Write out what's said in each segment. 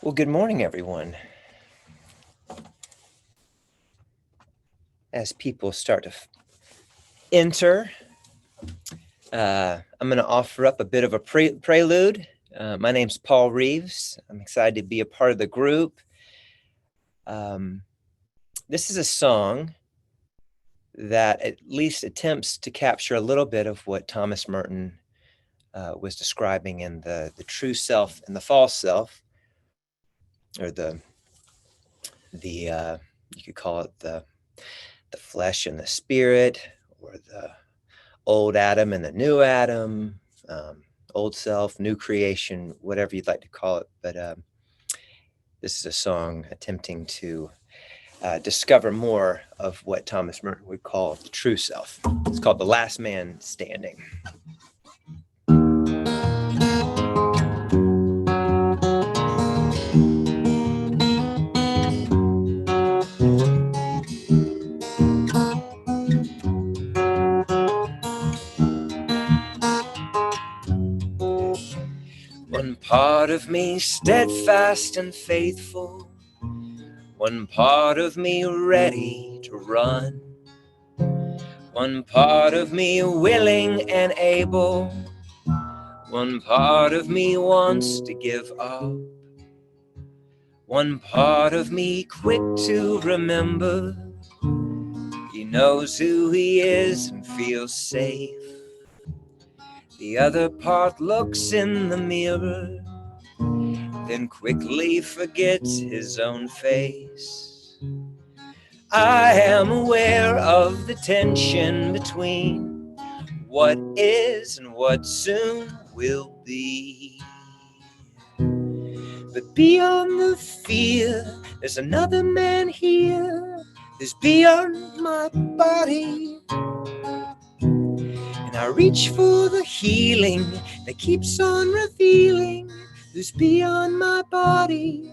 Well, good morning, everyone. As people start to enter, I'm going to offer up a bit of a prelude. My name's Paul Reeves. I'm excited to be a part of the group. This is a song that at least attempts to capture a little bit of what Thomas Merton was describing in the true self and the false self, or you could call it the flesh and the spirit, or the old Adam and the new Adam, old self, new creation, whatever you'd like to call it. But this is a song attempting to discover more of what Thomas Merton would call the true self. It's called The Last Man Standing. One part of me steadfast and faithful, one part of me ready to run, one part of me willing and able, one part of me wants to give up, one part of me quick to remember. He knows who he is and feels safe. The other part looks in the mirror, then quickly forgets his own face. I am aware of the tension between what is and what soon will be. But beyond the fear, there's another man here who's beyond my body. And I reach for the healing that keeps on revealing who's beyond my body.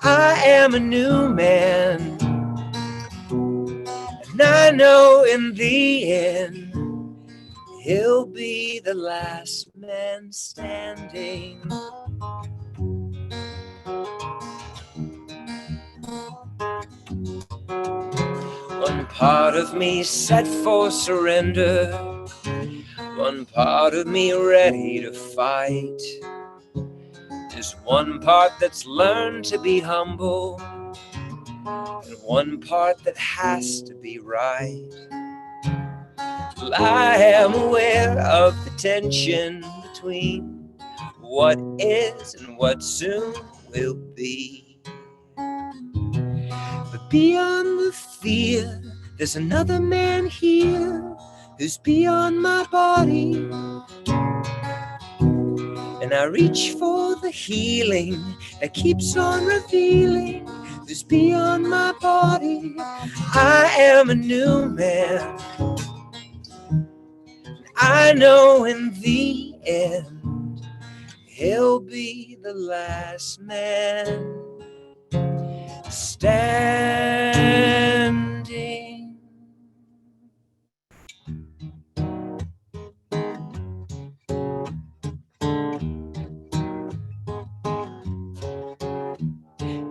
I am a new man, and I know in the end he'll be the last man standing. One part of me set for surrender, one part of me ready to fight. There's one part that's learned to be humble, and one part that has to be right. Well, I am aware of the tension between what is and what soon will be. But beyond the fear, there's another man here who's beyond my body. And I reach for the healing that keeps on revealing who's beyond my body. I am a new man. I know in the end he'll be the last man standing.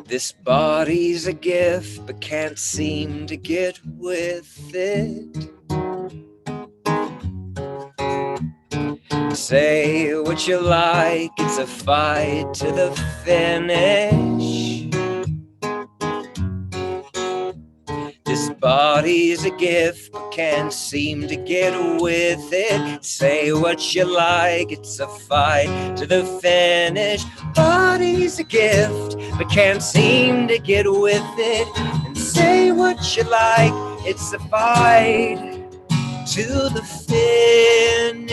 This body's a gift, but can't seem to get with it. Say what you like, it's a fight to the finish. This body's a gift, but can't seem to get with it. Say what you like, it's a fight to the finish. Body's a gift, but can't seem to get with it. And say what you like, it's a fight to the finish.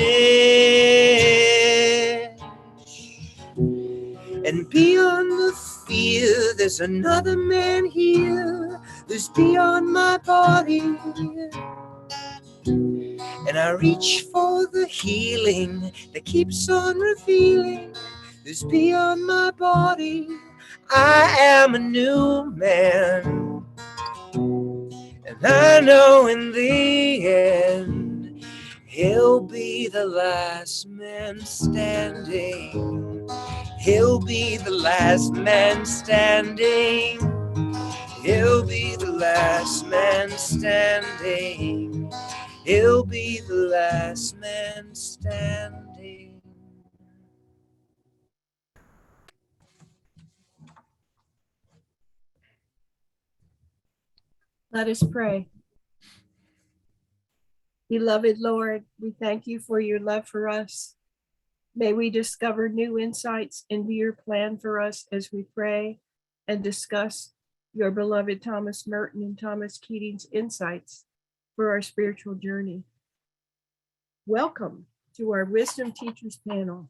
And beyond the fear, there's another man here who's beyond my body. And I reach for the healing that keeps on revealing who's beyond my body. I am a new man, and I know in the end he'll be the last man standing. He'll be the last man standing. He'll be the last man standing. He'll be the last man standing. Let us pray. Beloved Lord, we thank you for your love for us. May we discover new insights into your plan for us as we pray and discuss your beloved Thomas Merton and Thomas Keating's insights for our spiritual journey. Welcome to our Wisdom Teachers panel.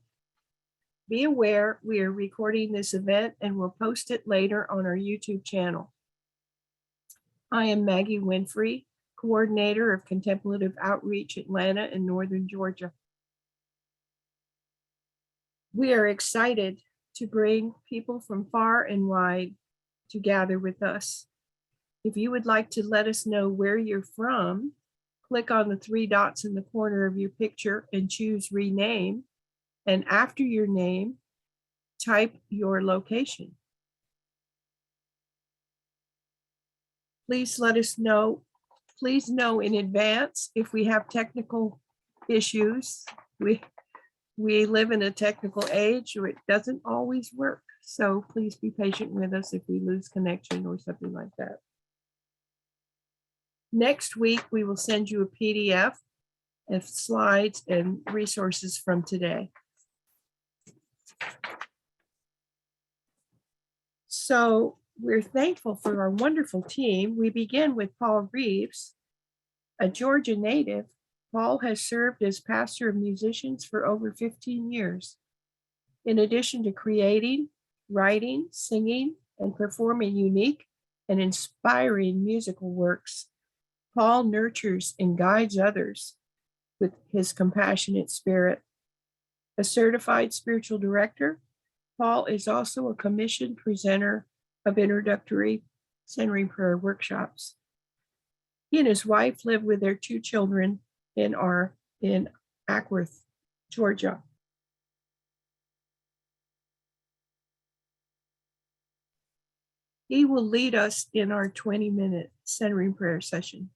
Be aware we are recording this event and will post it later on our YouTube channel. I am Maggie Winfrey, Coordinator of Contemplative Outreach Atlanta in Northern Georgia. We are excited to bring people from far and wide to gather with us. If you would like to let us know where you're from, click on the 3 dots in the corner of your picture and choose Rename. And after your name, type your location. Please let us know. Please know in advance if we have technical issues. We live in a technical age where it doesn't always work. So please be patient with us if we lose connection or something like that. Next week, we will send you a PDF of slides and resources from today. So we're thankful for our wonderful team. We begin with Paul Reeves, a Georgia native. Paul has served as pastor of musicians for over 15 years. In addition to creating, writing, singing, and performing unique and inspiring musical works, Paul nurtures and guides others with his compassionate spirit. A certified spiritual director, Paul is also a commissioned presenter of introductory centering prayer workshops. He and his wife live with their 2 children in Ackworth, Georgia. He will lead us in our 20-minute centering prayer session.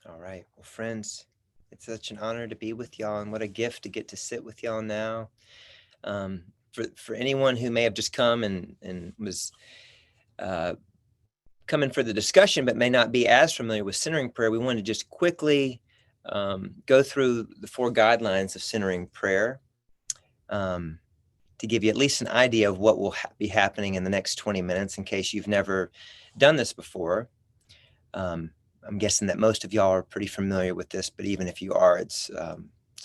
All right. Well, friends, it's such an honor to be with y'all, and what a gift to get to sit with y'all now. For anyone who may have just come and was coming for the discussion, but may not be as familiar with centering prayer, we want to just quickly go through the 4 guidelines of centering prayer to give you at least an idea of what will be happening in the next 20 minutes in case you've never done this before. I'm guessing that most of y'all are pretty familiar with this, but even if you are, it's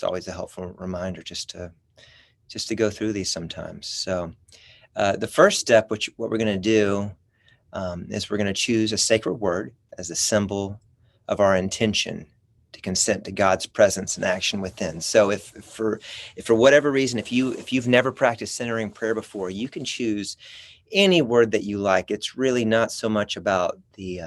always a helpful reminder just to go through these sometimes. So the first step, what we're going to do is we're going to choose a sacred word as a symbol of our intention to consent to God's presence and action within. So if for whatever reason, if you've never practiced centering prayer before, you can choose any word that you like. It's really not so much about the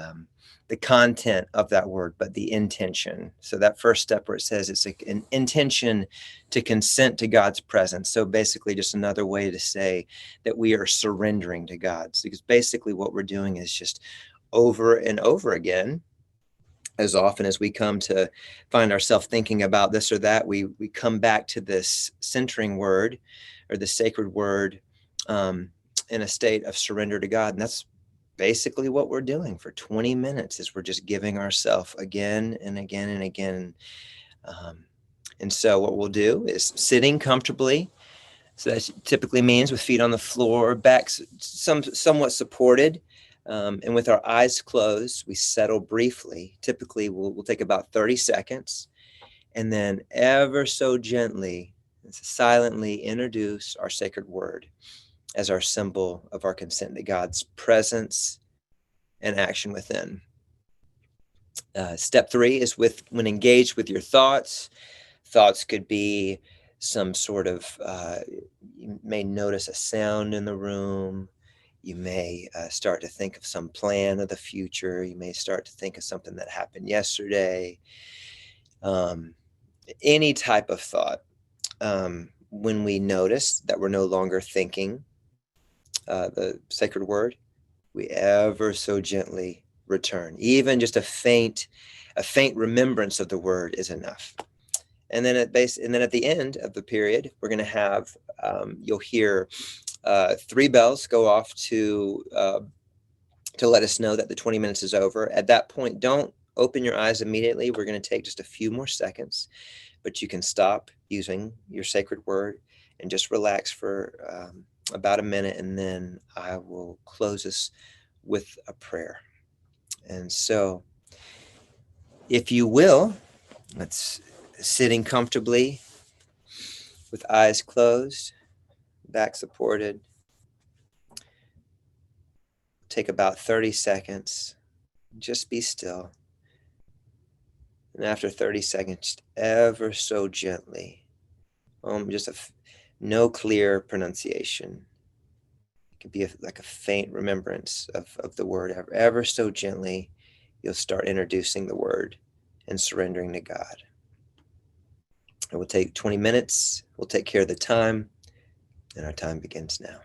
content of that word, but the intention. So that first step where it says it's an intention to consent to God's presence. So basically just another way to say that we are surrendering to God. So because basically what we're doing is just over and over again, as often as we come to find ourselves thinking about this or that, we come back to this centering word or the sacred word in a state of surrender to God. And that's basically what we're doing for 20 minutes is we're just giving ourselves again and again and again. And so what we'll do is sitting comfortably. So that typically means with feet on the floor, backs somewhat supported, and with our eyes closed, we settle briefly. Typically, we'll take about 30 seconds, and then ever so gently, silently introduce our sacred word as our symbol of our consent to God's presence and action within. Step 3 is when engaged with your thoughts. Thoughts could be some sort of, you may notice a sound in the room. You may start to think of some plan of the future. You may start to think of something that happened yesterday. Any type of thought, when we notice that we're no longer thinking the sacred word, we ever so gently return. Even just a faint remembrance of the word is enough. And then at the end of the period, we're going to have, you'll hear 3 bells go off to let us know that the 20 minutes is over. At that point, don't open your eyes immediately. We're going to take just a few more seconds, but you can stop using your sacred word and just relax for about a minute, and then I will close us with a prayer. And so, if you will, let's sitting comfortably with eyes closed, back supported. Take about 30 seconds. Just be still. And after 30 seconds, just ever so gently, just no clear pronunciation. It could be like a faint remembrance of the word. Ever so gently, you'll start introducing the word and surrendering to God. It will take 20 minutes. We'll take care of the time, and our time begins now.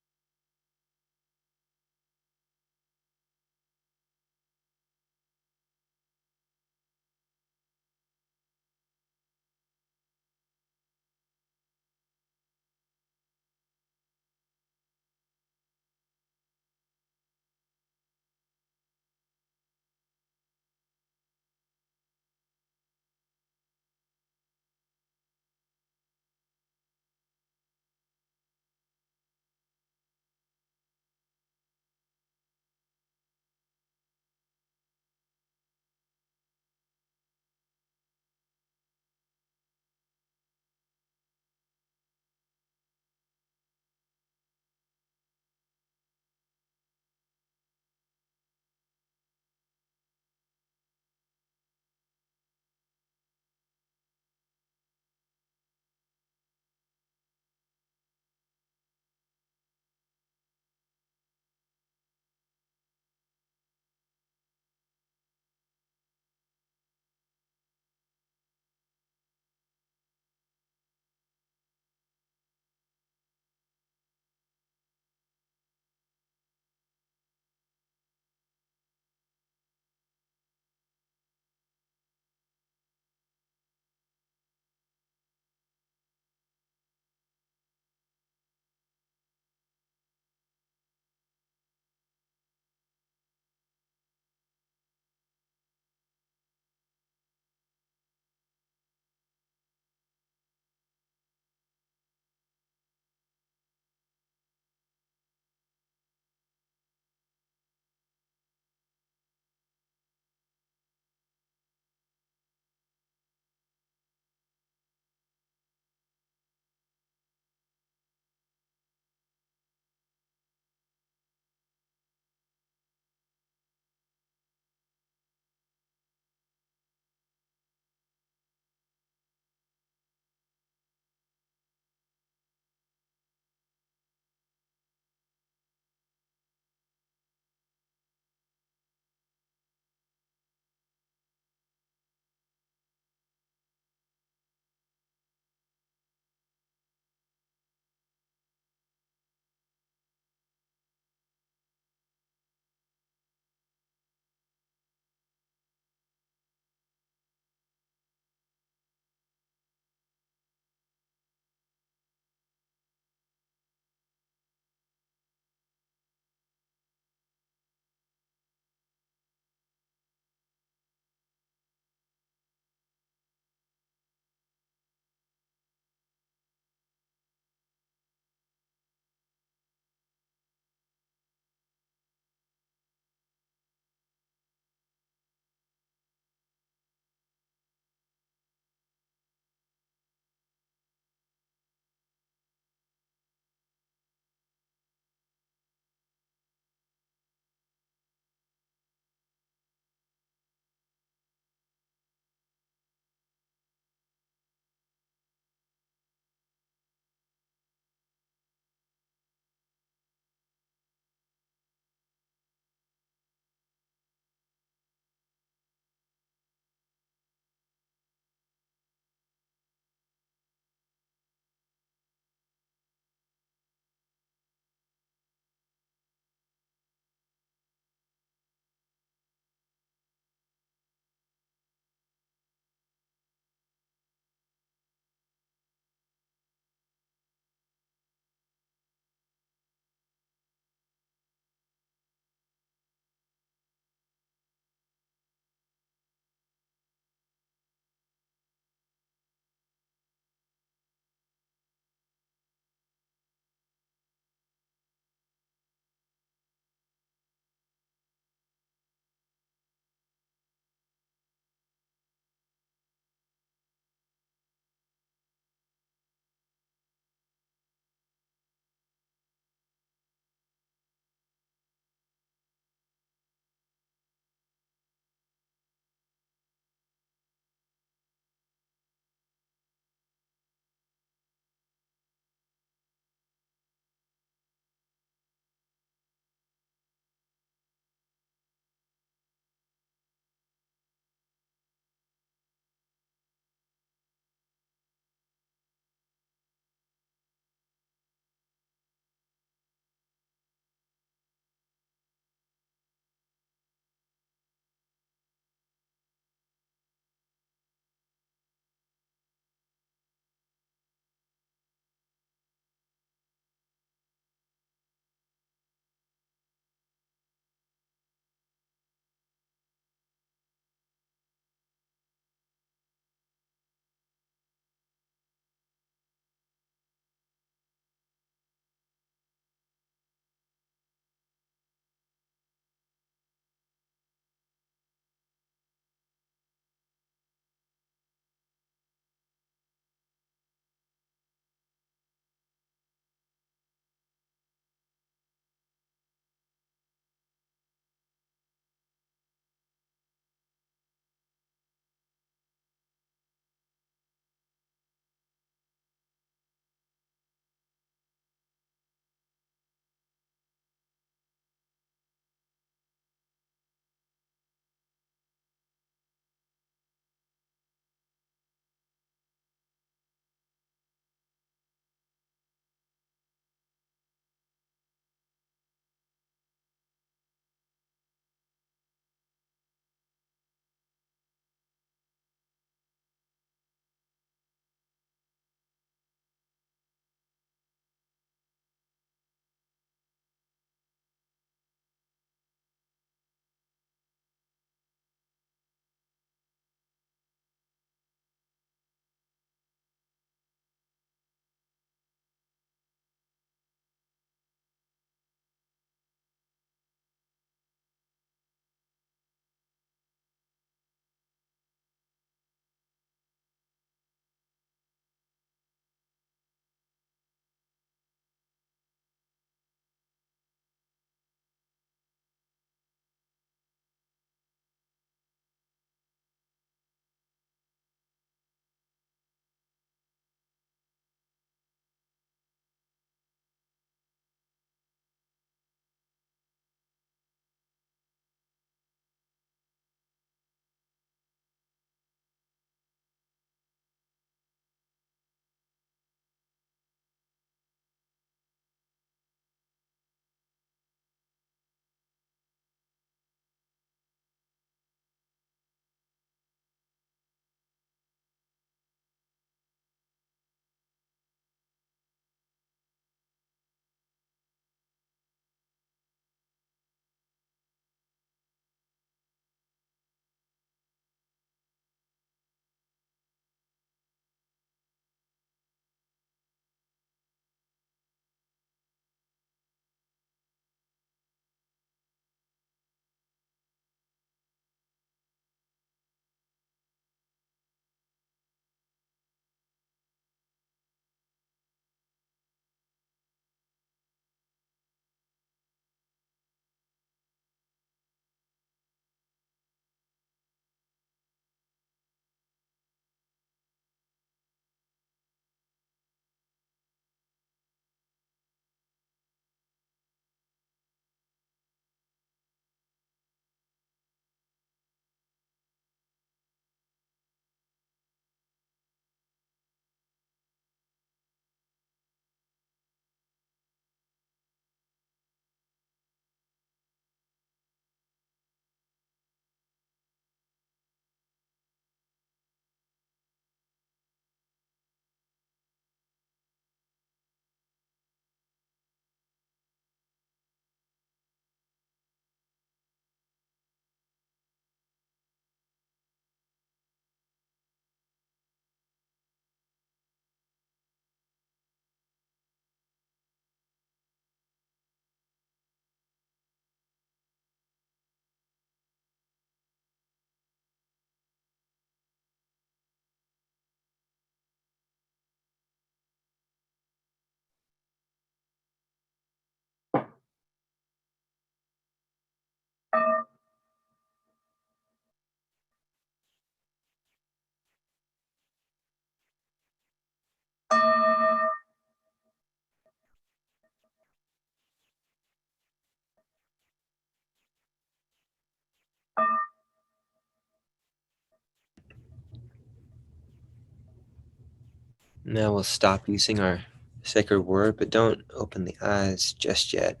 Now we'll stop using our sacred word, but don't open the eyes just yet.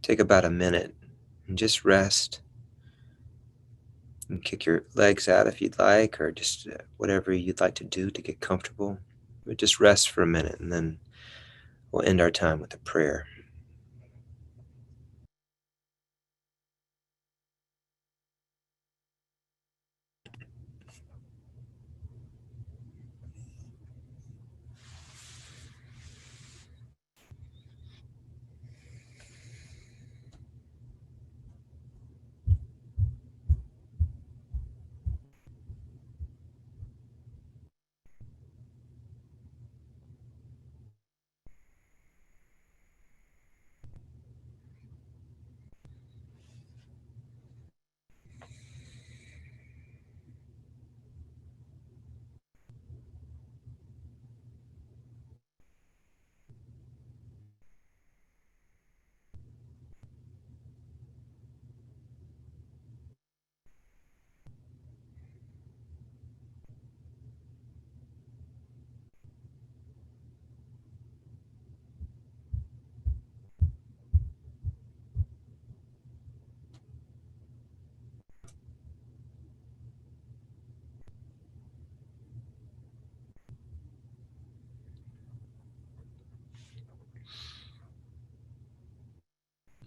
Take about a minute and just rest. And kick your legs out if you'd like, or just whatever you'd like to do to get comfortable. But just rest for a minute, and then we'll end our time with a prayer.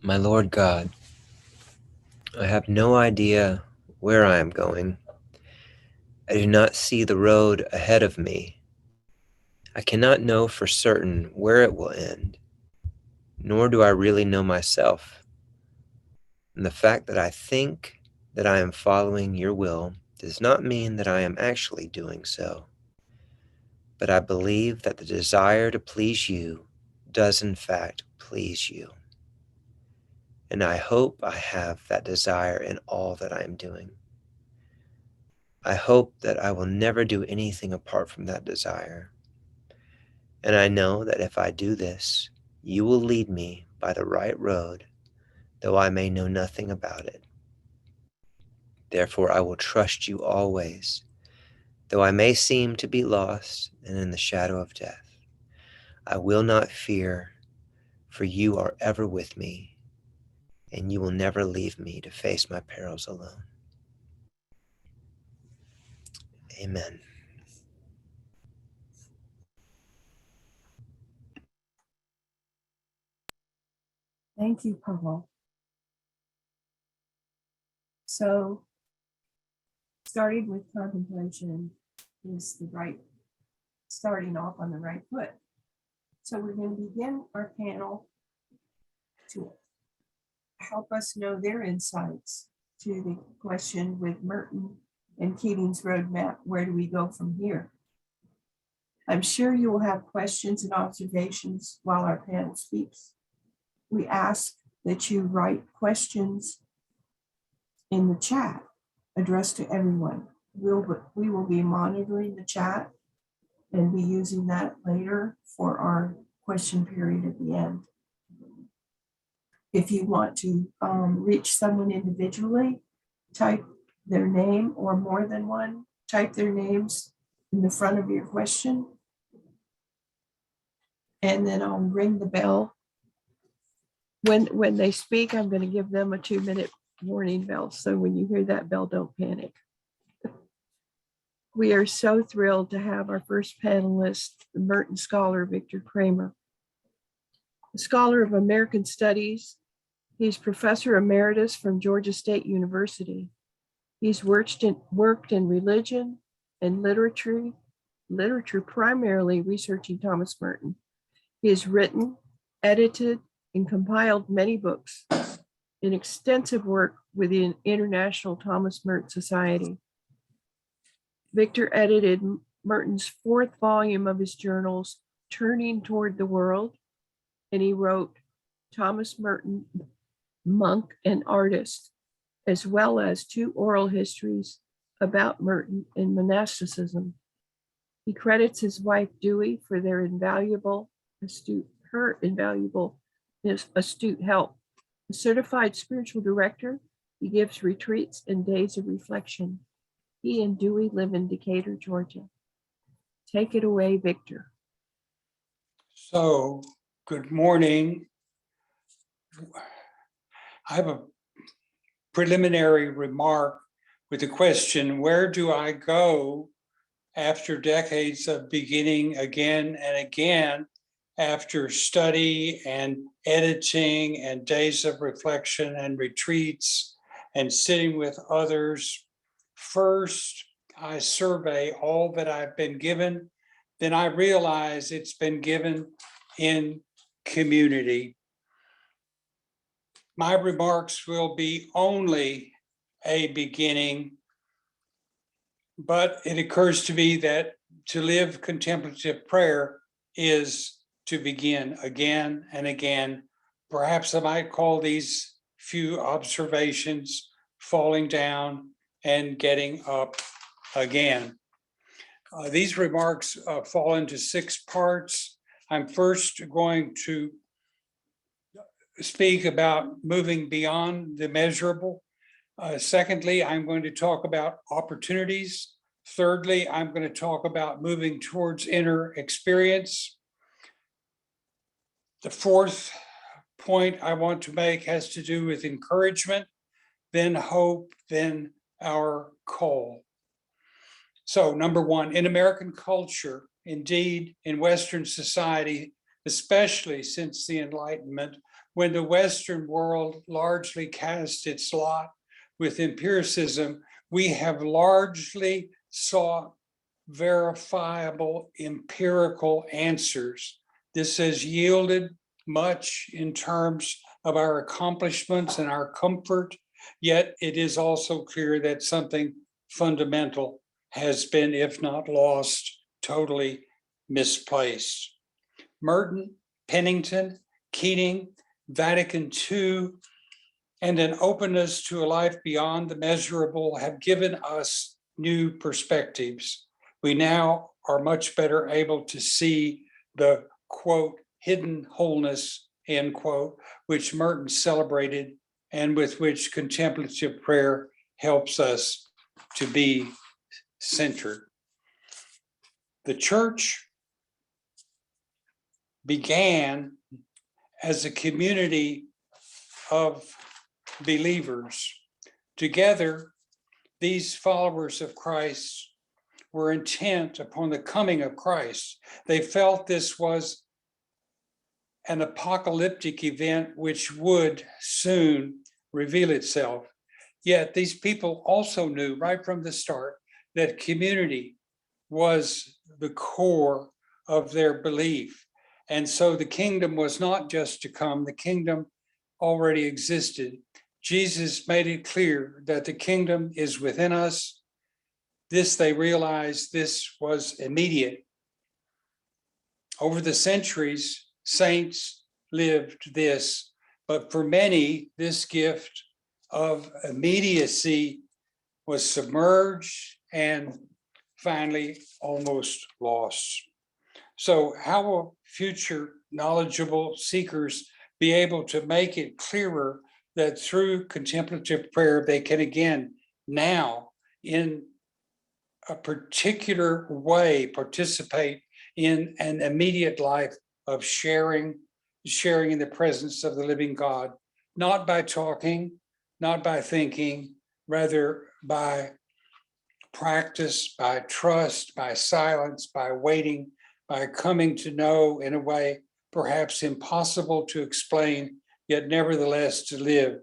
My Lord God, I have no idea where I am going. I do not see the road ahead of me. I cannot know for certain where it will end, nor do I really know myself. And the fact that I think that I am following your will does not mean that I am actually doing so. But I believe that the desire to please you does in fact please you. And I hope I have that desire in all that I am doing. I hope that I will never do anything apart from that desire. And I know that if I do this, you will lead me by the right road, though I may know nothing about it. Therefore, I will trust you always, though I may seem to be lost and in the shadow of death. I will not fear, for you are ever with me, and you will never leave me to face my perils alone. Amen. Thank you, Paul. So, starting with contemplation is the right, starting off on the right foot. So, we're going to begin our panel to help us know their insights to the question with Merton and Keating's roadmap. Where do we go from here? I'm sure you will have questions and observations while our panel speaks. We ask that you write questions in the chat addressed to everyone. We will be monitoring the chat and be using that later for our question period at the end. If you want to reach someone individually, type their name, or more than one, type their names in the front of your question. And then I'll ring the bell. When they speak, I'm going to give them a 2-minute warning bell. So when you hear that bell, don't panic. We are so thrilled to have our first panelist, the Merton scholar, Victor Kramer. A scholar of American Studies, he's professor emeritus from Georgia State University. He's worked in religion and literature primarily researching Thomas Merton. He has written, edited, and compiled many books in extensive work with the International Thomas Merton Society. Victor edited Merton's 4th volume of his journals, Turning Toward the World, and he wrote Thomas Merton, monk, and artist, as well as 2 oral histories about Merton and monasticism. He credits his wife Dewey for her invaluable astute help. A certified spiritual director, he gives retreats and days of reflection. He and Dewey live in Decatur, Georgia. Take it away, Victor. So, good morning. I have a preliminary remark with the question, where do I go after decades of beginning again and again, after study and editing and days of reflection and retreats and sitting with others? First, I survey all that I've been given. Then I realize it's been given in community. My remarks will be only a beginning, but it occurs to me that to live contemplative prayer is to begin again and again. Perhaps I might call these few observations falling down and getting up again. These remarks fall into 6 parts. I'm first going to speak about moving beyond the measurable. Secondly, I'm going to talk about opportunities. Thirdly, I'm going to talk about moving towards inner experience. The fourth point I want to make has to do with encouragement, then hope, then our call. So, number 1, in American culture, indeed in Western society, especially since the Enlightenment, when the Western world largely cast its lot with empiricism, we have largely sought verifiable empirical answers. This has yielded much in terms of our accomplishments and our comfort, yet it is also clear that something fundamental has been, if not lost, totally misplaced. Merton, Pennington, Keating, Vatican II, and an openness to a life beyond the measurable have given us new perspectives. We now are much better able to see the, quote, hidden wholeness, end quote, which Merton celebrated and with which contemplative prayer helps us to be centered. The church began as a community of believers. Together, these followers of Christ were intent upon the coming of Christ. They felt this was an apocalyptic event which would soon reveal itself. Yet these people also knew right from the start that community was the core of their belief. And so the kingdom was not just to come, the kingdom already existed. Jesus made it clear that the kingdom is within us. This, they realized, this was immediate. Over the centuries, saints lived this, but for many, this gift of immediacy was submerged and finally almost lost. So how will future knowledgeable seekers be able to make it clearer that through contemplative prayer, they can again now in a particular way participate in an immediate life of sharing in the presence of the living God, not by talking, not by thinking, rather by practice, by trust, by silence, by waiting, by coming to know in a way perhaps impossible to explain, yet nevertheless to live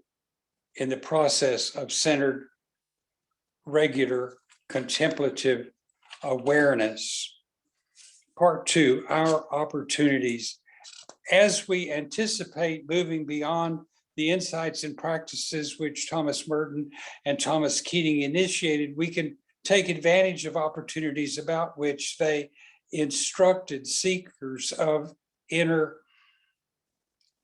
in the process of centered, regular, contemplative awareness. Part 2, our opportunities. As we anticipate moving beyond the insights and practices which Thomas Merton and Thomas Keating initiated, we can take advantage of opportunities about which they instructed seekers of inner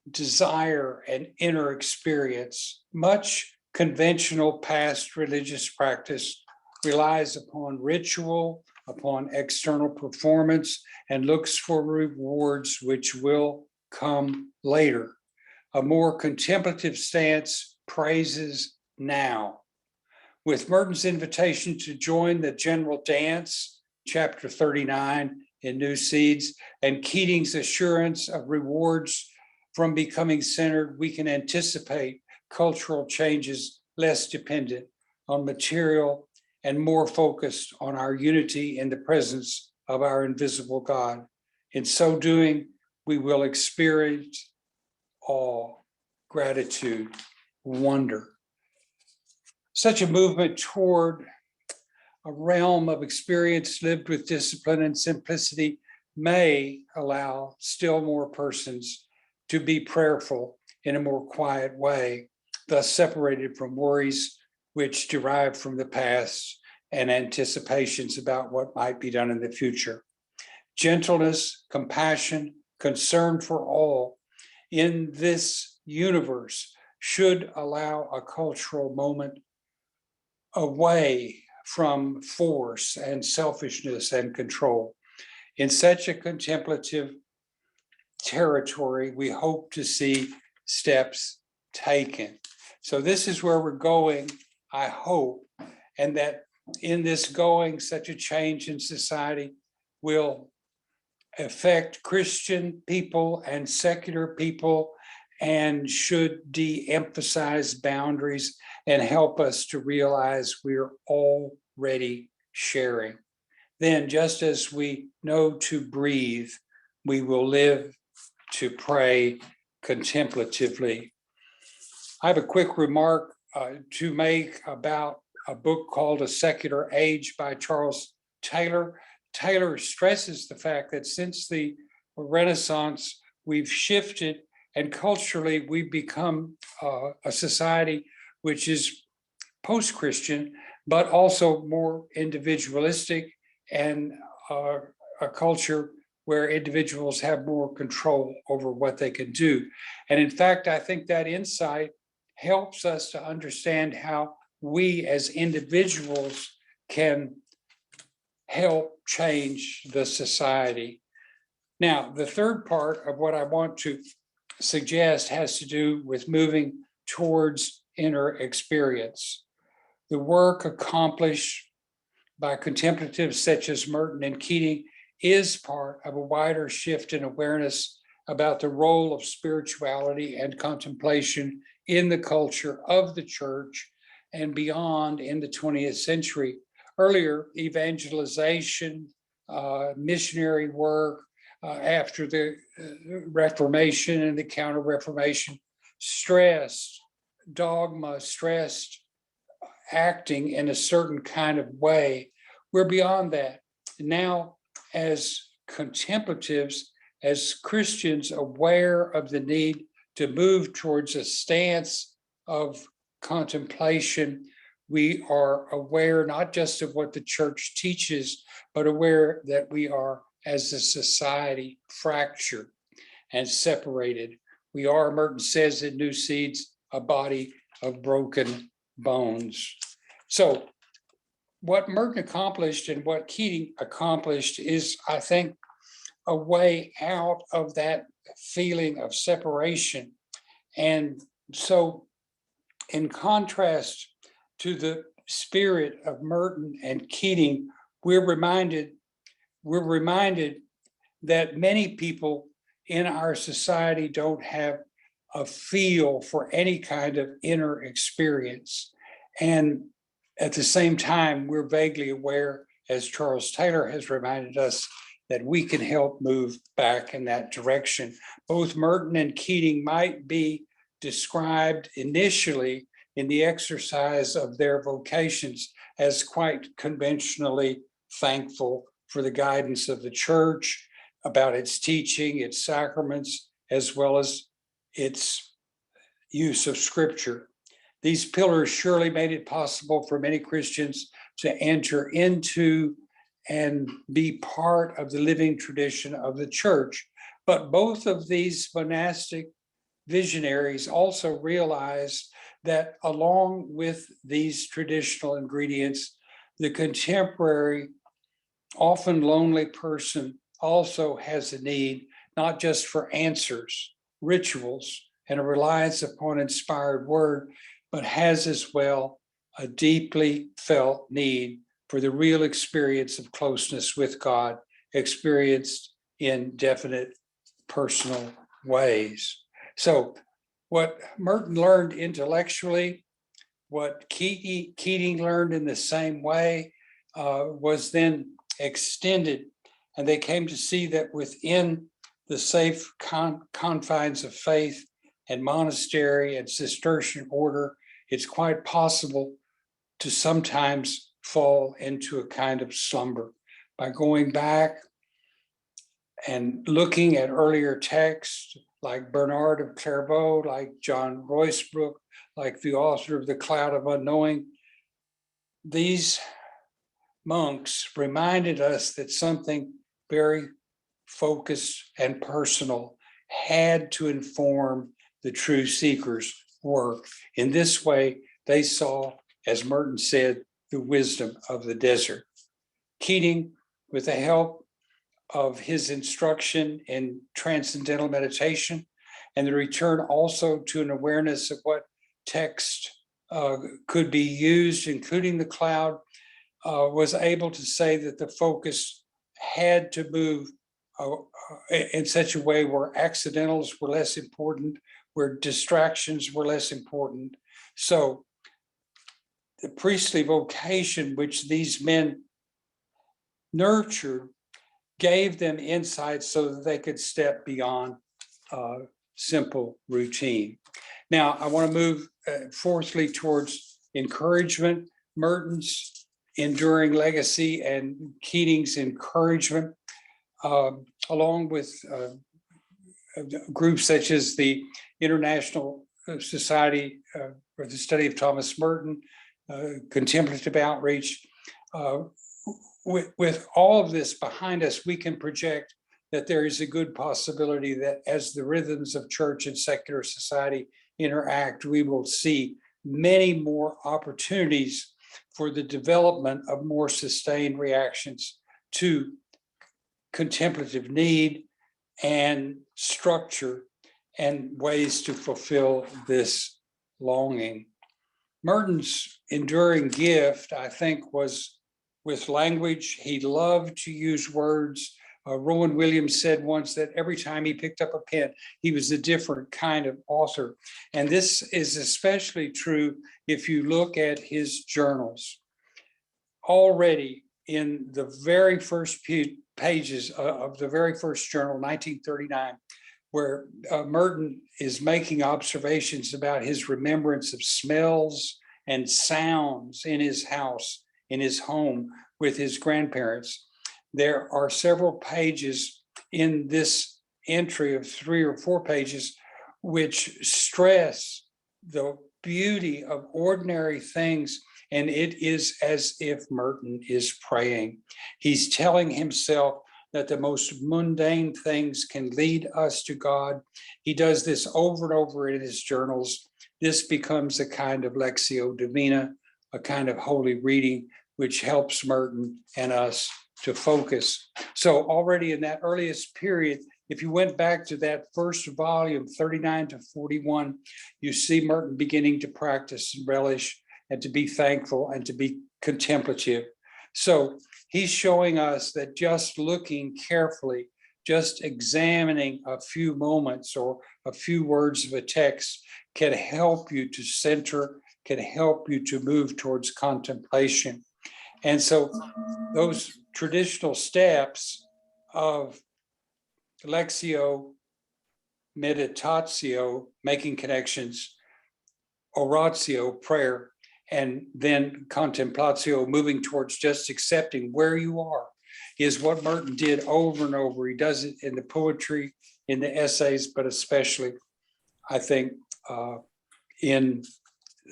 desire and inner experience. Much conventional past religious practice relies upon ritual, upon external performance, and looks for rewards which will come later. A more contemplative stance praises now. With Merton's invitation to join the general dance, chapter 39 in New Seeds, and Keating's assurance of rewards from becoming centered, we can anticipate cultural changes less dependent on material and more focused on our unity in the presence of our invisible God. In so doing, we will experience awe, gratitude, wonder. Such a movement toward a realm of experience lived with discipline and simplicity may allow still more persons to be prayerful in a more quiet way, thus separated from worries which derive from the past and anticipations about what might be done in the future. Gentleness, compassion, concern for all in this universe should allow a cultural moment away from force and selfishness and control. In such a contemplative territory, we hope to see steps taken. So this is where we're going, I hope, and that in this going, such a change in society will affect Christian people and secular people and should de-emphasize boundaries and help us to realize we're already sharing. Then, just as we know to breathe, we will live to pray contemplatively. I have a quick remark to make about a book called A Secular Age by Charles Taylor. Taylor stresses the fact that since the Renaissance, we've shifted and culturally we've become a society which is post-Christian, but also more individualistic and a culture where individuals have more control over what they can do. And in fact, I think that insight helps us to understand how we as individuals can help change the society. Now, the third part of what I want to suggest has to do with moving towards inner experience. The work accomplished by contemplatives such as Merton and Keating is part of a wider shift in awareness about the role of spirituality and contemplation in the culture of the church and beyond in the 20th century. Earlier, evangelization, missionary work, after the Reformation and the Counter-Reformation, stressed dogma, stressed acting in a certain kind of way. We're beyond that. Now, as contemplatives, as Christians aware of the need to move towards a stance of contemplation, we are aware not just of what the church teaches, but aware that we are, as a society, fractured and separated. We are, Merton says in New Seeds, a body of broken bones. So what Merton accomplished and what Keating accomplished is, I think, a way out of that feeling of separation. And so in contrast to the spirit of Merton and Keating, we're reminded that many people in our society don't have a feel for any kind of inner experience. And at the same time, we're vaguely aware, as Charles Taylor has reminded us, that we can help move back in that direction. Both Merton and Keating might be described initially in the exercise of their vocations as quite conventionally thankful for the guidance of the church, about its teaching, its sacraments, as well as its use of scripture. These pillars surely made it possible for many Christians to enter into and be part of the living tradition of the church. But both of these monastic visionaries also realized that along with these traditional ingredients, the contemporary, often lonely person also has a need, not just for answers, rituals, and a reliance upon inspired word, but has as well a deeply felt need for the real experience of closeness with God, experienced in definite personal ways. So what Merton learned intellectually, what Keating learned in the same way, was then extended, and they came to see that within the safe confines of faith and monastery and Cistercian order, it's quite possible to sometimes fall into a kind of slumber. By going back and looking at earlier texts like Bernard of Clairvaux, like John Roysbrook, like the author of The Cloud of Unknowing, these monks reminded us that something very focused and personal had to inform the true seeker's work. In this way, they saw, as Merton said, the wisdom of the desert. Keating, with the help of his instruction in transcendental meditation and the return also to an awareness of what text could be used, including the cloud, was able to say that the focus had to move in such a way where accidentals were less important, where distractions were less important. So the priestly vocation which these men nurtured gave them insight so that they could step beyond simple routine. Now, I want to move fourthly towards encouragement. Merton's enduring legacy and Keating's encouragement, along with groups such as the International Society for the Study of Thomas Merton, Contemplative Outreach. With all of this behind us, we can project that there is a good possibility that as the rhythms of church and secular society interact, we will see many more opportunities for the development of more sustained reactions to contemplative need and structure and ways to fulfill this longing. Merton's enduring gift, I think, was with language. He loved to use words. Rowan Williams said once that every time he picked up a pen, he was a different kind of author. And this is especially true if you look at his journals. Already in the very first pages of the very first journal, 1939, where Merton is making observations about his remembrance of smells and sounds in his house, in his home with his grandparents. There are several pages in this entry of 3 or 4 pages which stress the beauty of ordinary things, and it is as if Merton is praying. He's telling himself that the most mundane things can lead us to God. He does this over and over in his journals. This becomes a kind of Lectio Divina, a kind of holy reading, which helps Merton and us to focus. So already in that earliest period, if you went back to that first volume, 39 to 41, you see Merton beginning to practice and relish and to be thankful and to be contemplative. So he's showing us that just looking carefully, just examining a few moments or a few words of a text can help you to center, can help you to move towards contemplation. And so those traditional steps of Lectio, meditatio, making connections, oratio, prayer, and then contemplatio, moving towards just accepting where you are, is what Merton did over and over. He does it in the poetry, in the essays, but especially, I think, in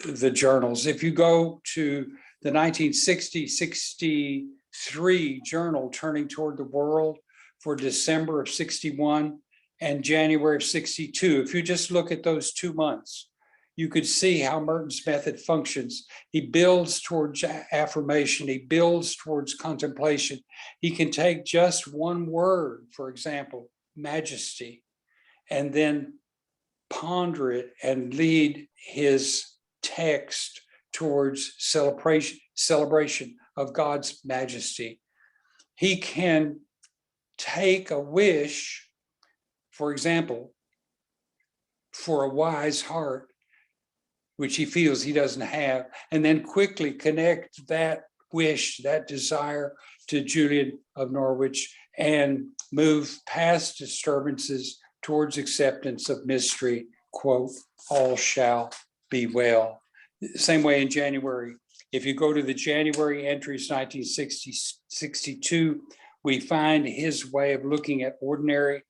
the journals. If you go to the 1960-63 journal, Turning Toward the World, for December of 61, and January of 62. If you just look at those 2 months, you could see how Merton's method functions. He builds towards affirmation. He builds towards contemplation. He can take just one word, for example, majesty, and then ponder it and lead his text towards celebration of God's majesty. He can take a wish, for example, for a wise heart, which he feels he doesn't have, and then quickly connect that wish, that desire to Julian of Norwich, and move past disturbances towards acceptance of mystery, quote, all shall be well. Same way in January. If you go to the January entries, 1962, we find his way of looking at ordinary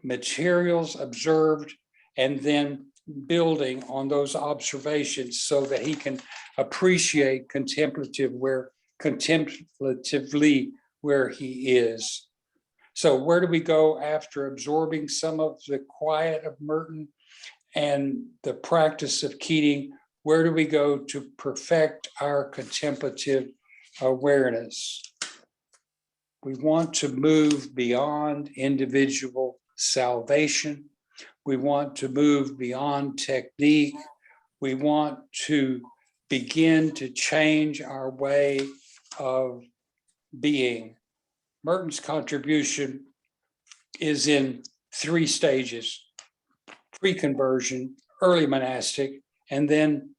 materials observed and then building on those observations so that he can appreciate contemplatively where he is. So where do we go after absorbing some of the quiet of Merton and the practice of Keating? Where do we go to perfect our contemplative awareness? We want to move beyond individual salvation. We want to move beyond technique. We want to begin to change our way of being. Merton's contribution is in 3 stages: pre-conversion, early monastic, and then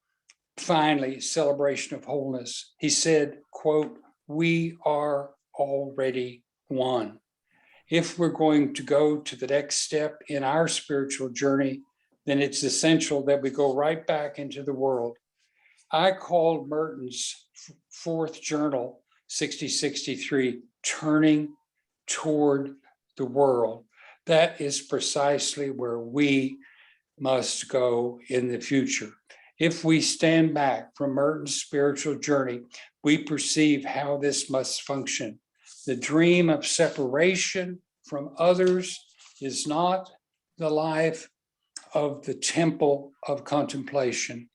finally celebration of wholeness. He said, quote, we are already one. If we're going to go to the next step in our spiritual journey, then it's essential that we go right back into the world. I called Merton's 4th journal, 6063, Turning Toward the World. That is precisely where we must go in the future. If we stand back from Merton's spiritual journey, we perceive how this must function. The dream of separation from others is not the life of the temple of contemplation.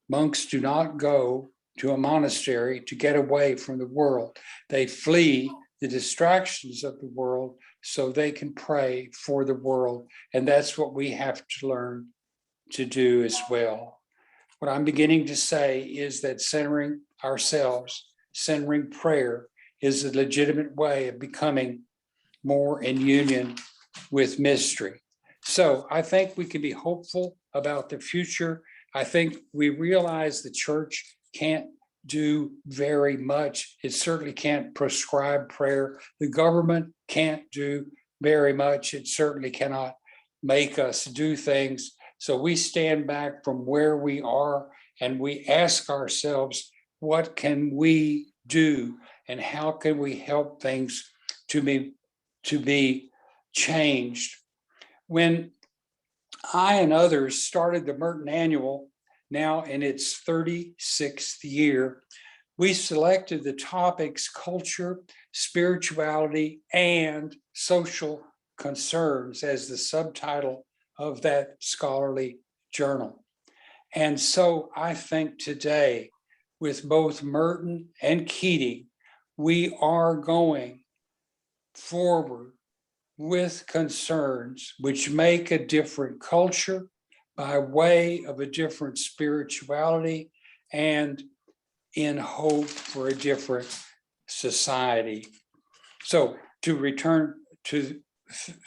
Monks do not go to a monastery to get away from the world. They flee the distractions of the world so they can pray for the world. And that's what we have to learn to do as well. What I'm beginning to say is that centering ourselves, centering prayer, is a legitimate way of becoming more in union with mystery. So I think we can be hopeful about the future. I think we realize the church can't do very much. It certainly can't prescribe prayer. The government can't do very much. It certainly cannot make us do things. So we stand back from where we are and we ask ourselves, what can we do and how can we help things to be changed? When I and others started the Merton Annual, now in its 36th year, we selected the topics culture, spirituality, and social concerns as the subtitle of that scholarly journal. And so I think today, with both Merton and Keating, we are going forward with concerns which make a different culture by way of a different spirituality and in hope for a different society. So to return to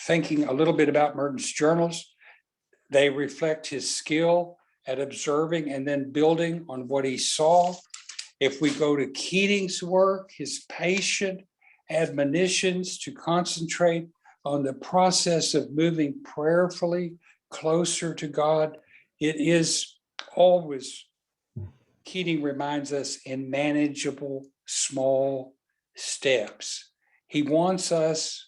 thinking a little bit about Merton's journals, they reflect his skill at observing and then building on what he saw. If we go to Keating's work, his patient admonitions to concentrate on the process of moving prayerfully closer to God, it is always, Keating reminds us, in manageable small steps. He wants us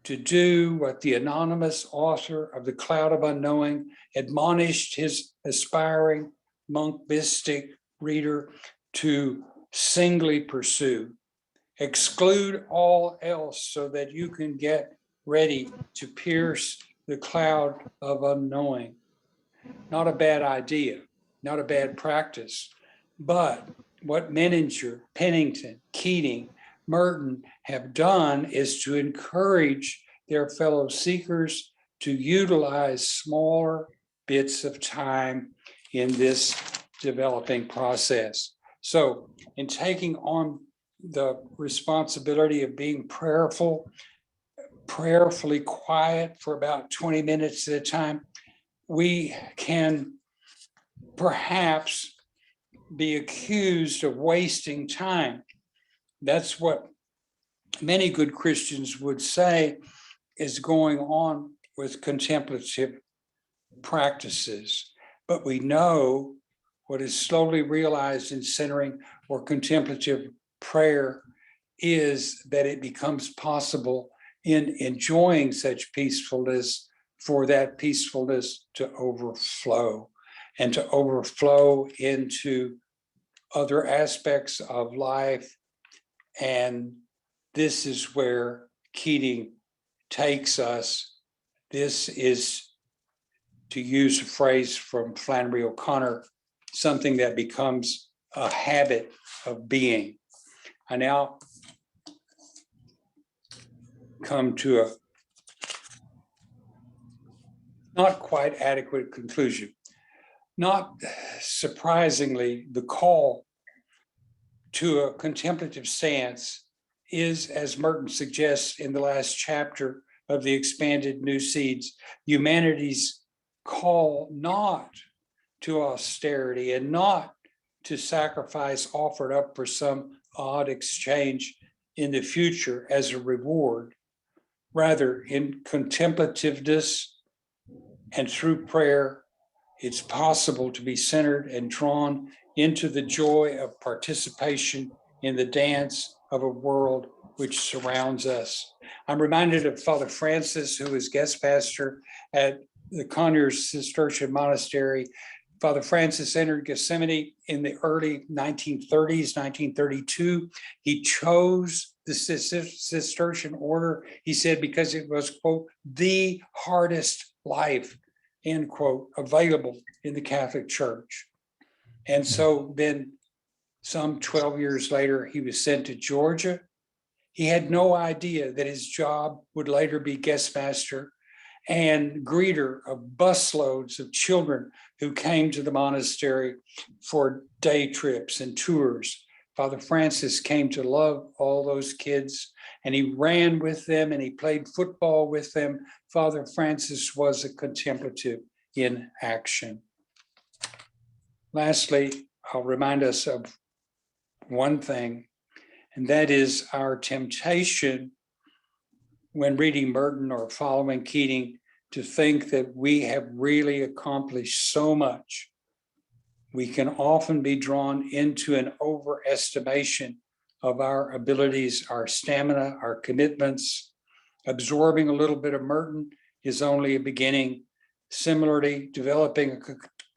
to do what the anonymous author of The Cloud of Unknowing admonished his aspiring monk mystic reader to singly pursue. Exclude all else so that you can get ready to pierce the cloud of unknowing. Not a bad idea, not a bad practice, but what Menninger, Pennington, Keating, Merton have done is to encourage their fellow seekers to utilize smaller bits of time in this developing process. So in taking on the responsibility of being prayerfully quiet for about 20 minutes at a time, we can perhaps be accused of wasting time. That's what many good Christians would say is going on with contemplative practices. But we know what is slowly realized in centering or contemplative prayer is that it becomes possible in enjoying such peacefulness for that peacefulness to overflow and to overflow into other aspects of life. And this is where Keating takes us. This is, to use a phrase from Flannery O'Connor, something that becomes a habit of being. I now come to a not quite adequate conclusion. Not surprisingly, the call to a contemplative stance is, as Merton suggests in the last chapter of the expanded New Seeds, humanity's call not to austerity and not to sacrifice offered up for some odd exchange in the future as a reward. Rather, in contemplativeness and through prayer, it's possible to be centered and drawn into the joy of participation in the dance of a world which surrounds us. I'm reminded of Father Francis, who is guest pastor at the Conyers Cistercian Monastery. Father Francis entered Gethsemane in the early 1930s, 1932. He chose the Cistercian order, he said, because it was, quote, the hardest life, end quote, available in the Catholic Church. And so then some 12 years later, he was sent to Georgia. He had no idea that his job would later be guest master and greeter of busloads of children who came to the monastery for day trips and tours. Father Francis came to love all those kids, and he ran with them and he played football with them. Father Francis was a contemplative in action. Lastly, I'll remind us of one thing, and that is our temptation when reading Merton or following Keating to think that we have really accomplished so much. We can often be drawn into an overestimation of our abilities, our stamina, our commitments. Absorbing a little bit of Merton is only a beginning. Similarly, developing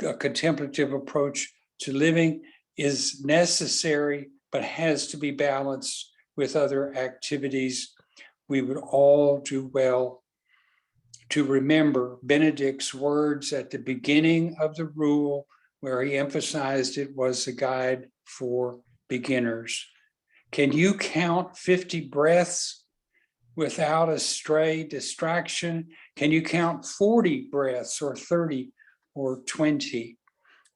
a contemplative approach to living is necessary, but has to be balanced with other activities. We would all do well to remember Benedict's words at the beginning of the rule, where he emphasized it was a guide for beginners. Can you count 50 breaths without a stray distraction? Can you count 40 breaths or 30 or 20?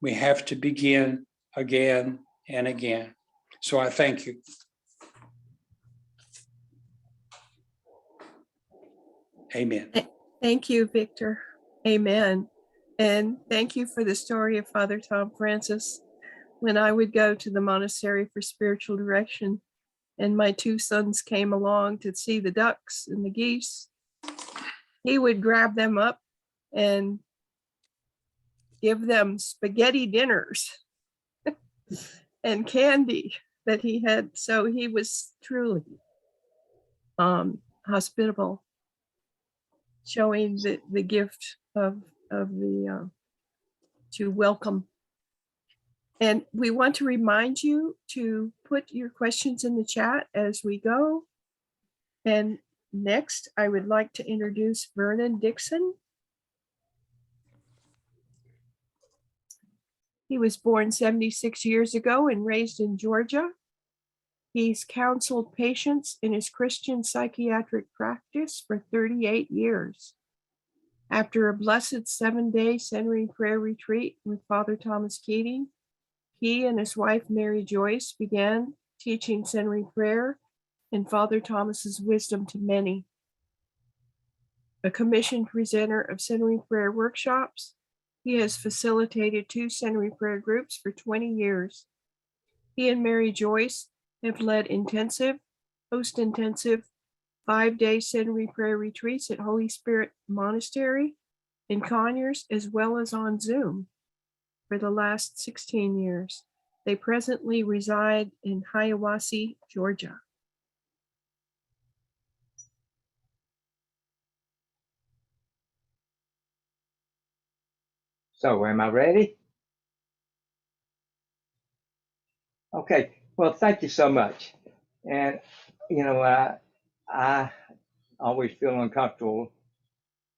We have to begin again and again. So I thank you. Amen. Thank you, Victor. Amen. And thank you for the story of Father Tom Francis. When I would go to the monastery for spiritual direction, and my two sons came along to see the ducks and the geese, he would grab them up and give them spaghetti dinners and candy that he had. So he was truly hospitable, showing the gift of the to welcome. And we want to remind you to put your questions in the chat as we go. And Next, I would like to introduce Vernon Dixon. He was born 76 years ago and raised in Georgia. He's counseled patients in his Christian psychiatric practice for 38 years. After a blessed 7-day centering prayer retreat with Father Thomas Keating, he and his wife, Mary Joyce, began teaching centering prayer and Father Thomas's wisdom to many. A commissioned presenter of centering prayer workshops, he has facilitated 2 centering prayer groups for 20 years. He and Mary Joyce have led intensive, post-intensive, 5-day centering prayer retreats at Holy Spirit Monastery in Conyers, as well as on Zoom for the last 16 years. They presently reside in Hiawassee, Georgia. So am I ready? Okay, well, thank you so much. And, I always feel uncomfortable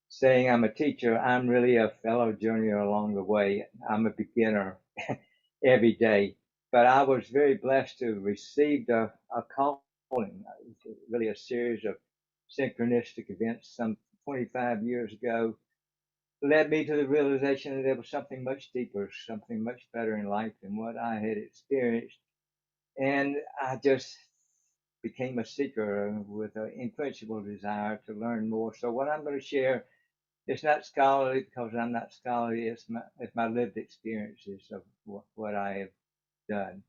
saying I'm a teacher. I'm really a fellow journeyer along the way. I'm a beginner every day. But I was very blessed to receive a calling, really a series of synchronistic events some 25 years ago, led me to the realization that there was something much deeper, something much better in life than what I had experienced. And I just became a seeker with an unquenchable desire to learn more. So what I'm going to share is not scholarly because I'm not scholarly. It's my lived experiences of what I have done.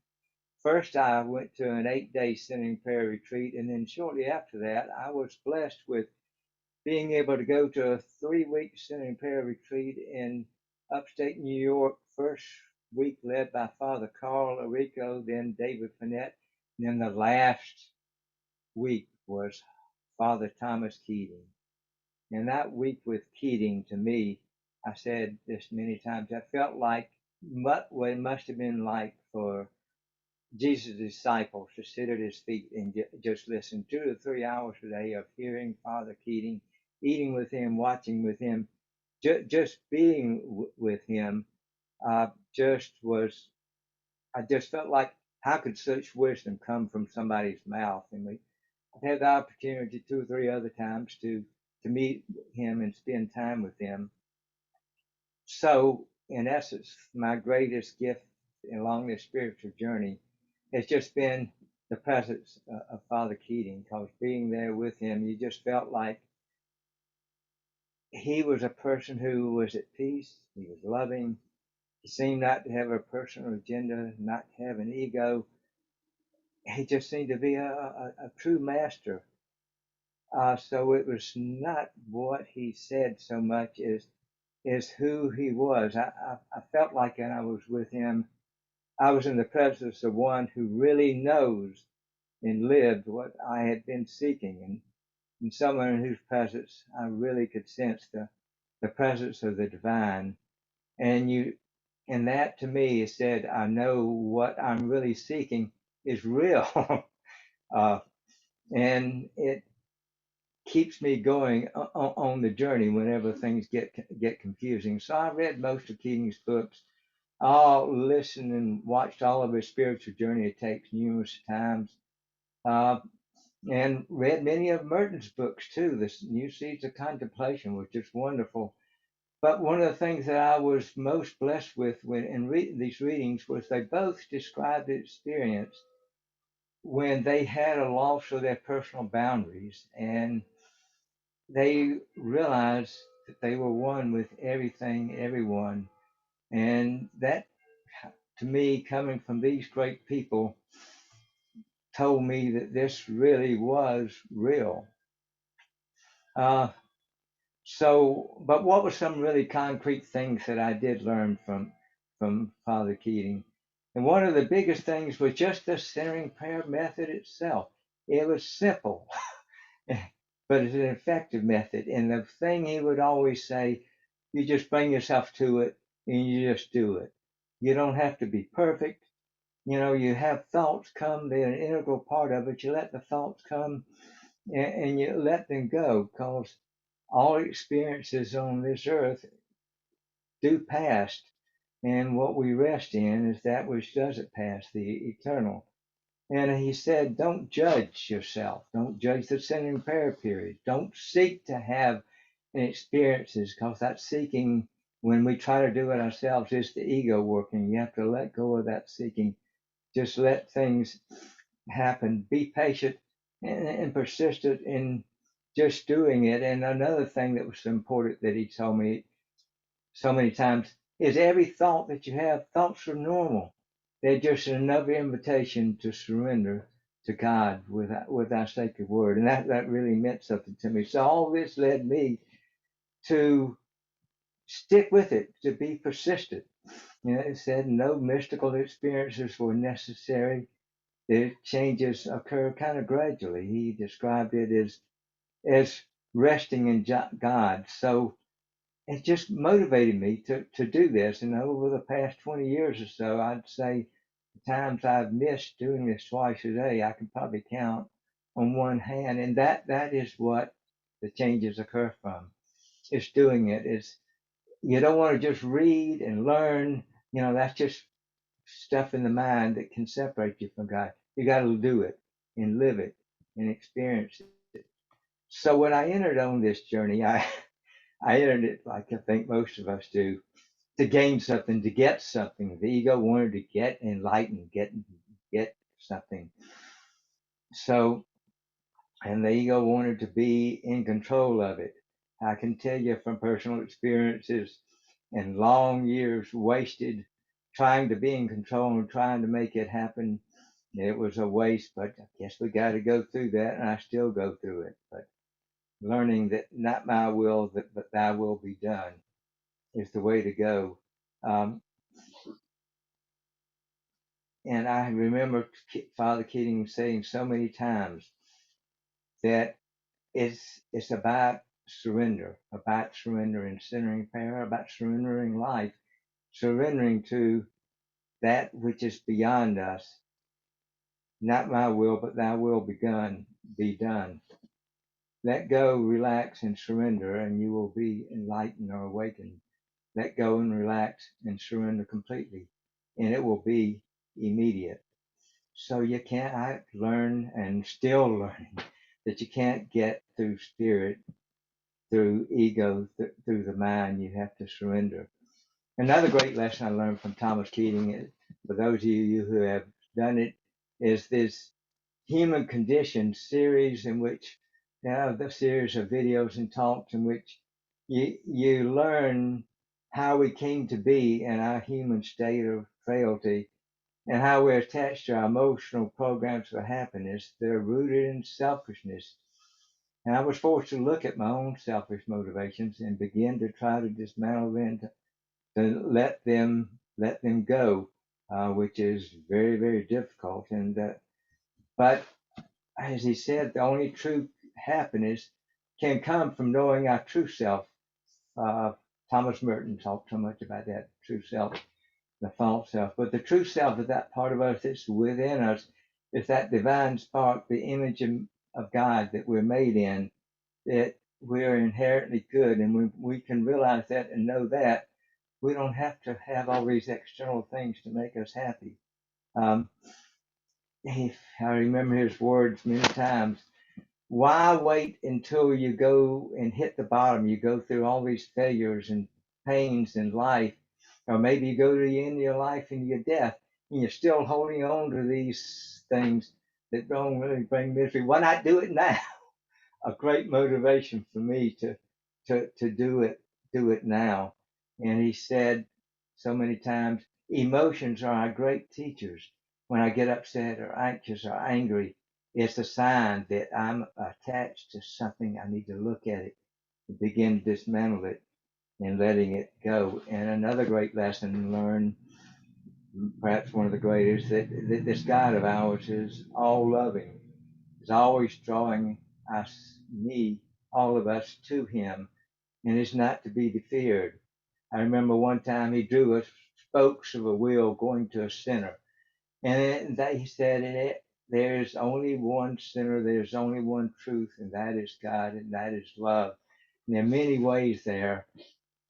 First, I went to an 8-day centering prayer retreat, and then shortly after that, I was blessed with being able to go to a 3-week centering prayer retreat in upstate New York. First week led by Father Carl Arico, then David Finette, and then the last week was Father Thomas Keating. And that week with Keating, to me, I said this many times, I felt like what it must have been like for Jesus' disciples to sit at his feet and just listen 2 to 3 hours a day of hearing Father Keating, eating with him, watching with him, just being with him. I just felt like, how could such wisdom come from somebody's mouth? And I've had the opportunity 2 or 3 other times to meet him and spend time with him. So, in essence, my greatest gift along this spiritual journey has just been the presence of Father Keating, because being there with him, you just felt like he was a person who was at peace, he was loving, he seemed not to have a personal agenda, not to have an ego. He just seemed to be a true master. So it was not what he said so much as who he was. I felt like when I was with him, I was in the presence of one who really knows and lived what I had been seeking, and someone in whose presence I really could sense the presence of the divine. And that to me said, I know what I'm really seeking is real. And it keeps me going on the journey whenever things get confusing. So I read most of Keating's books. I'll listen and watched all of his spiritual journey takes numerous times, and read many of Merton's books too. This New Seeds of Contemplation was just wonderful. But one of the things that I was most blessed with when in these readings was they both described the experience when they had a loss of their personal boundaries, and they realized that they were one with everything, everyone. And that, to me, coming from these great people, told me that this really was real. But what were some really concrete things that I did learn from Father Keating? And one of the biggest things was just the centering prayer method itself. It was simple, but it's an effective method. And the thing he would always say, you just bring yourself to it and you just do it. You don't have to be perfect. You have thoughts come, they're an integral part of it. You let the thoughts come and you let them go, because all experiences on this earth do pass, and what we rest in is that which doesn't pass, the eternal. And he said, don't judge yourself. Don't judge the sin and prayer period. Don't seek to have experiences, because that seeking, when we try to do it ourselves, is the ego working. You have to let go of that seeking. Just let things happen. Be patient and persistent in just doing it. And another thing that was important that he told me so many times is every thought that you have, thoughts are normal. They're just another invitation to surrender to God with our sacred word. And that really meant something to me. So all this led me to stick with it, to be persistent. It said no mystical experiences were necessary. The changes occur kind of gradually. He described it as resting in God. So it just motivated me to do this. And over the past 20 years or so, I'd say the times I've missed doing this twice a day, I can probably count on one hand. And that is what the changes occur from. It's doing it. It's, you don't want to just read and learn. That's just stuff in the mind that can separate you from God. You got to do it and live it and experience it. So when I entered on this journey, I entered it like I think most of us do, to gain something, to get something. The ego wanted to get enlightened, get something. So, and the ego wanted to be in control of it. I can tell you from personal experiences and long years wasted trying to be in control and trying to make it happen. It was a waste, but I guess we got to go through that, and I still go through it. But learning that not my will, but thy will be done is the way to go. Um, and I remember Father Keating saying so many times that it's about surrendering, centering prayer, about surrendering life, surrendering to that which is beyond us. Not my will, but thy will be done. Let go, relax, and surrender, and you will be enlightened or awakened. Let go and relax and surrender completely, and it will be immediate. So you can't, I learn and still learning that you can't get through spirit, through ego, through the mind. You have to surrender. Another great lesson I learned from Thomas Keating, for those of you who have done it, is this human condition series in which, the series of videos and talks in which you learn how we came to be in our human state of frailty, and how we're attached to our emotional programs for happiness that are rooted in selfishness. And I was forced to look at my own selfish motivations and begin to try to dismantle them, to let them go, which is very, very difficult. And but as he said, the only true happiness can come from knowing our true self. Uh, Thomas Merton talked so much about that true self, the false self. But the true self is that part of us that's within us. It's that divine spark, the image of God that we're made in, that we're inherently good. And when we can realize that and know that, we don't have to have all these external things to make us happy. Um, I remember his words many times. Why wait until you go and hit the bottom? You go through all these failures and pains in life, or maybe you go to the end of your life and your death, and you're still holding on to these things that don't really bring misery. Why not do it now? A great motivation for me to do it now. And he said so many times, emotions are our great teachers. When I get upset or anxious or angry, it's a sign that I'm attached to something. I need to look at it and begin to dismantle it and letting it go. And another great lesson learned, perhaps one of the greatest, that this God of ours is all loving, is always drawing all of us to him, and is not to be feared. I remember one time he drew us spokes of a wheel going to a center, and he said, there's only one center, there's only one truth, and that is God, and that is love. And there are many ways there,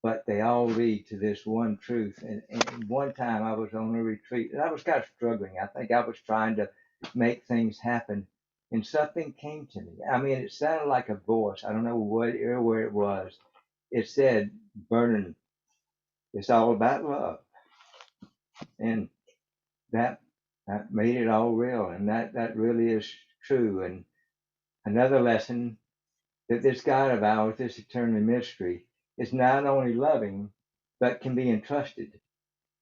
but they all lead to this one truth. And one time I was on a retreat, and I was kind of struggling. I think I was trying to make things happen, and something came to me. I mean, it sounded like a voice. I don't know what or where it was. It said, Vernon, it's all about love. And that that made it all real, and that really is true. And another lesson that this God of ours, this eternal mystery, is not only loving, but can be entrusted.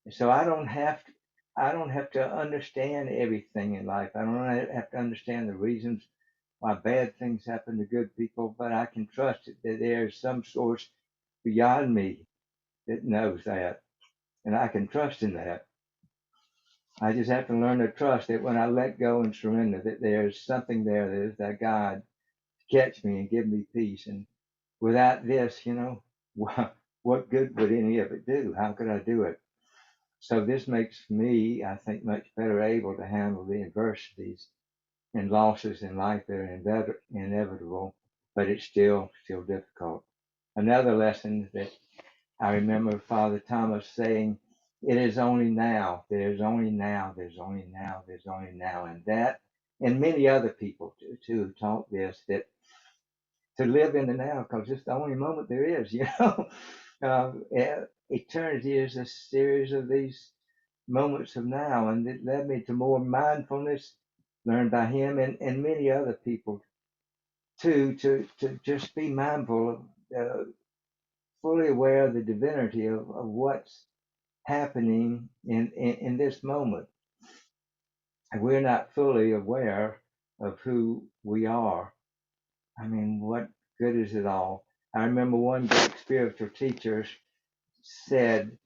So I don't have to understand everything in life. I don't have to understand the reasons why bad things happen to good people, but I can trust it that there is some source beyond me that knows that, and I can trust in that. I just have to learn to trust that when I let go and surrender, that there's something there that is that God to catch me and give me peace. And without this, what good would any of it do? How could I do it? So this makes me, I think, much better able to handle the adversities and losses in life that are inevitable, but it's still difficult. Another lesson that I remember Father Thomas saying, it is only now, there's only now, there's only now, there's only now. And that, and many other people too taught this, that to live in the now, because it's the only moment there is, eternity is a series of these moments of now, and it led me to more mindfulness learned by him and many other people too, to just be mindful of, fully aware of the divinity of what's happening in this moment. And we're not fully aware of who we are. I mean, what good is it all? I remember one great spiritual teacher said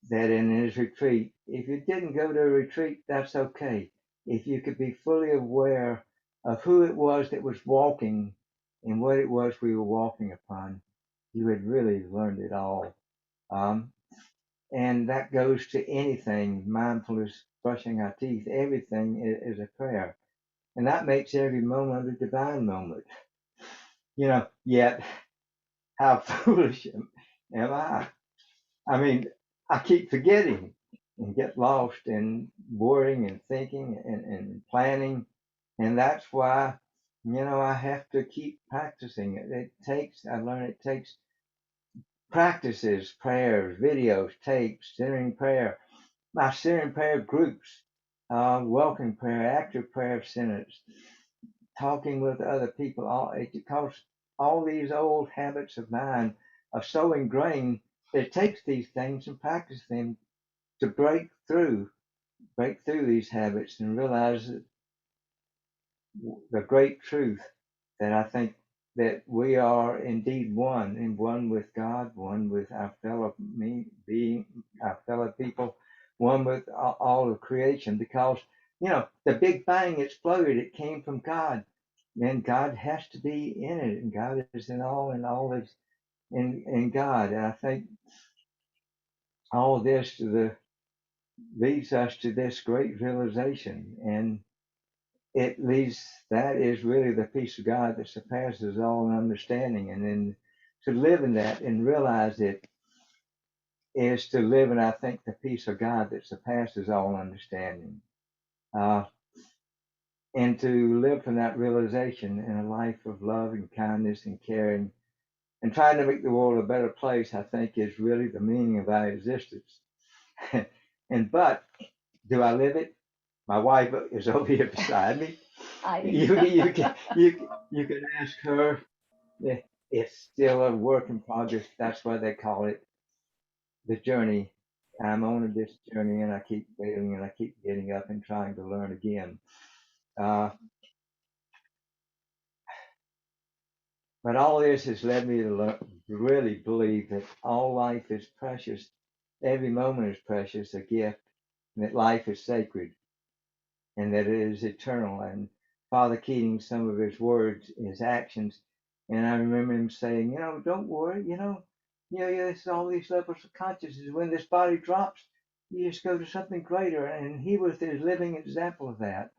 that in his retreat, if you didn't go to a retreat, that's okay. If you could be fully aware of who it was that was walking and what it was we were walking upon, you had really learned it all. Um, and that goes to anything, mindfulness, brushing our teeth, everything is a prayer. And that makes every moment a divine moment. Yet how foolish am I? I mean, I keep forgetting and get lost in worrying and thinking and planning. And that's why, I have to keep practicing it. I learn it takes practices, prayers, videos, tapes, centering prayer, my centering prayer groups, welcome prayer, active prayer centers, talking with other people, because all these old habits of mine are so ingrained that it takes these things and practice them to break through these habits and realize that the great truth that I think that we are indeed one, and one with God, one with our our fellow people, one with all of creation. Because the Big Bang exploded; it came from God, and God has to be in it, and God is in all, and all is in God. And I think all of this leads us to this great realization, and that is really the peace of God that surpasses all understanding. And then to live in that and realize it is to live in, I think, the peace of God that surpasses all understanding. Uh, and to live from that realization in a life of love and kindness and caring and trying to make the world a better place, I think, is really the meaning of our existence. But do I live it? My wife is over here beside me. You can ask her. It's still a work in progress. That's why they call it the journey. I'm on this journey, and I keep failing, and I keep getting up and trying to learn again. Uh, but all this has led me to really believe that all life is precious. Every moment is precious, a gift, and that life is sacred, and that it is eternal. And Father Keating, some of his words, his actions, and I remember him saying, don't worry, it's all these levels of consciousness. When this body drops, you just go to something greater. And he was the living example of that.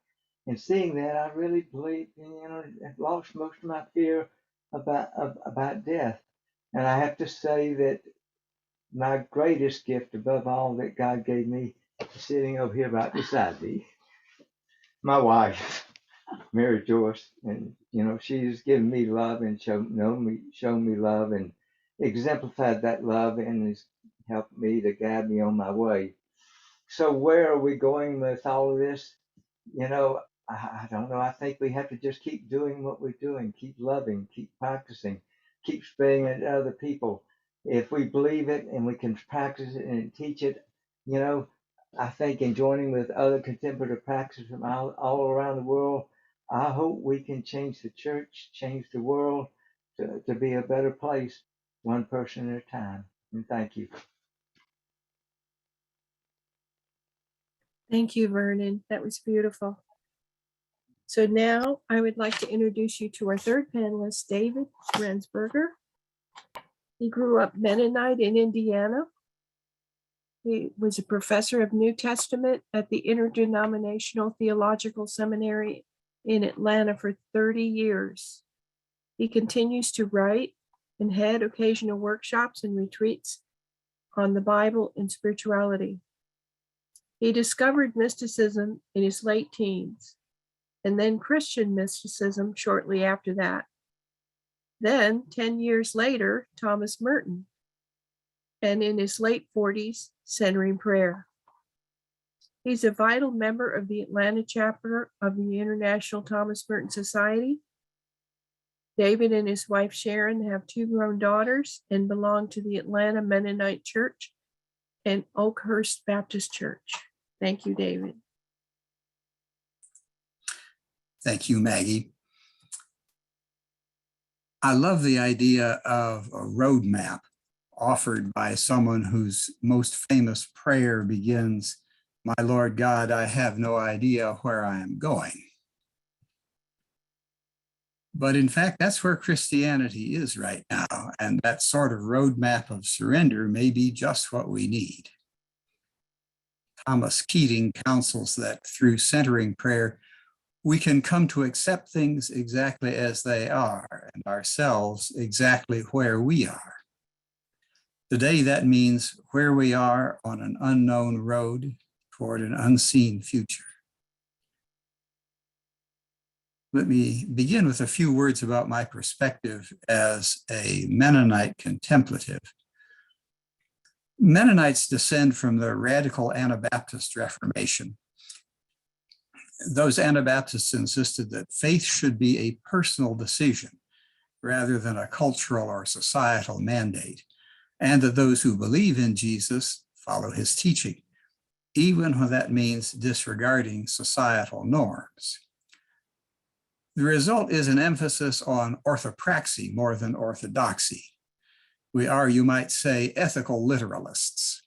And seeing that, I really believe, I've lost most of my fear about death. And I have to say that my greatest gift above all that God gave me is sitting over here right beside me, my wife, Mary Joyce. And, she's given me love and shown me love and exemplified that love and has helped me to guide me on my way. So where are we going with all of this? I don't know. I think we have to just keep doing what we're doing, keep loving, keep practicing, keep spreading it to other people. If we believe it and we can practice it and teach it, you know, I think in joining with other contemplative practices from all around the world, I hope we can change the church, change the world to be a better place, one person at a time. And thank you. Thank you, Vernon. That was beautiful. So now I would like to introduce you to our third panelist, David Rensberger. He grew up Mennonite in Indiana. He was a professor of New Testament at the Interdenominational Theological Seminary in Atlanta for 30 years. He continues to write and head occasional workshops and retreats on the Bible and spirituality. He discovered mysticism in his late teens, and then Christian mysticism shortly after that. Then, 10 years later, Thomas Merton, and in his late 40s, centering prayer. He's a vital member of the Atlanta chapter of the International Thomas Merton Society. David and his wife Sharon have 2 grown daughters and belong to the Atlanta Mennonite Church and Oakhurst Baptist Church. Thank you, David. Thank you, Maggie. I love the idea of a roadmap offered by someone whose most famous prayer begins, "My Lord God, I have no idea where I am going." But in fact, that's where Christianity is right now. And that sort of roadmap of surrender may be just what we need. Thomas Keating counsels that through centering prayer, we can come to accept things exactly as they are and ourselves exactly where we are. Today, that means where we are on an unknown road toward an unseen future. Let me begin with a few words about my perspective as a Mennonite contemplative. Mennonites descend from the radical Anabaptist Reformation. Those Anabaptists insisted that faith should be a personal decision rather than a cultural or societal mandate, and that those who believe in Jesus follow his teaching, even when that means disregarding societal norms. The result is an emphasis on orthopraxy more than orthodoxy. We are, you might say, ethical literalists.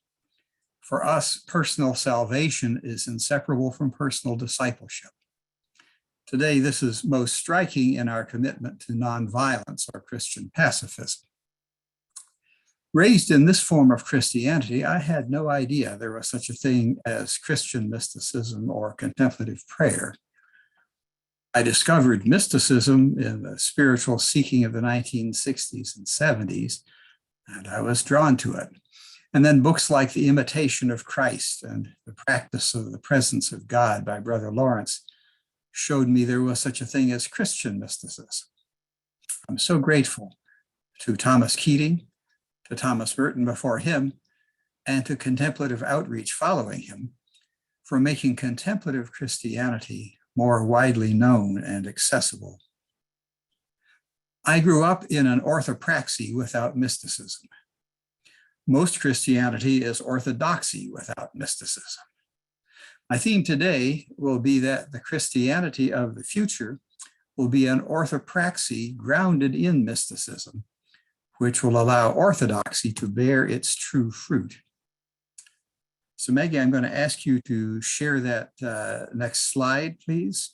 For us, personal salvation is inseparable from personal discipleship. Today, this is most striking in our commitment to nonviolence or Christian pacifism. Raised in this form of Christianity, I had no idea there was such a thing as Christian mysticism or contemplative prayer. I discovered mysticism in the spiritual seeking of the 1960s and 70s, and I was drawn to it. And then books like The Imitation of Christ and The Practice of the Presence of God by Brother Lawrence showed me there was such a thing as Christian mysticism. I'm so grateful to Thomas Keating, to Thomas Merton before him, and to contemplative outreach following him for making contemplative Christianity more widely known and accessible. I grew up in an orthopraxy without mysticism. Most Christianity is orthodoxy without mysticism. My theme today will be that the Christianity of the future will be an orthopraxy grounded in mysticism, which will allow orthodoxy to bear its true fruit. So Maggie, I'm going to ask you to share that next slide, please.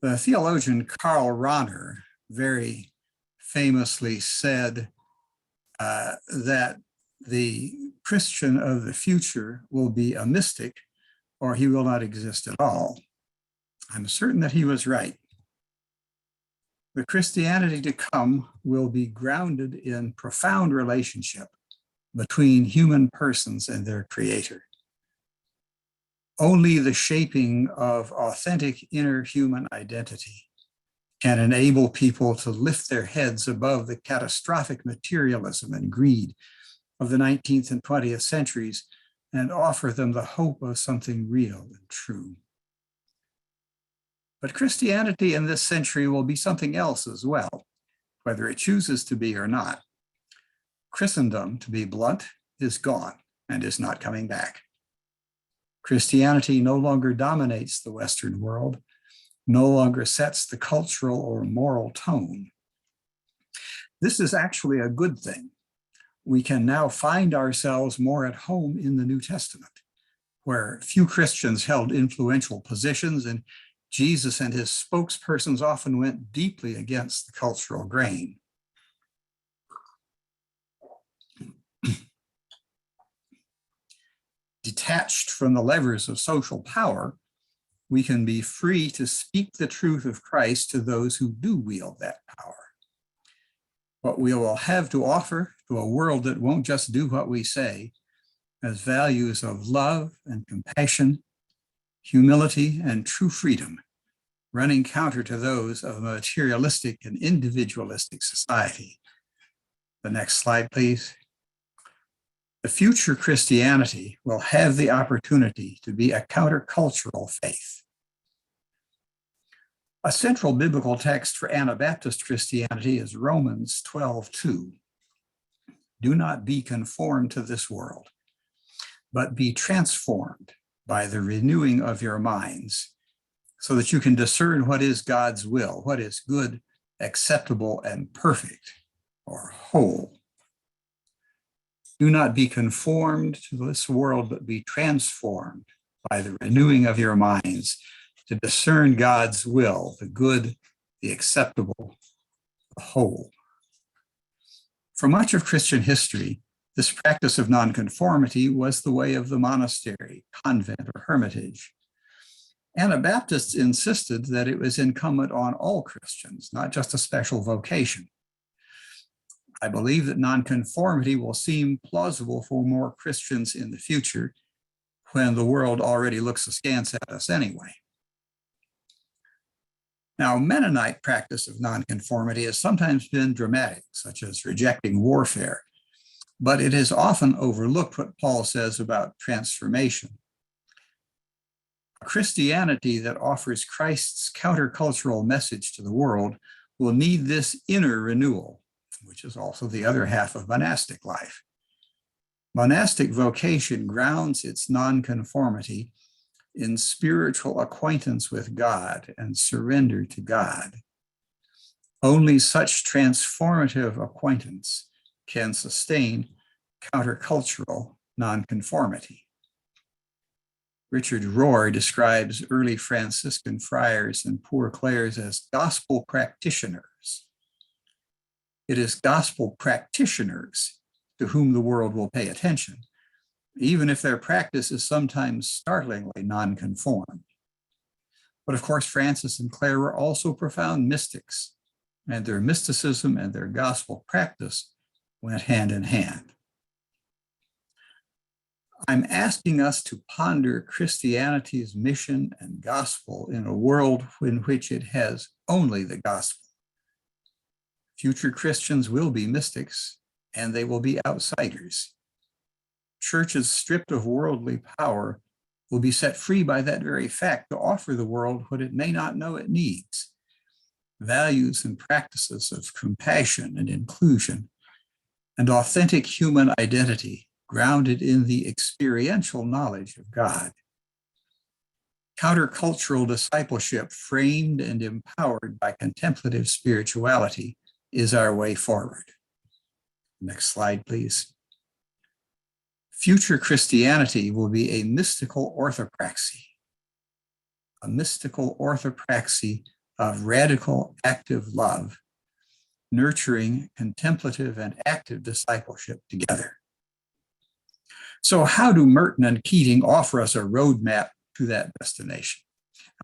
The theologian Karl Rahner very famously said, that the Christian of the future will be a mystic or he will not exist at all. I'm certain that he was right. The Christianity to come will be grounded in profound relationship between human persons and their creator. Only the shaping of authentic inner human identity can enable people to lift their heads above the catastrophic materialism and greed of the 19th and 20th centuries and offer them the hope of something real and true. But Christianity in this century will be something else as well, whether it chooses to be or not. Christendom, to be blunt, is gone and is not coming back. Christianity no longer dominates the Western world, no longer sets the cultural or moral tone. This is actually a good thing. We can now find ourselves more at home in the New Testament, where few Christians held influential positions and Jesus and his spokespersons often went deeply against the cultural grain. Detached from the levers of social power, we can be free to speak the truth of Christ to those who do wield that power. What we will have to offer to a world that won't just do what we say, as values of love and compassion, humility and true freedom, running counter to those of a materialistic and individualistic society. The next slide, please. The future Christianity will have the opportunity to be a countercultural faith. A central biblical text for Anabaptist Christianity is Romans 12:2. Do not be conformed to this world, but be transformed by the renewing of your minds, so that you can discern what is God's will, what is good, acceptable, and perfect, or whole. Do not be conformed to this world, but be transformed by the renewing of your minds to discern God's will, the good, the acceptable, the whole. For much of Christian history, this practice of nonconformity was the way of the monastery, convent, or hermitage. Anabaptists insisted that it was incumbent on all Christians, not just a special vocation. I believe that nonconformity will seem plausible for more Christians in the future when the world already looks askance at us anyway. Now, Mennonite practice of nonconformity has sometimes been dramatic, such as rejecting warfare, but it has often overlooked what Paul says about transformation. A Christianity that offers Christ's countercultural message to the world will need this inner renewal, which is also the other half of monastic life. Monastic vocation grounds its nonconformity in spiritual acquaintance with God and surrender to God. Only such transformative acquaintance can sustain countercultural nonconformity. Richard Rohr describes early Franciscan friars and poor clares as gospel practitioners. It is gospel practitioners to whom the world will pay attention, even if their practice is sometimes startlingly nonconformed. But of course, Francis and Clare were also profound mystics, and their mysticism and their gospel practice went hand in hand. I'm asking us to ponder Christianity's mission and gospel in a world in which it has only the gospel. Future Christians will be mystics, and they will be outsiders. Churches stripped of worldly power will be set free by that very fact to offer the world what it may not know it needs: values and practices of compassion and inclusion, and authentic human identity grounded in the experiential knowledge of God. Countercultural discipleship, framed and empowered by contemplative spirituality, is our way forward. Next slide, please. Future Christianity will be a mystical orthopraxy of radical, active love nurturing contemplative and active discipleship together. So how do Merton and Keating offer us a roadmap to that destination?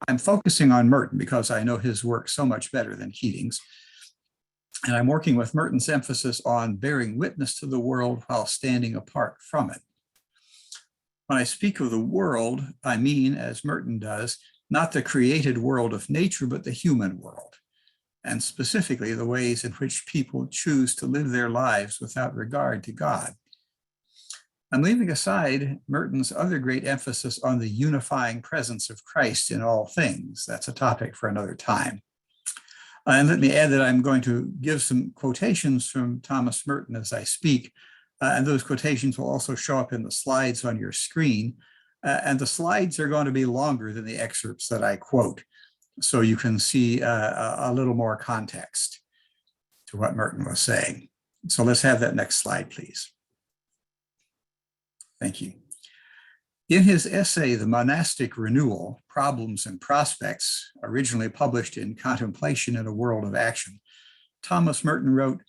I'm focusing on Merton because I know his work so much better than Keating's. And I'm working with Merton's emphasis on bearing witness to the world while standing apart from it. When I speak of the world, I mean, as Merton does, not the created world of nature, but the human world, and specifically the ways in which people choose to live their lives without regard to God. I'm leaving aside Merton's other great emphasis on the unifying presence of Christ in all things. That's a topic for another time. And let me add that I'm going to give some quotations from Thomas Merton as I speak, and those quotations will also show up in the slides on your screen. And the slides are going to be longer than the excerpts that I quote, so you can see a little more context to what Merton was saying. So let's have that next slide, please. Thank you. In his essay, The Monastic Renewal, Problems and Prospects, originally published in Contemplation in a World of Action, Thomas Merton wrote,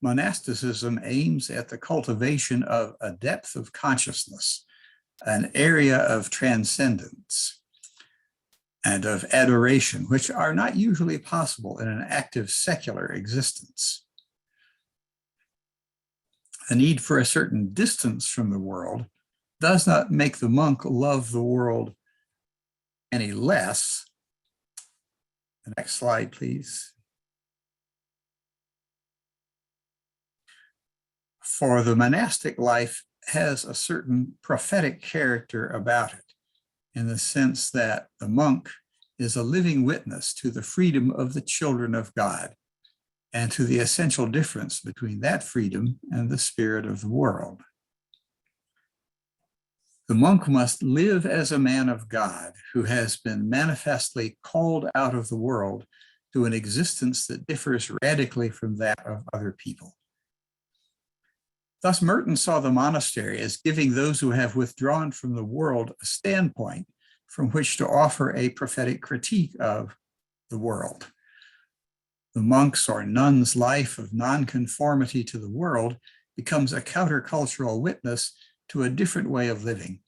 "Monasticism aims at the cultivation of a depth of consciousness, an area of transcendence, and of adoration, which are not usually possible in an active secular existence. The need for a certain distance from the world does not make the monk love the world any less." The next slide, please. "For the monastic life has a certain prophetic character about it, in the sense that the monk is a living witness to the freedom of the children of God and to the essential difference between that freedom and the spirit of the world. The monk must live as a man of God who has been manifestly called out of the world to an existence that differs radically from that of other people." Thus, Merton saw the monastery as giving those who have withdrawn from the world a standpoint from which to offer a prophetic critique of the world. The monk's or nun's life of nonconformity to the world becomes a countercultural witness to a different way of living,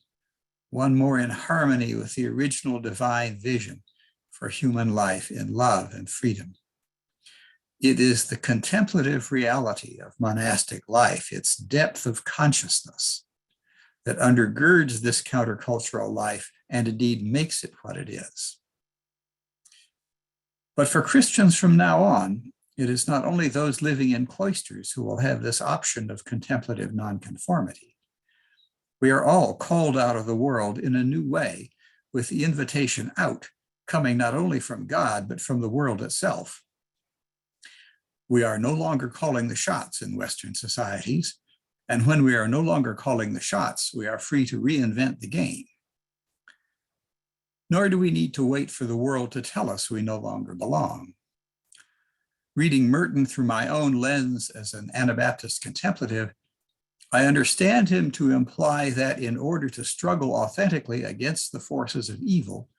one more in harmony with the original divine vision for human life in love and freedom. It is the contemplative reality of monastic life, its depth of consciousness, that undergirds this countercultural life and indeed makes it what it is. But for Christians from now on, it is not only those living in cloisters who will have this option of contemplative nonconformity. We are all called out of the world in a new way, with the invitation out coming not only from God, but from the world itself. We are no longer calling the shots in Western societies, and when we are no longer calling the shots, we are free to reinvent the game. Nor do we need to wait for the world to tell us we no longer belong. Reading Merton through my own lens as an Anabaptist contemplative, I understand him to imply that in order to struggle authentically against the forces of evil,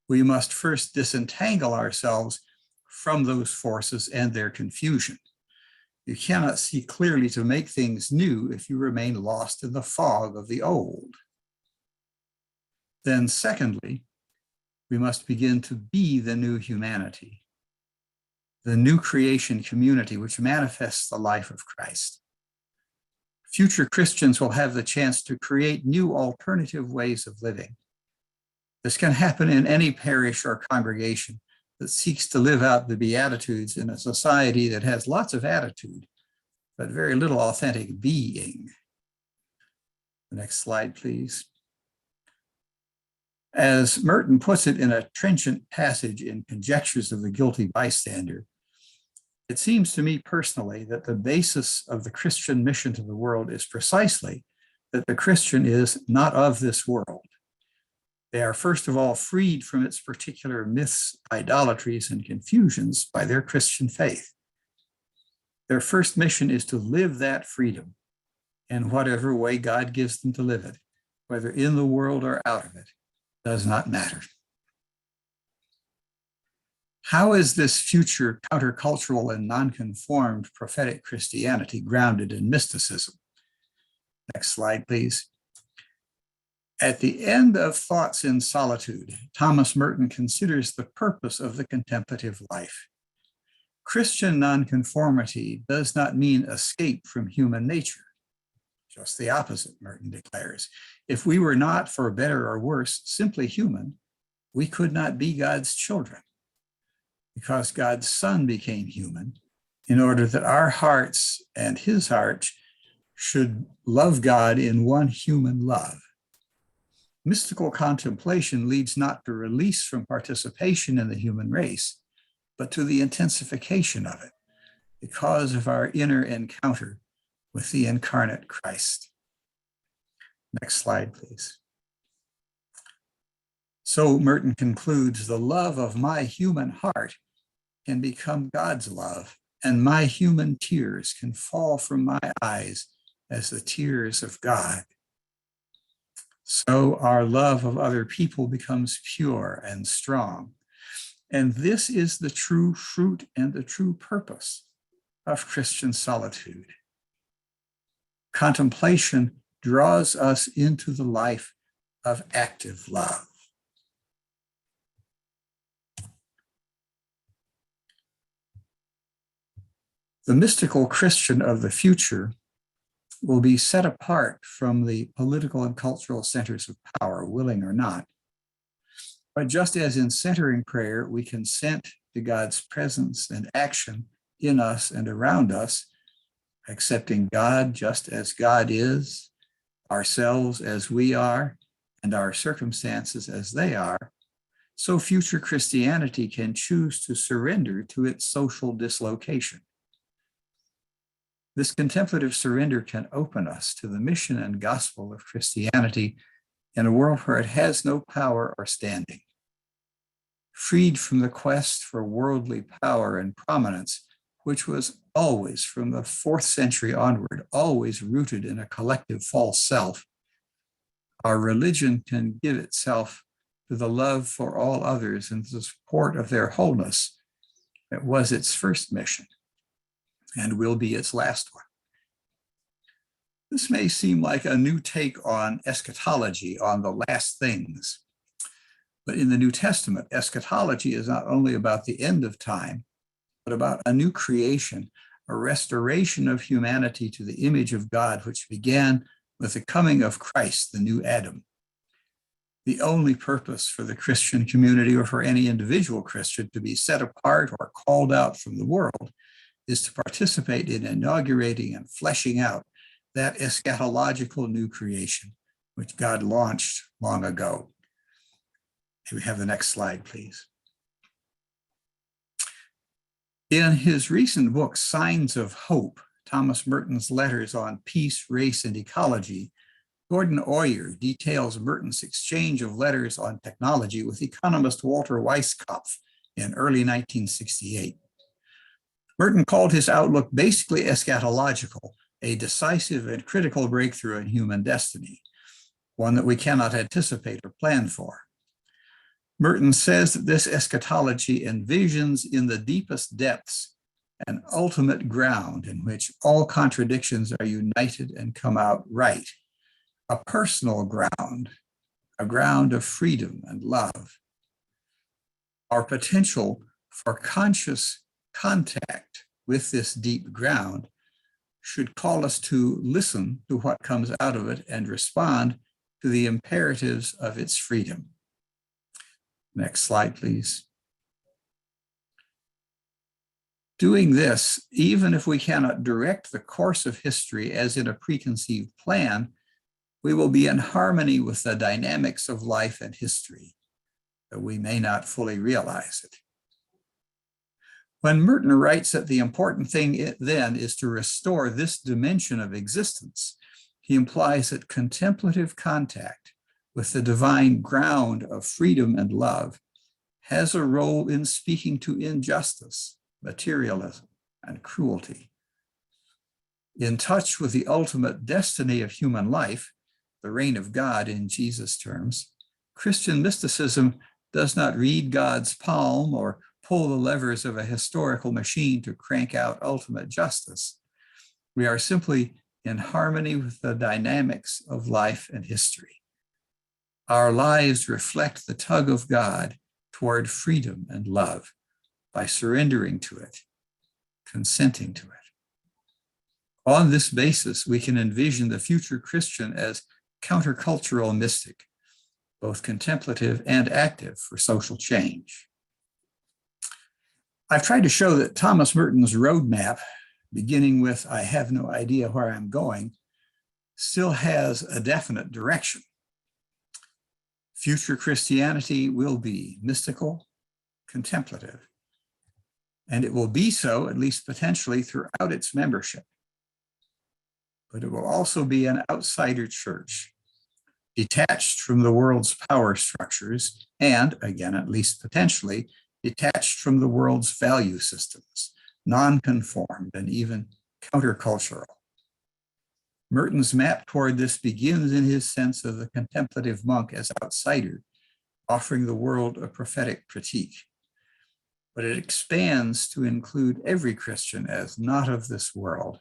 we must first disentangle ourselves from those forces and their confusion. You cannot see clearly to make things new if you remain lost in the fog of the old. Then secondly, we must begin to be the new humanity, the new creation community which manifests the life of Christ. Future Christians will have the chance to create new alternative ways of living. This can happen in any parish or congregation that seeks to live out the Beatitudes in a society that has lots of attitude, but very little authentic being. The next slide, please. As Merton puts it in a trenchant passage in Conjectures of the Guilty Bystander, it seems to me personally that the basis of the Christian mission to the world is precisely that the Christian is not of this world. They are first of all freed from its particular myths, idolatries, and confusions by their Christian faith. Their first mission is to live that freedom in whatever way God gives them to live it, whether in the world or out of it, does not matter. How is this future countercultural and nonconformed prophetic Christianity grounded in mysticism? Next slide, please. At the end of Thoughts in Solitude, Thomas Merton considers the purpose of the contemplative life. Christian nonconformity does not mean escape from human nature. Just the opposite, Merton declares. If we were not, for better or worse, simply human, we could not be God's children, because God's Son became human in order that our hearts and his heart should love God in one human love. Mystical contemplation leads not to release from participation in the human race, but to the intensification of it because of our inner encounter with the incarnate Christ. Next slide, please. So Merton concludes, the love of my human heart can become God's love, and my human tears can fall from my eyes as the tears of God. So our love of other people becomes pure and strong. And this is the true fruit and the true purpose of Christian solitude. Contemplation draws us into the life of active love. The mystical Christian of the future will be set apart from the political and cultural centers of power, willing or not. But just as in centering prayer, we consent to God's presence and action in us and around us, accepting God just as God is, ourselves as we are, and our circumstances as they are, so future Christianity can choose to surrender to its social dislocation. This contemplative surrender can open us to the mission and gospel of Christianity in a world where it has no power or standing. Freed from the quest for worldly power and prominence, which was always, from the 4th century onward, always rooted in a collective false self, our religion can give itself to the love for all others and the support of their wholeness that was its first mission and will be its last one. This may seem like a new take on eschatology, on the last things. But in the New Testament, eschatology is not only about the end of time, but about a new creation, a restoration of humanity to the image of God, which began with the coming of Christ, the new Adam. The only purpose for the Christian community or for any individual Christian to be set apart or called out from the world is to participate in inaugurating and fleshing out that eschatological new creation, which God launched long ago. Can we have the next slide, please? In his recent book, Signs of Hope, Thomas Merton's letters on peace, race, and ecology, Gordon Oyer details Merton's exchange of letters on technology with economist Walter Weisskopf in early 1968. Merton called his outlook basically eschatological, a decisive and critical breakthrough in human destiny, one that we cannot anticipate or plan for. Merton says that this eschatology envisions in the deepest depths an ultimate ground in which all contradictions are united and come out right, a personal ground, a ground of freedom and love. Our potential for conscious contact with this deep ground should call us to listen to what comes out of it and respond to the imperatives of its freedom. Next slide, please. Doing this, even if we cannot direct the course of history as in a preconceived plan, we will be in harmony with the dynamics of life and history, though we may not fully realize it. When Merton writes that the important thing then is to restore this dimension of existence, he implies that contemplative contact with the divine ground of freedom and love has a role in speaking to injustice, materialism, and cruelty. In touch with the ultimate destiny of human life, the reign of God in Jesus' terms, Christian mysticism does not read God's palm or pull the levers of a historical machine to crank out ultimate justice. We are simply in harmony with the dynamics of life and history. Our lives reflect the tug of God toward freedom and love by surrendering to it, consenting to it. On this basis, we can envision the future Christian as countercultural mystic, both contemplative and active for social change. I've tried to show that Thomas Merton's roadmap, beginning with "I have no idea where I'm going," still has a definite direction. Future Christianity will be mystical, contemplative, and it will be so, at least potentially, throughout its membership. But it will also be an outsider church, detached from the world's power structures, and, again, at least potentially, detached from the world's value systems, non-conformed and even countercultural. Merton's map toward this begins in his sense of the contemplative monk as outsider, offering the world a prophetic critique. But it expands to include every Christian as not of this world,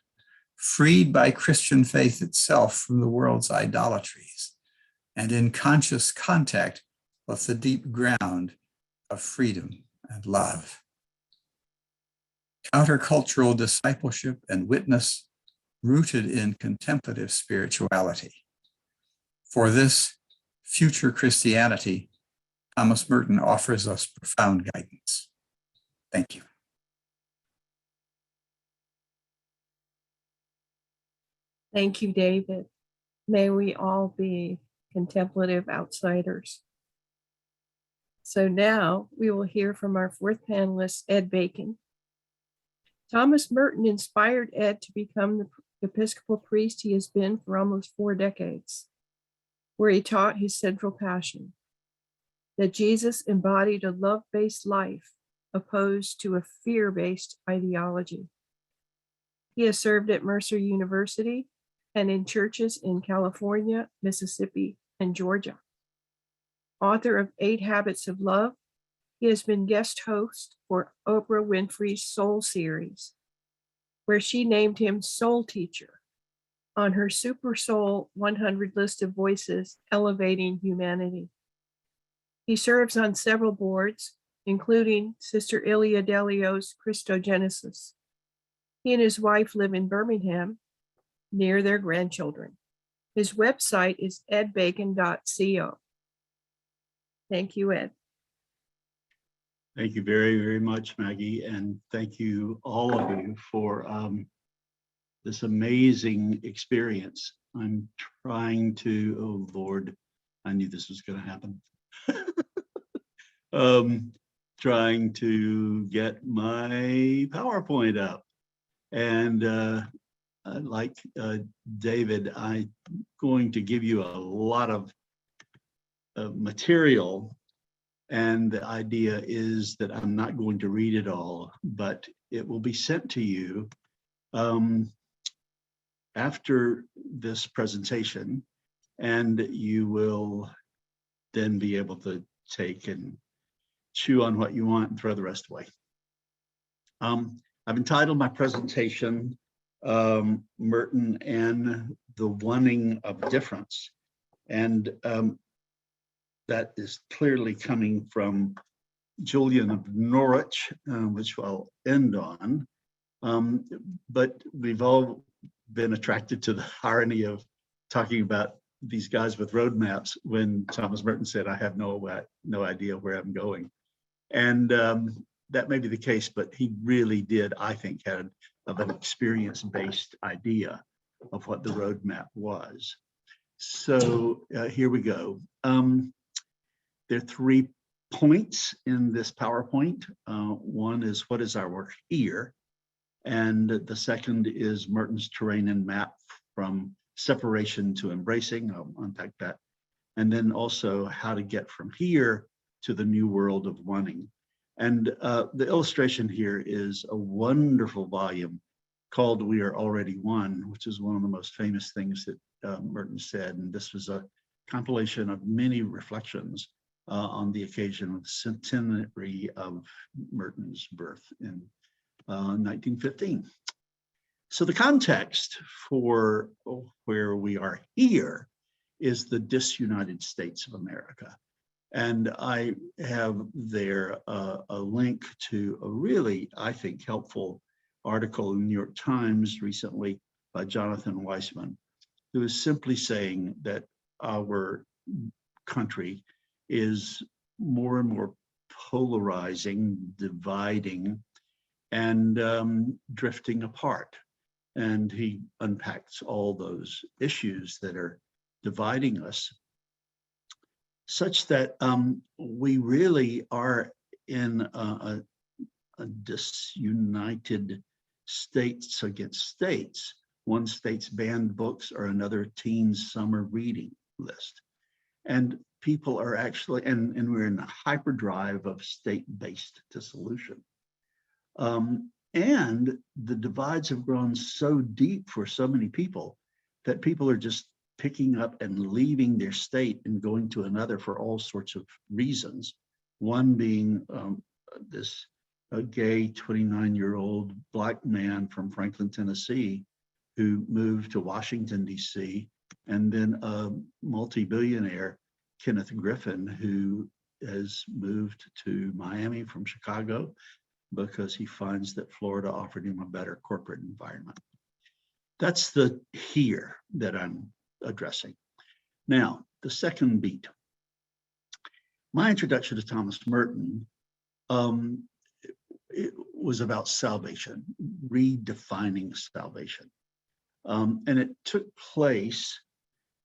freed by Christian faith itself from the world's idolatries, and in conscious contact with the deep ground of freedom and love. Countercultural discipleship and witness rooted in contemplative spirituality. For this future Christianity, Thomas Merton offers us profound guidance. Thank you. Thank you, David. May we all be contemplative outsiders. So now we will hear from our fourth panelist, Ed Bacon. Thomas Merton inspired Ed to become the Episcopal priest he has been for almost 4 decades, where he taught his central passion, that Jesus embodied a love-based life opposed to a fear-based ideology. He has served at Mercer University and in churches in California, Mississippi, and Georgia. Author of 8 Habits of Love, he has been guest host for Oprah Winfrey's Soul series, where she named him Soul Teacher on her Super Soul 100 list of voices elevating humanity. He serves on several boards, including Sister Ilia Delio's Christogenesis. He and his wife live in Birmingham, near their grandchildren. His website is edbacon.co. Thank you, Ed. Thank you very, very much, Maggie. And thank you, all of you, for this amazing experience. I'm trying to, oh Lord, I knew this was going to happen. Trying to get my PowerPoint up. And like David, I'm going to give you a lot of material. And the idea is that I'm not going to read it all, but it will be sent to you after this presentation, and you will then be able to take and chew on what you want and throw the rest away. I've entitled my presentation, Merton and the Wanting of Difference. And that is clearly coming from Julian of Norwich, which I'll end on. But we've all been attracted to the irony of talking about these guys with roadmaps when Thomas Merton said, I have no idea where I'm going. And that may be the case, but he really did, I think, had an experience-based idea of what the roadmap was. So here we go. There are 3 points in this PowerPoint. One is, what is our work here? And the second is Merton's terrain and map from separation to embracing. I'll unpack that. And then also how to get from here to the new world of wanting. And the illustration here is a wonderful volume called We Are Already One, which is one of the most famous things that Merton said. And this was a compilation of many reflections on the occasion of the centenary of Merton's birth in 1915. So the context for where we are here is the disunited states of America. And I have there a link to a really, I think, helpful article in the New York Times recently by Jonathan Weissman, who is simply saying that our country is more and more polarizing, dividing, and drifting apart. And he unpacks all those issues that are dividing us, such that we really are in a disunited states against states. One state's banned books or another teen's summer reading list. And people are actually, and we're in a hyperdrive of state-based dissolution. And the divides have grown so deep for so many people that people are just picking up and leaving their state and going to another for all sorts of reasons. One being this gay 29-year-old Black man from Franklin, Tennessee, who moved to Washington, D.C., and then a multi-billionaire, Kenneth Griffin, who has moved to Miami from Chicago because he finds that Florida offered him a better corporate environment. That's the here that I'm addressing. Now, the second beat. My introduction to Thomas Merton, it was about salvation, redefining salvation. And it took place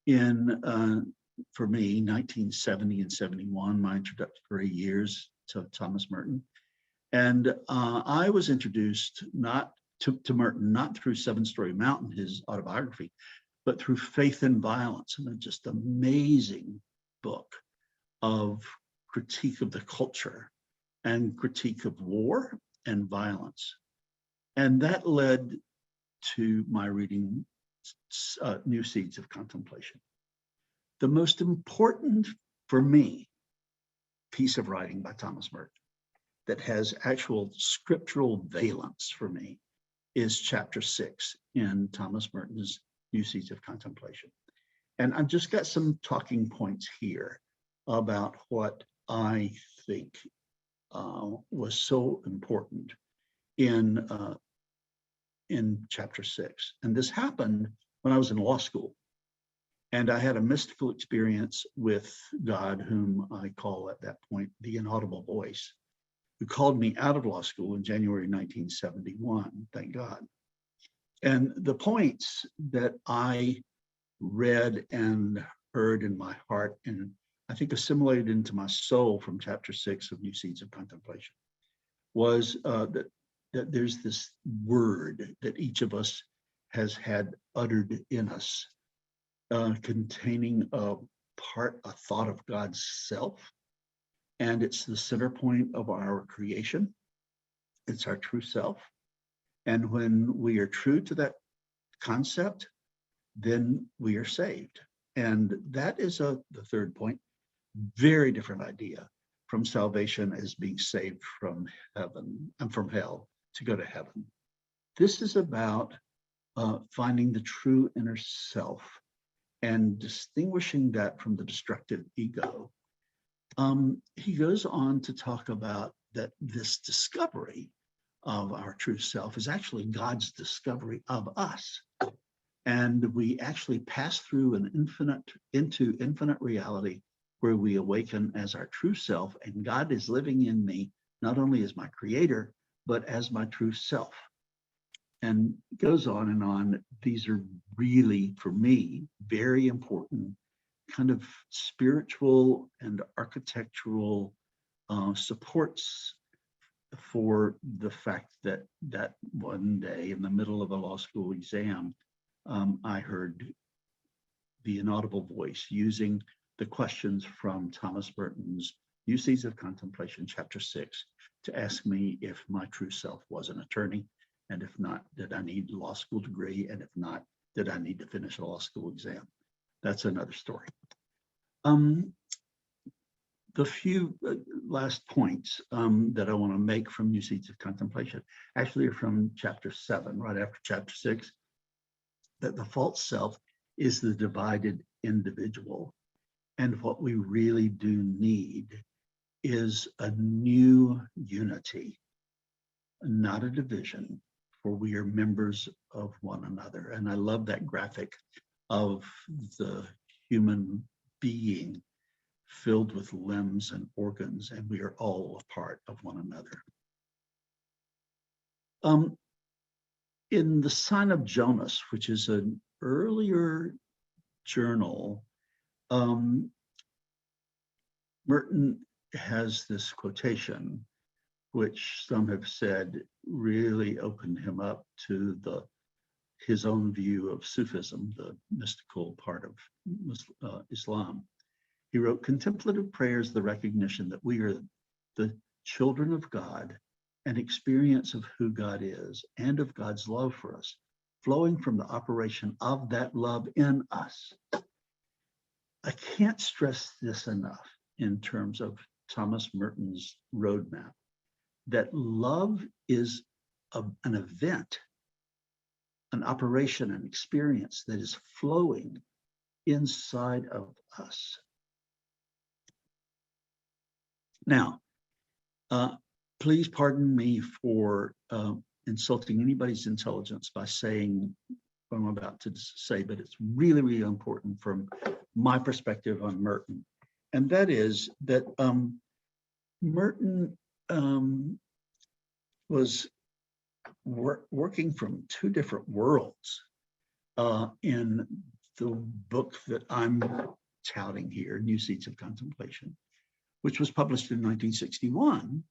in, for me, 1970 and 71, my introductory years to Thomas Merton. And I was introduced not to Merton, not through Seven Story Mountain, his autobiography, but through Faith and Violence, and just amazing book of critique of the culture and critique of war and violence. And that led to my reading New Seeds of Contemplation. The most important for me piece of writing by Thomas Merton that has actual scriptural valence for me is chapter 6 in Thomas Merton's New Seeds of Contemplation. And I've just got some talking points here about what I think was so important in chapter 6. And this happened when I was in law school. And I had a mystical experience with God, whom I call at that point the inaudible voice, who called me out of law school in January 1971, thank God. And the points that I read and heard in my heart, and I think assimilated into my soul from chapter 6 of New Seeds of Contemplation, was that there's this word that each of us has had uttered in us, containing a thought of God's self. And it's the center point of our creation. It's our true self. And when we are true to that concept, then we are saved. And that is the third point, very different idea from salvation as being saved from heaven and from hell to go to heaven. This is about finding the true inner self and distinguishing that from the destructive ego. He goes on to talk about that this discovery of our true self is actually God's discovery of us. And we actually pass through into infinite reality where we awaken as our true self, and God is living in me, not only as my creator, but as my true self. And goes on and on. These are really, for me, very important kind of spiritual and architectural supports for the fact that one day in the middle of a law school exam, I heard the inaudible voice using the questions from Thomas Merton's New Seeds of Contemplation, chapter 6, to ask me if my true self was an attorney, and if not, did I need a law school degree, and if not, did I need to finish a law school exam? That's another story. The few last points that I want to make from New Seeds of Contemplation actually are from chapter 7, right after chapter 6, that the false self is the divided individual. And what we really do need is a new unity, not a division, for we are members of one another. And I love that graphic of the human being filled with limbs and organs, and we are all a part of one another. In the Sign of Jonas, which is an earlier journal, Merton has this quotation, which some have said really opened him up to his own view of Sufism, the mystical part of Islam. He wrote, "Contemplative prayer is the recognition that we are the children of God, an experience of who God is and of God's love for us, flowing from the operation of that love in us." I can't stress this enough in terms of Thomas Merton's roadmap, that love is an event, an operation, an experience that is flowing inside of us. Now, please pardon me for insulting anybody's intelligence by saying what I'm about to say, but it's really, really important from my perspective on Merton. And that is that Merton was working from two different worlds in the book that I'm touting here, New Seeds of Contemplation, which was published in 1961,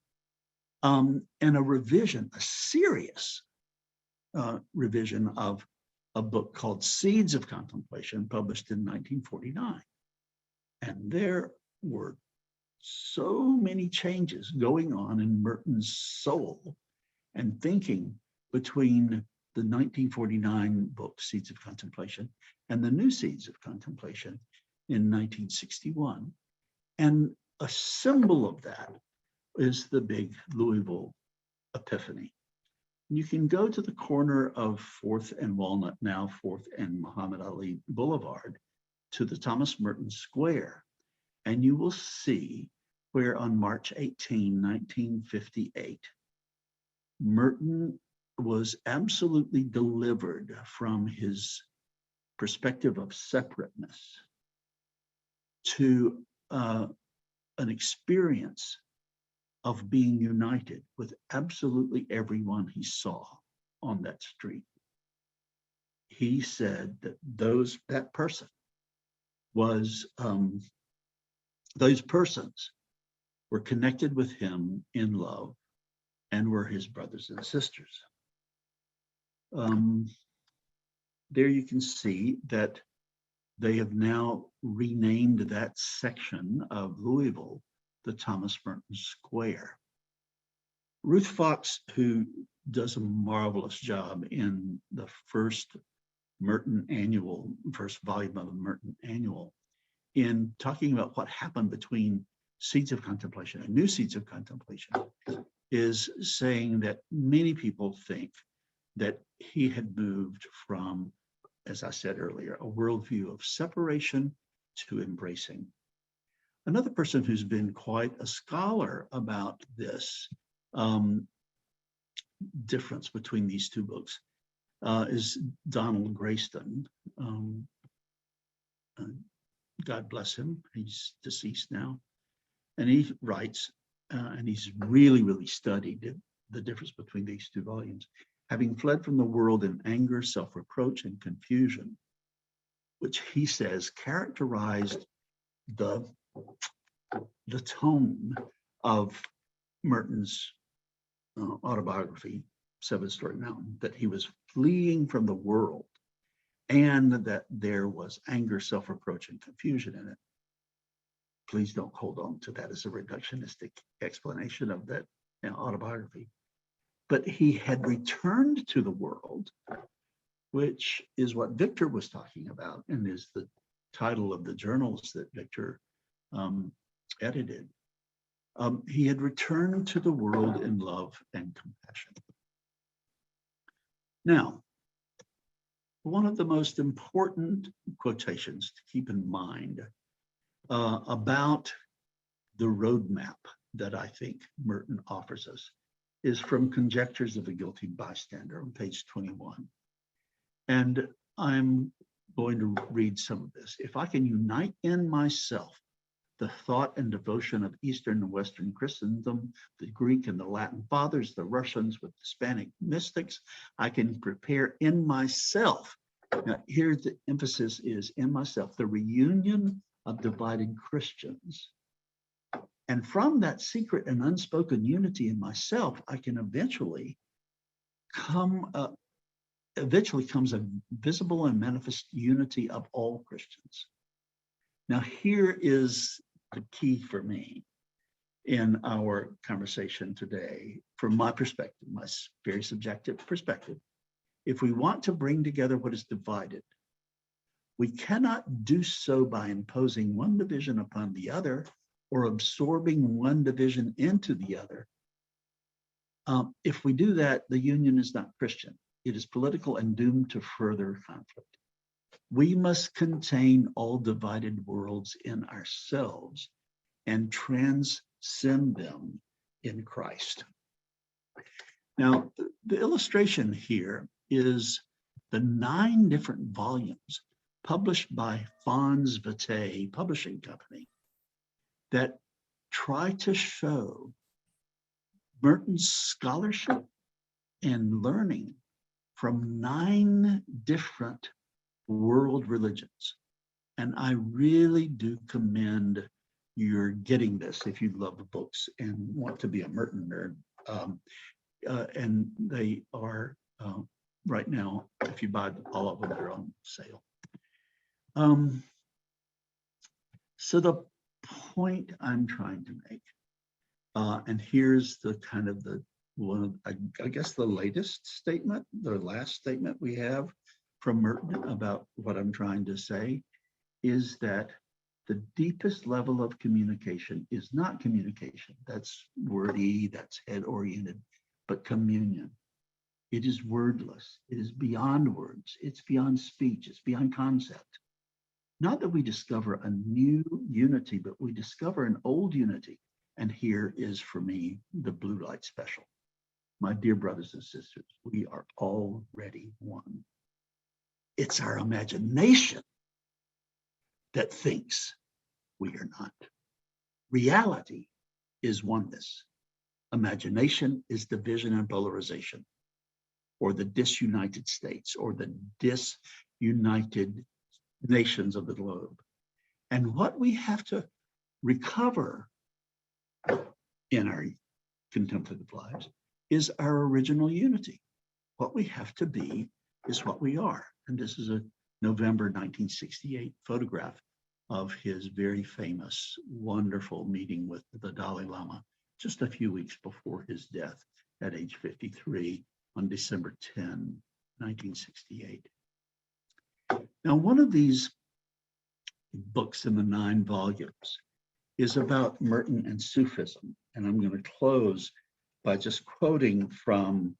and a revision, a serious revision of a book called Seeds of Contemplation, published in 1949. And there were so many changes going on in Merton's soul and thinking between the 1949 book, Seeds of Contemplation, and the New Seeds of Contemplation in 1961. And a symbol of that is the big Louisville Epiphany. You can go to the corner of 4th and Walnut, now 4th and Muhammad Ali Boulevard, to the Thomas Merton Square, and you will see where on March 18, 1958, Merton was absolutely delivered from his perspective of separateness to an experience of being united with absolutely everyone he saw on that street. He said that those persons were connected with him in love and were his brothers and sisters. There you can see that they have now renamed that section of Louisville the Thomas Merton Square. Ruth Fox, who does a marvelous job in the first volume of the Merton Annual, in talking about what happened between Seeds of Contemplation and New Seeds of Contemplation, is saying that many people think that he had moved from, as I said earlier, a worldview of separation to embracing. Another person who's been quite a scholar about this difference between these two books is Donald Grayston. God bless him, he's deceased now. And he writes, and he's really, really studied the difference between these two volumes. Having fled from the world in anger, self-reproach, and confusion, which he says characterized the tone of Merton's autobiography, Seven Story Mountain, that he was fleeing from the world and that there was anger, self-reproach, and confusion in it. Please don't hold on to that as a reductionistic explanation of that autobiography. But he had returned to the world, which is what Victor was talking about and is the title of the journals that Victor edited, he had returned to the world in love and compassion. Now, one of the most important quotations to keep in mind about the roadmap that I think Merton offers us is from Conjectures of a Guilty Bystander on page 21. And I'm going to read some of this. If I can unite in myself the thought and devotion of Eastern and Western Christendom, the Greek and the Latin fathers, the Russians with the Hispanic mystics, I can prepare in myself. Now, here the emphasis is in myself, the reunion of divided Christians. And from that secret and unspoken unity in myself, I can eventually comes a visible and manifest unity of all Christians. Now, here is the key for me in our conversation today, from my perspective, my very subjective perspective. If we want to bring together what is divided, we cannot do so by imposing one division upon the other or absorbing one division into the other. If we do that, the union is not Christian. It is political and doomed to further conflict. We must contain all divided worlds in ourselves and transcend them in Christ. Now, the illustration here is the 9 different volumes published by Fons Vitae Publishing Company that try to show Merton's scholarship and learning from 9 different world religions. And I really do commend your getting this if you love the books and want to be a Merton nerd. And they are right now, if you buy all of them, they're on sale. So the point I'm trying to make, and here's the kind of the one of, I guess the latest statement, the last statement we have from Merton about what I'm trying to say, is that the deepest level of communication is not communication. That's wordy, that's head-oriented, but communion. It is wordless. It is beyond words. It's beyond speech. It's beyond concept. Not that we discover a new unity, but we discover an old unity. And here is, for me, the blue light special. My dear brothers and sisters, we are already one. It's our imagination that thinks we are not. Reality is oneness. Imagination is division and polarization, or the disunited states, or the disunited nations of the globe. And what we have to recover in our contemplative lives is our original unity. What we have to be is what we are. And this is a November 1968 photograph of his very famous, wonderful meeting with the Dalai Lama just a few weeks before his death at age 53 on December 10, 1968. Now, one of these books in the 9 volumes is about Merton and Sufism. And I'm going to close by just quoting from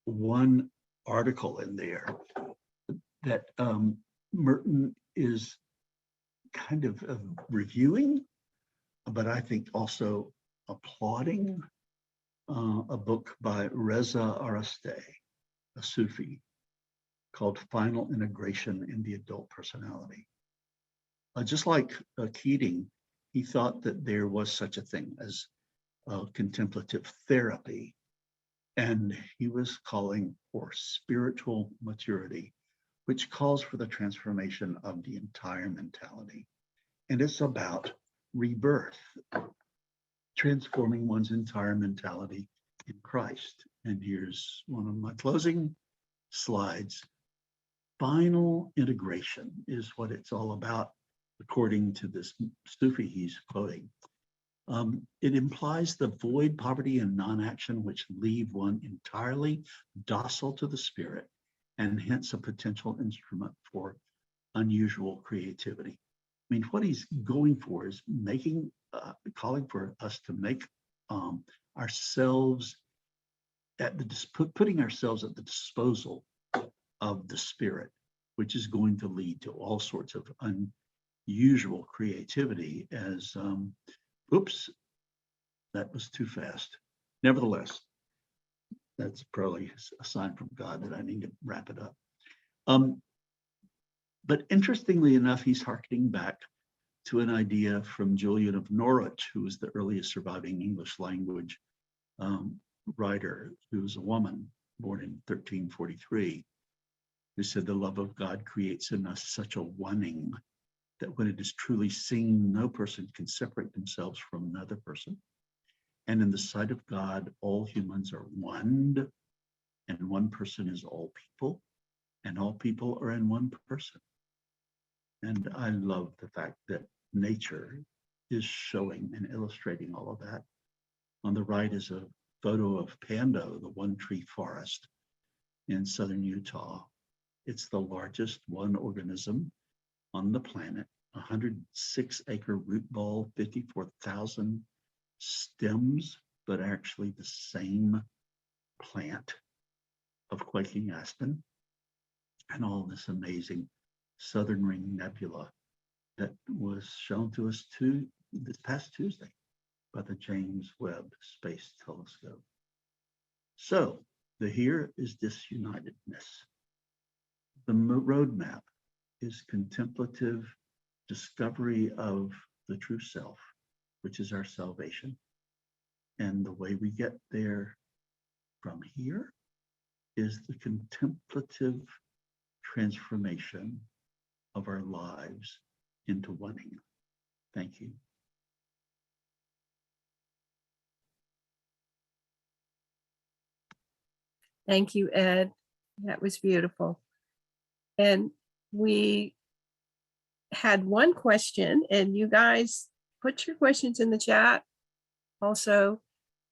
one article in there that Merton is kind of reviewing, but I think also applauding a book by Reza Arastey, a Sufi, called Final Integration in the Adult Personality. Just like Keating, he thought that there was such a thing as contemplative therapy, and he was calling for spiritual maturity, which calls for the transformation of the entire mentality. And it's about rebirth, transforming one's entire mentality in Christ. And here's one of my closing slides. Final integration is what it's all about, according to this Sufi he's quoting. It implies the void, poverty, and non-action which leave one entirely docile to the spirit, and hence a potential instrument for unusual creativity. mean, what he's going for is making, calling for us to make ourselves at the putting ourselves at the disposal of the Spirit, which is going to lead to all sorts of unusual creativity. As oops, that was too fast. Nevertheless, that's probably a sign from God that I need to wrap it up. But interestingly enough, he's hearkening back to an idea from Julian of Norwich, who was the earliest surviving English language writer, who was a woman born in 1343, who said the love of God creates in us such a oneing that when it is truly seen, no person can separate themselves from another person. And in the sight of God, all humans are one, and one person is all people, and all people are in one person. And I love the fact that nature is showing and illustrating all of that. On the right is a photo of Pando, the one tree forest in southern Utah. It's the largest one organism on the planet, 106-acre root ball, 54,000 stems, but actually the same plant of quaking aspen, and all this amazing Southern Ring Nebula that was shown to us this past Tuesday by the James Webb Space Telescope. So the here is disunitedness. The roadmap is contemplative discovery of the true self, which is our salvation. And the way we get there from here is the contemplative transformation of our lives into oneing. Thank you. Thank you, Ed. That was beautiful. And we had one question, and you guys put your questions in the chat. Also,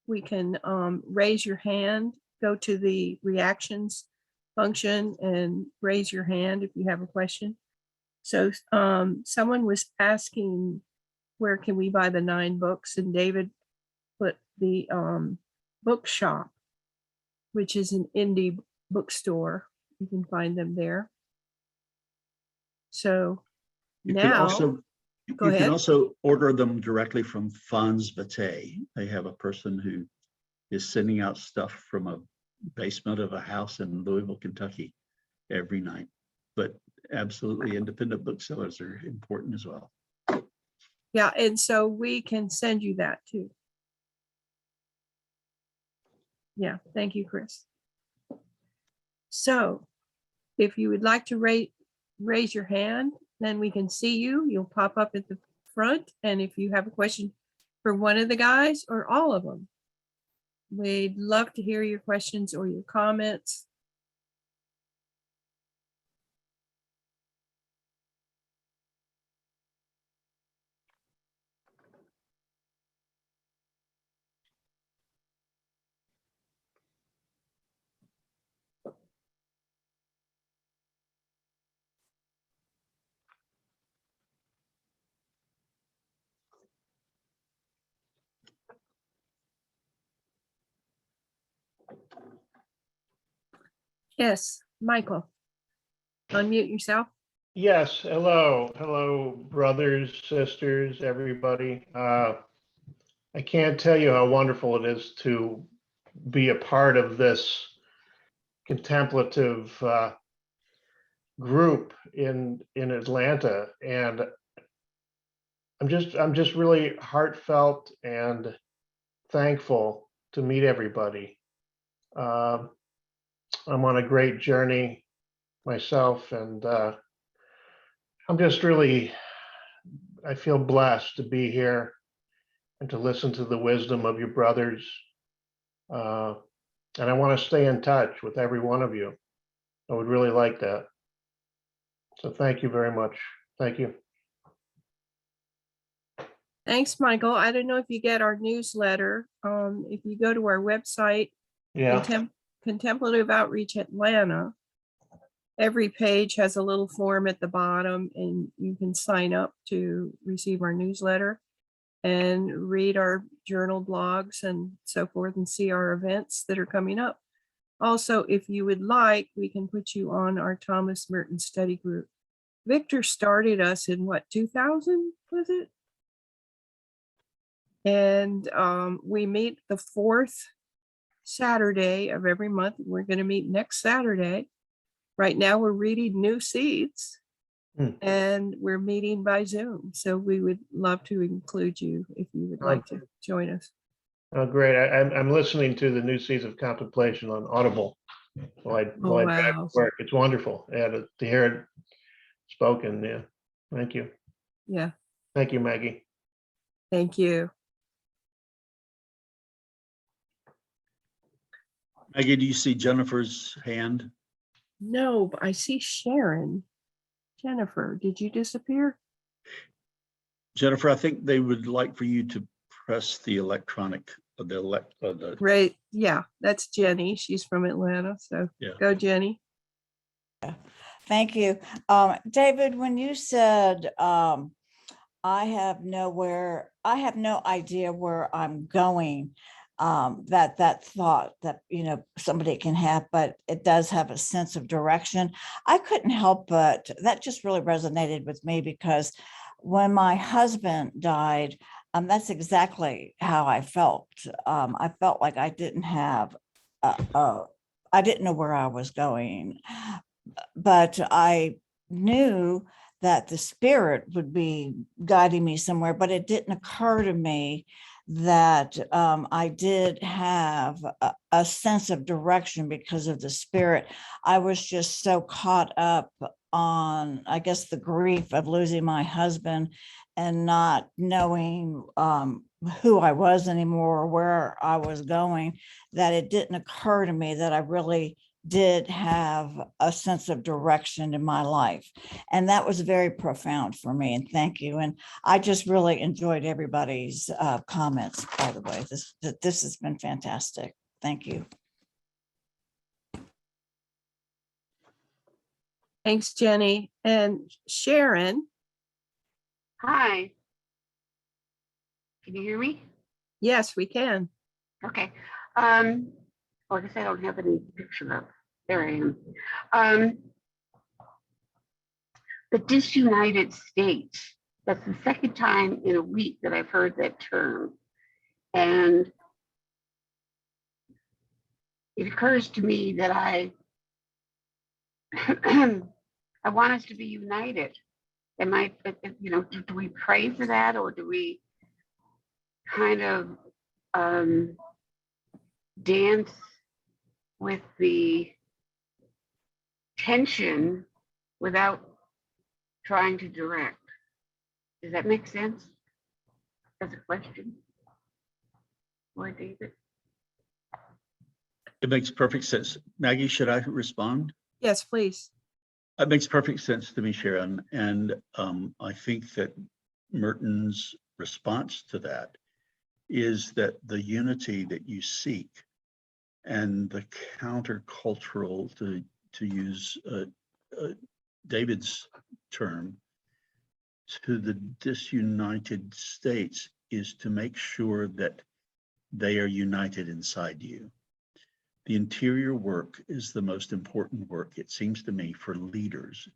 we can raise your hand, go to the reactions function and raise your hand if you have a question. So someone was asking, where can we buy the 9 books? And David put the bookshop, which is an indie bookstore. You can find them there. So You now, can also order them directly from Fons Vitae. They have a person who is sending out stuff from a basement of a house in Louisville, Kentucky every night. But absolutely independent booksellers are important as well. yeah, and so we can send you that too. Yeah, thank you, Chris. So if you would like to raise your hand, then we can see you. You'll pop up at the front. And if you have a question for one of the guys or all of them, we'd love to hear your questions or your comments. Yes, Michael, unmute yourself. Yes, hello, brothers, sisters, everybody. I can't tell you how wonderful it is to be a part of this contemplative group in Atlanta, and I'm just really heartfelt and thankful to meet everybody. I'm on a great journey myself, and I'm just really, I feel blessed to be here and to listen to the wisdom of your brothers. And I want to stay in touch with every one of you. I would really like that. So thank you very much. Thank you. Thanks, Michael. I don't know if you get our newsletter. If you go to our website, Yeah. Contemplative Outreach Atlanta, Every page has a little form at the bottom, and you can sign up to receive our newsletter and read our journal blogs and so forth, and see our events that are coming up. Also, if you would like, we can put you on our Thomas Merton study group. Victor started us in what, 2000 was it? And we meet the fourth Saturday of every month. We're going to meet next Saturday. Right now we're reading New Seeds, and we're meeting by Zoom. So we would love to include you if you would like to join us. Oh, great. I'm listening to the New Seeds of Contemplation on Audible. While I drive to work. It's wonderful. Yeah, to hear it spoken. Yeah. Thank you. Yeah. Thank you, Maggie. Thank you. Maggie, do you see Jennifer's hand? No, but I see Sharon. Jennifer, did you disappear? Jennifer, I think they would like for you to press the electronic, Right. Yeah, that's Jenny. She's from Atlanta. So Yeah. Go, Jenny. Thank you. David, when you said, I have no idea where I'm going, that thought that, somebody can have, but it does have a sense of direction. I couldn't help but that just really resonated with me, because when my husband died, that's exactly how I felt. I felt like I didn't have, I didn't know where I was going, but I knew that the Spirit would be guiding me somewhere, but it didn't occur to me that I did have a sense of direction because of the Spirit. I was just so caught up on, I guess, the grief of losing my husband and not knowing who I was anymore or where I was going, that it didn't occur to me that I really did have a sense of direction in my life. And that was very profound for me. And thank you. And I just really enjoyed everybody's comments, by the way. This has been fantastic. Thank you. Thanks, Jenny. And Sharon. Hi. Can you hear me? Yes, we can. Okay. Well, I guess I don't have any picture up. There I am. The disunited states. That's the second time in a week that I've heard that term. And it occurs to me that I want us to be united. Do we pray for that, or do we kind of dance with the tension without trying to direct? Does that make sense? As a question for David? It makes perfect sense. Maggie, should I respond? Yes, please. It makes perfect sense to me, Sharon. And I think that Merton's response to that is that the unity that you seek and the countercultural, to use David's term, to the disunited states, is to make sure that they are united inside you. The interior work is the most important work, it seems to me, for leaders.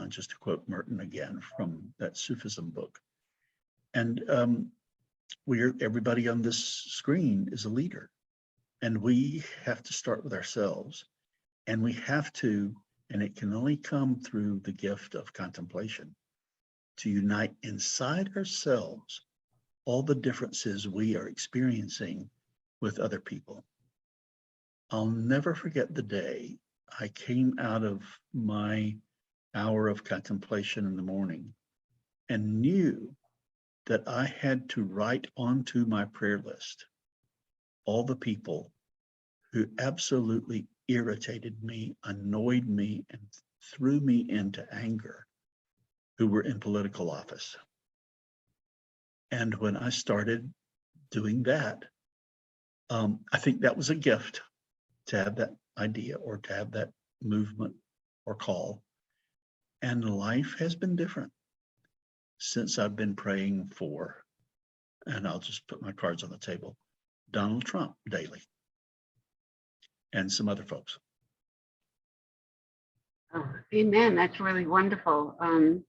Just to quote Merton again from that Sufism book. And everybody on this screen is a leader. And we have to start with ourselves. And we have to, and it can only come through the gift of contemplation, to unite inside ourselves all the differences we are experiencing with other people. I'll never forget the day I came out of my hour of contemplation in the morning and knew that I had to write onto my prayer list all the people who absolutely irritated me, annoyed me, and threw me into anger, who were in political office. And when I started doing that, I think that was a gift, to have that idea or to have that movement or call. And life has been different since I've been praying for, and I'll just put my cards on the table, Donald Trump daily and some other folks. Oh, amen. That's really wonderful. Could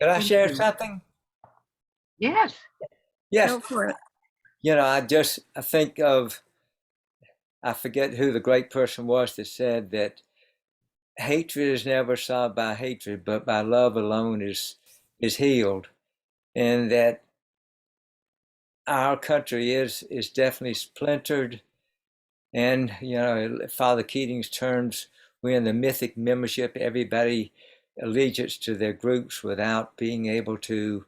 I Thank share you. something? Yes. Yes. Go for it. You know, I think of, I forget who the great person was that said that hatred is never solved by hatred, but by love alone is healed. And that our country is definitely splintered. And, you know, Father Keating's terms, we're in the mythic membership, everybody allegiance to their groups without being able to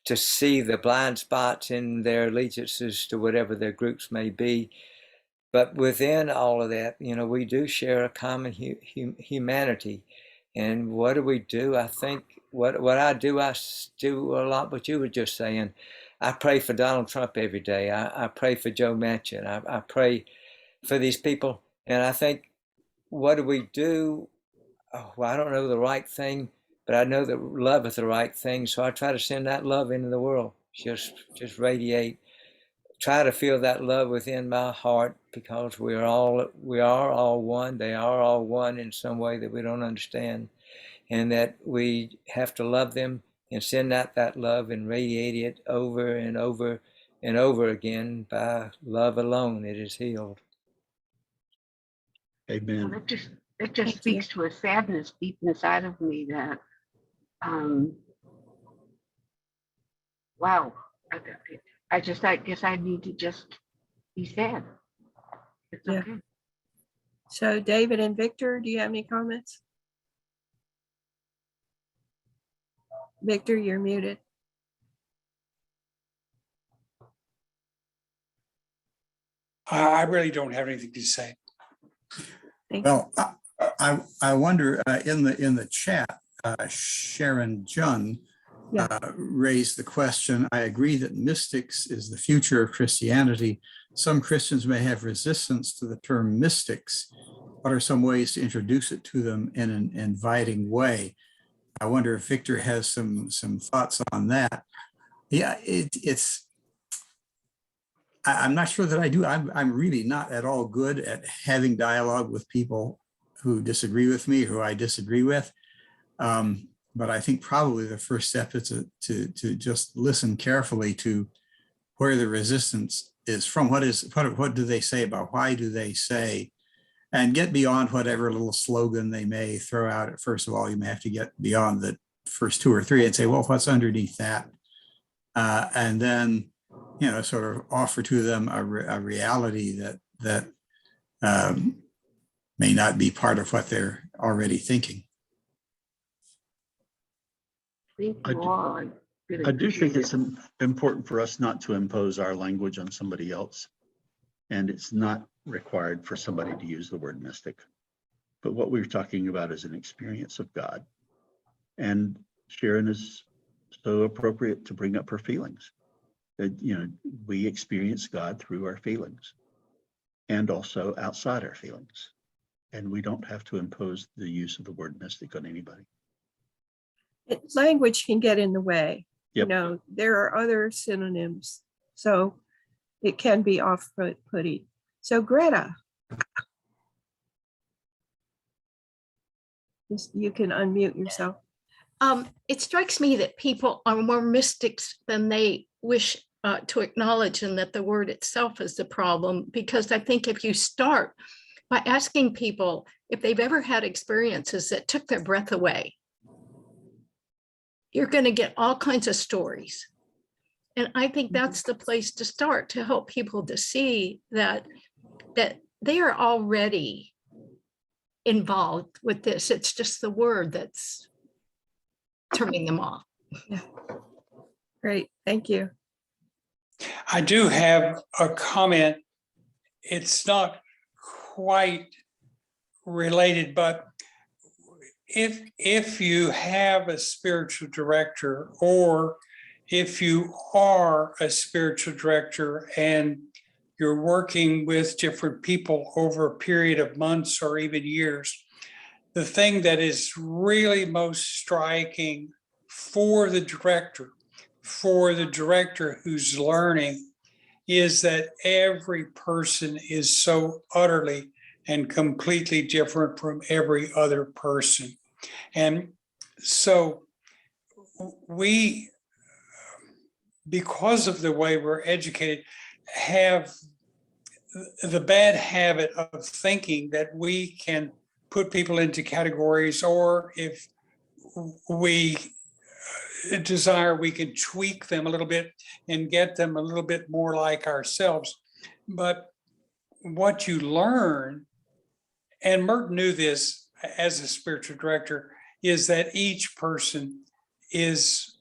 to see the blind spots in their allegiances to whatever their groups may be. But within all of that, you know, we do share a common humanity. And what do? I think what I do a lot what you were just saying. I pray for Donald Trump every day. I pray for Joe Manchin. I pray for these people. And I think, what do we do? Oh, well, I don't know the right thing, but I know that love is the right thing. So I try to send that love into the world. Just radiate. Try to feel that love within my heart, because we are all one. They are all one in some way that we don't understand, and that we have to love them and send out that love and radiate it over and over and over again. By love alone, it is healed. Well, Amen. it just Thank speaks to a sadness deep inside of me that, wow, I guess I need to just be sad. It's Yeah. okay. So David and Victor, do you have any comments? Victor, you're muted. I really don't have anything to say. Thank you. Well, I wonder, in the chat, Sharon Junn Yeah. raised the question. I agree that mystics is the future of Christianity. Some Christians may have resistance to the term mystics. What are some ways to introduce it to them in an inviting way? I wonder if Victor has some thoughts on that. Yeah, I'm not sure that I do. I'm really not at all good at having dialogue with people who disagree with me, who I disagree with. But I think probably the first step is to just listen carefully to where the resistance is from. What do they say about why do they say, and get beyond whatever little slogan they may throw out. First of all, you may have to get beyond the first two or three and say, well, what's underneath that? And then, you know, sort of offer to them a reality that may not be part of what they're already thinking. Thank I you do- all. I do think it's important for us not to impose our language on somebody else. And it's not required for somebody to use the word mystic. But what we're talking about is an experience of God. And Sharon is so appropriate to bring up her feelings. That, you know, we experience God through our feelings and also outside our feelings. And we don't have to impose the use of the word mystic on anybody. Language can get in the way. Yep. You know, there are other synonyms, so it can be off-putting. So Greta, you can unmute yourself. It strikes me that people are more mystics than they wish to acknowledge, and that the word itself is the problem. Because I think if you start by asking people if they've ever had experiences that took their breath away, you're going to get all kinds of stories. And I think that's the place to start, to help people to see that they are already involved with this. It's just the word that's turning them off. Yeah. Great, thank you. I do have a comment. It's not quite related, but if you have a spiritual director, or if you are a spiritual director and you're working with different people over a period of months or even years, the thing that is really most striking for the director who's learning, is that every person is so utterly and completely different from every other person. And so we, because of the way we're educated, have the bad habit of thinking that we can put people into categories, or if we desire, we can tweak them a little bit and get them a little bit more like ourselves. But what you learn, and Merton knew this as a spiritual director, is that each person is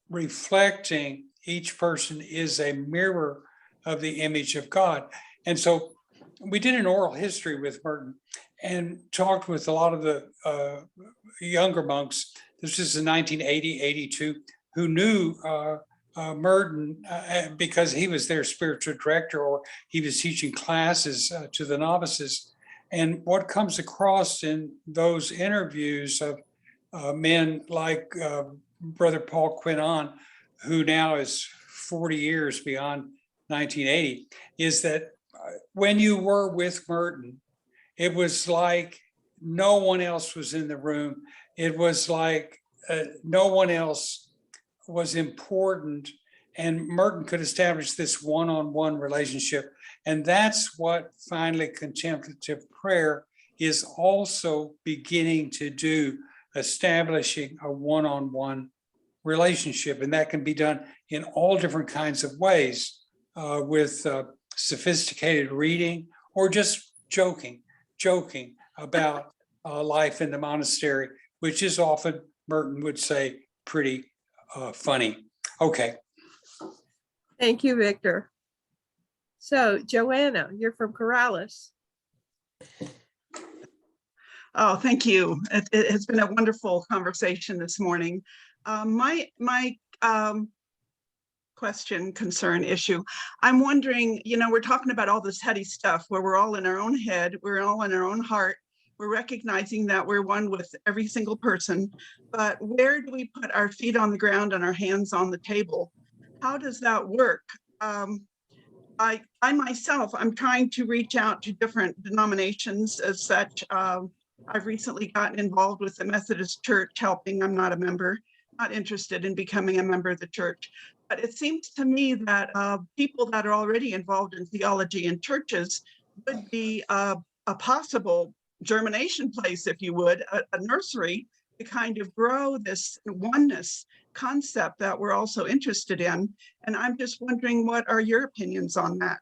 reflecting, each person is a mirror of the image of God. And so we did an oral history with Merton and talked with a lot of the younger monks. This is in 1980, 82, who knew Merton because he was their spiritual director, or he was teaching classes to the novices. And what comes across in those interviews of men like Brother Paul Quinan, who now is 40 years beyond 1980, is that when you were with Merton, it was like no one else was in the room. It was like no one else was important, and Merton could establish this one-on-one relationship. And that's what finally contemplative prayer is also beginning to do, establishing a one-on-one relationship. And that can be done in all different kinds of ways, with sophisticated reading, or just joking about life in the monastery, which is often, Merton would say, pretty funny. Okay. Thank you, Victor. So Joanna, you're from Corrales. Oh, thank you. It has been a wonderful conversation this morning. My question, concern, issue, I'm wondering, we're talking about all this heady stuff where we're all in our own head, we're all in our own heart, we're recognizing that we're one with every single person, but where do we put our feet on the ground and our hands on the table? How does that work? I myself, I'm trying to reach out to different denominations as such. I've recently gotten involved with the Methodist Church helping. I'm not a member, not interested in becoming a member of the church. But it seems to me that people that are already involved in theology in churches would be a possible germination place, if you would, a nursery to kind of grow this oneness concept that we're also interested in. And I'm just wondering, what are your opinions on that?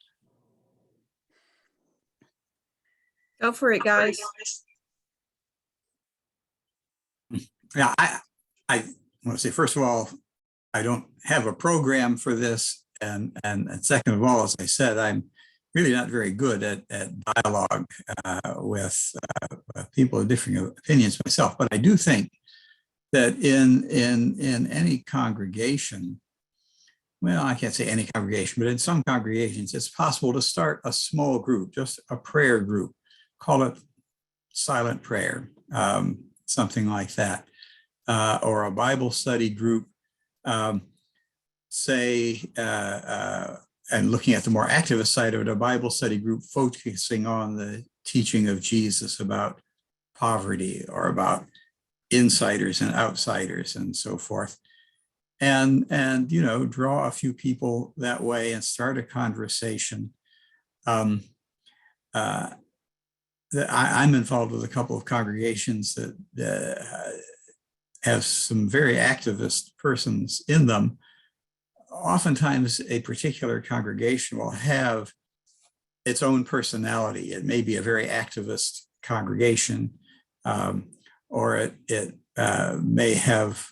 Go for it, guys. Yeah, I want to say, first of all, I don't have a program for this. And second of all, as I said, I'm really not very good at dialogue with people of differing opinions myself. But I do think that in any congregation, well, I can't say any congregation, but in some congregations, it's possible to start a small group, just a prayer group, call it silent prayer, something like that, or a Bible study group, and looking at the more activist side of it, a Bible study group focusing on the teaching of Jesus about poverty or about insiders and outsiders and so forth. And draw a few people that way and start a conversation. I'm involved with a couple of congregations that have some very activist persons in them. Oftentimes, a particular congregation will have its own personality. It may be a very activist congregation, or it may have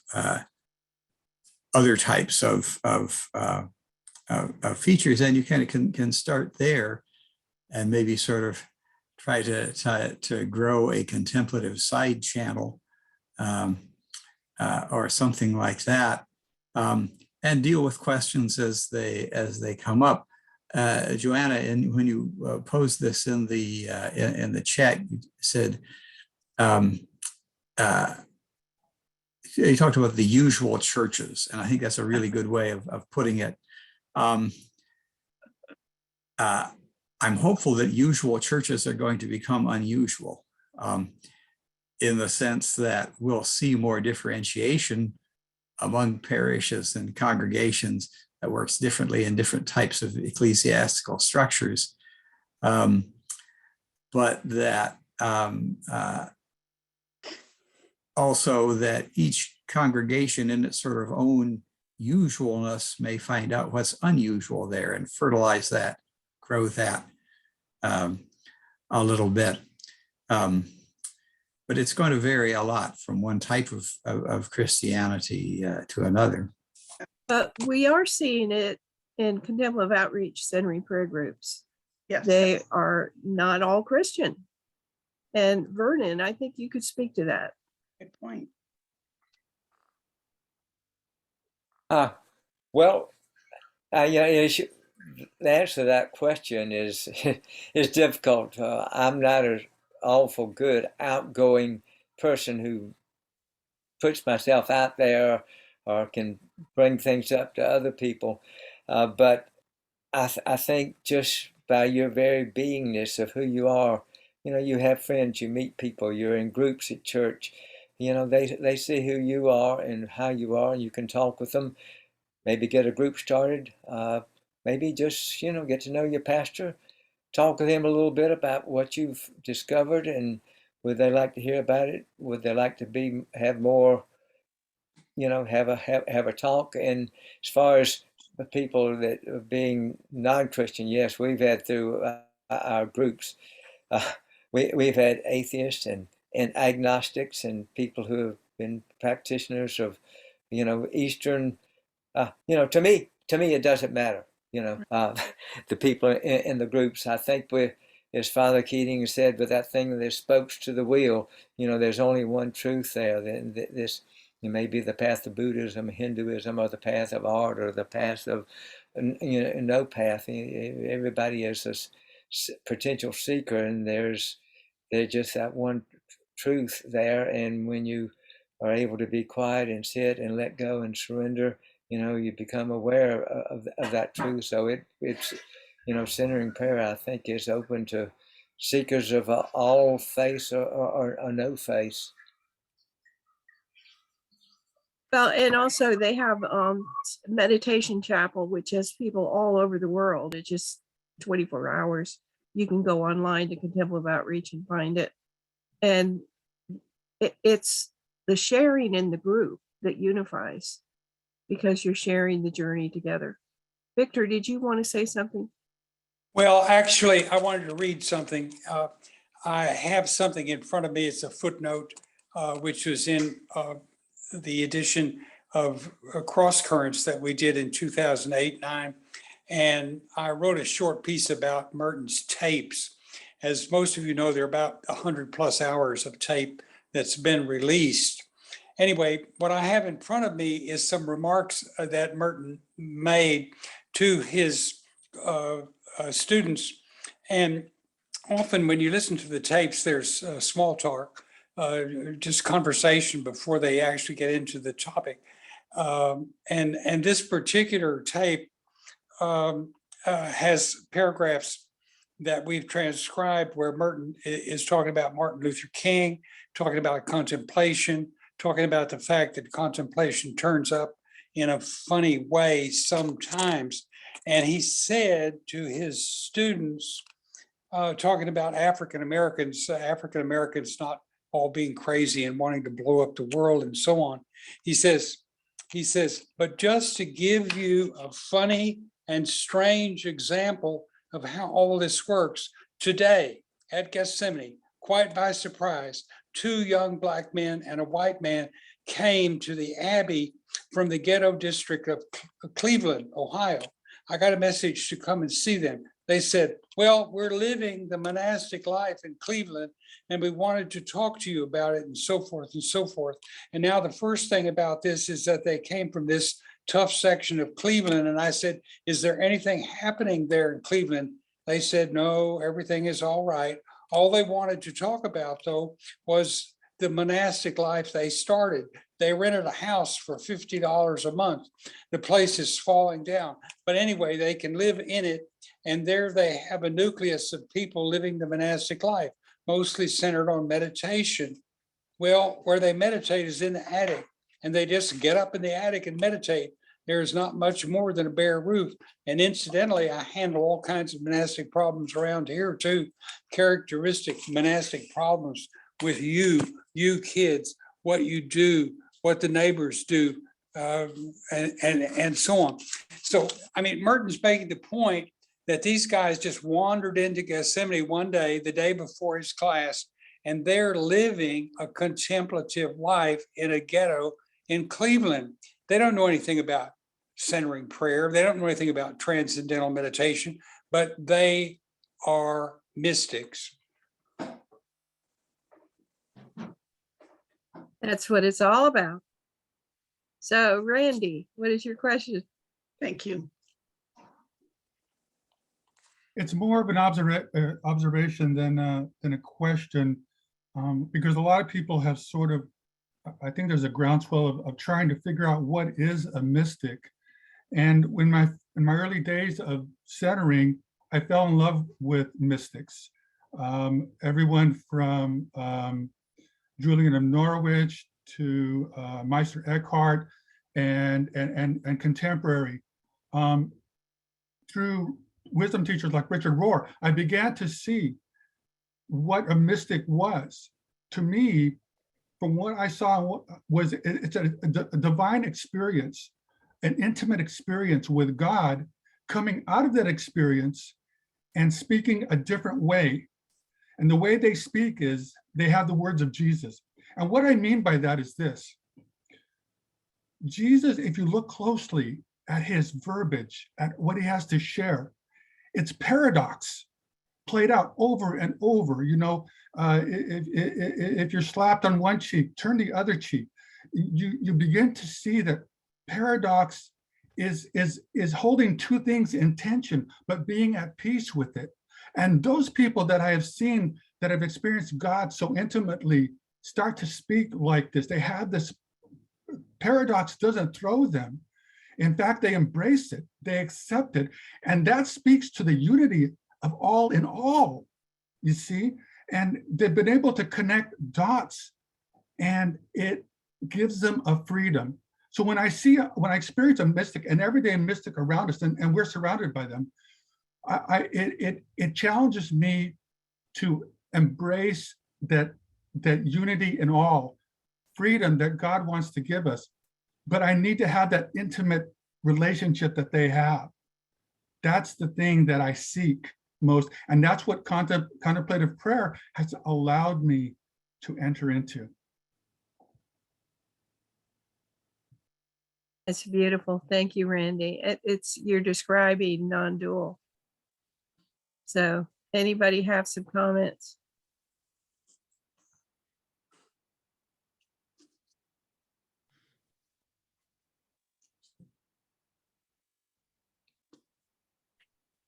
other types of features, and you kind of can start there, and maybe sort of try to grow a contemplative side channel, or something like that. And deal with questions as they come up. Joanna, and when you posed this in the chat, you said you talked about the usual churches, and I think that's a really good way of putting it. I'm hopeful that usual churches are going to become unusual, in the sense that we'll see more differentiation among parishes and congregations that works differently in different types of ecclesiastical structures. But that also that each congregation in its sort of own usualness may find out what's unusual there and fertilize that, grow that a little bit. But it's going to vary a lot from one type of Christianity to another. But we are seeing it in contemplative outreach centering prayer groups. Yes. They are not all Christian. And Vernon, I think you could speak to that. Good point. Well, the answer to that question is difficult. I'm not an awful good outgoing person who puts myself out there or can bring things up to other people. But I think just by your very beingness of who you are, you have friends, you meet people, you're in groups at church, they see who you are and how you are, and you can talk with them, maybe get a group started, maybe just, get to know your pastor, talk with him a little bit about what you've discovered, and would they like to hear about it? Would they like to have more, have a talk? And as far as the people that are being non-Christian, yes, we've had through our groups, we've had atheists and agnostics and people who have been practitioners of, Eastern, to me, it doesn't matter, the people in the groups. I think as Father Keating said, with that thing that spokes to the wheel, there's only one truth there. This may be the path of Buddhism, Hinduism, or the path of art, or the path of, no path. Everybody is a potential seeker, and there's just that one truth there. And when you are able to be quiet and sit and let go and surrender, you become aware of that truth. So it's centering prayer, I think, is open to seekers of all faith or no faith. Well, and also they have meditation chapel, which has people all over the world. It's just 24 hours. You can go online to Contemplative Outreach and find it. And it's the sharing in the group that unifies, because you're sharing the journey together. Victor, did you want to say something? Well, actually, I wanted to read something. I have something in front of me. It's a footnote, which was in the edition of Cross Currents that we did in 2008-9. And I wrote a short piece about Merton's tapes. As most of you know, there are about 100+ hours of tape that's been released. Anyway, what I have in front of me is some remarks that Merton made to his students. And often when you listen to the tapes, there's small talk, just conversation before they actually get into the topic. And this particular tape has paragraphs that we've transcribed where Merton is talking about Martin Luther King, talking about contemplation, talking about the fact that contemplation turns up in a funny way sometimes. And he said to his students, talking about African Americans not all being crazy and wanting to blow up the world and so on. He says, but just to give you a funny and strange example of how all this works, today at Gethsemane, quite by surprise, 2 young Black men and a white man came to the Abbey from the ghetto district of Cleveland, Ohio. I got a message to come and see them. They said, well, we're living the monastic life in Cleveland and we wanted to talk to you about it, and so forth and so forth. And now the first thing about this is that they came from this tough section of Cleveland. And I said, is there anything happening there in Cleveland? They said, no, everything is all right. All they wanted to talk about, though, was the monastic life they started. They rented a house for $50 a month. The place is falling down. But anyway, they can live in it. And there they have a nucleus of people living the monastic life, mostly centered on meditation. Well, where they meditate is in the attic, and they just get up in the attic and meditate. There's not much more than a bare roof. And incidentally, I handle all kinds of monastic problems around here too. Characteristic monastic problems with you kids, what you do, what the neighbors do, and so on. So, I mean, Merton's making the point that these guys just wandered into Gethsemane one day, the day before his class, and they're living a contemplative life in a ghetto in Cleveland. They don't know anything about centering prayer. They don't know anything about transcendental meditation, but they are mystics. That's what it's all about. So Randy, what is your question? Thank you. It's more of an observation than a question, because a lot of people have sort of, I think there's a groundswell of trying to figure out what is a mystic. And in my early days of centering, I fell in love with mystics. Everyone from Julian of Norwich to Meister Eckhart and contemporary. Through wisdom teachers like Richard Rohr, I began to see what a mystic was. To me, from what I saw, it's a divine experience, an intimate experience with God, coming out of that experience and speaking a different way. And the way they speak is they have the words of Jesus. And what I mean by that is this. Jesus, if you look closely at his verbiage, at what he has to share, it's paradox played out over and over. You know, if you're slapped on one cheek, turn the other cheek. You begin to see that paradox is holding two things in tension, but being at peace with it. And those people that I have seen that have experienced God so intimately start to speak like this. They have this paradox doesn't throw them. In fact, they embrace it, they accept it. And that speaks to the unity of all in all, you see? And they've been able to connect dots, and it gives them a freedom. So when I experience a mystic, an everyday mystic around us, and we're surrounded by them, it challenges me to embrace that unity in all, freedom that God wants to give us. But I need to have that intimate relationship that they have. That's the thing that I seek most. And that's what contemplative prayer has allowed me to enter into. That's beautiful. Thank you, Randy. You're describing non-dual. So anybody have some comments?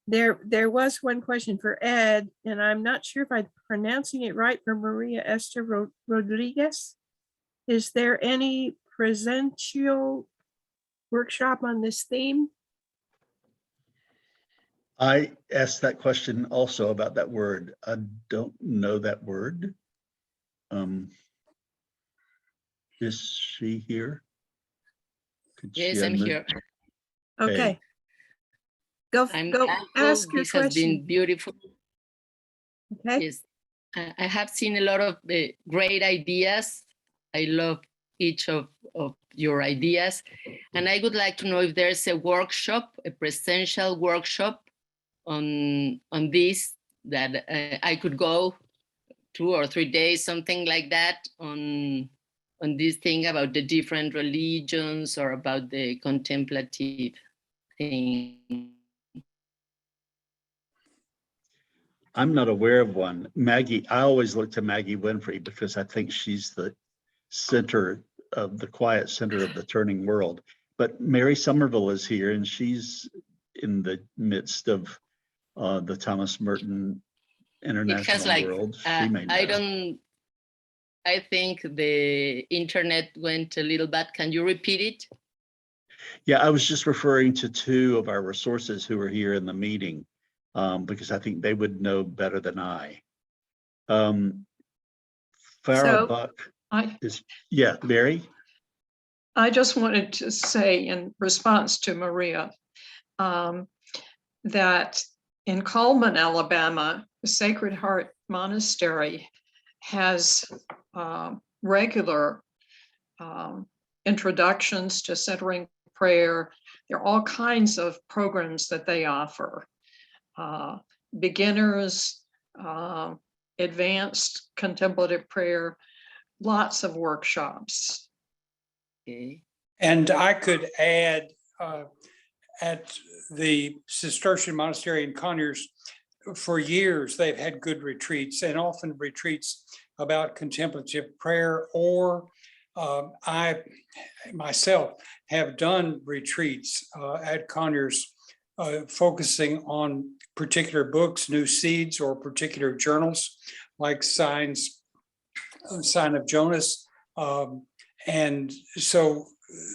There was one question for Ed, and I'm not sure if I'm pronouncing it right, for Maria Esther Rodriguez. Is there any presential workshop on this theme? I asked that question also about that word. I don't know that word. Is she here? Yes, I'm here. Okay. Go ask your this question. has been beautiful. Okay. Yes, I have seen a lot of great ideas. I love each of your ideas. And I would like to know if there's a workshop, a presential workshop on this that I could go 2 or 3 days, something like that, on this thing about the different religions or about the contemplative thing. I'm not aware of one. Maggie, I always look to Maggie Winfrey because I think she's the center of the quiet center of the turning world. But Mary Somerville is here, and she's in the midst of the Thomas Merton International World. She may know. I think the internet went a little bad. Can you repeat it? Yeah, I was just referring to two of our resources who are here in the meeting, because I think they would know better than I. Farah So Buck I, is, yeah, Mary? I just wanted to say in response to Maria, that in Coleman, Alabama, the Sacred Heart Monastery has regular introductions to centering prayer. There are all kinds of programs that they offer. Beginners, advanced contemplative prayer, lots of workshops. Okay. And I could add, at the Cistercian Monastery in Conyers, for years, they've had good retreats, and often retreats about contemplative prayer, or I myself have done retreats at Conyers focusing on particular books, New Seeds, or particular journals like Sign of Jonas. And so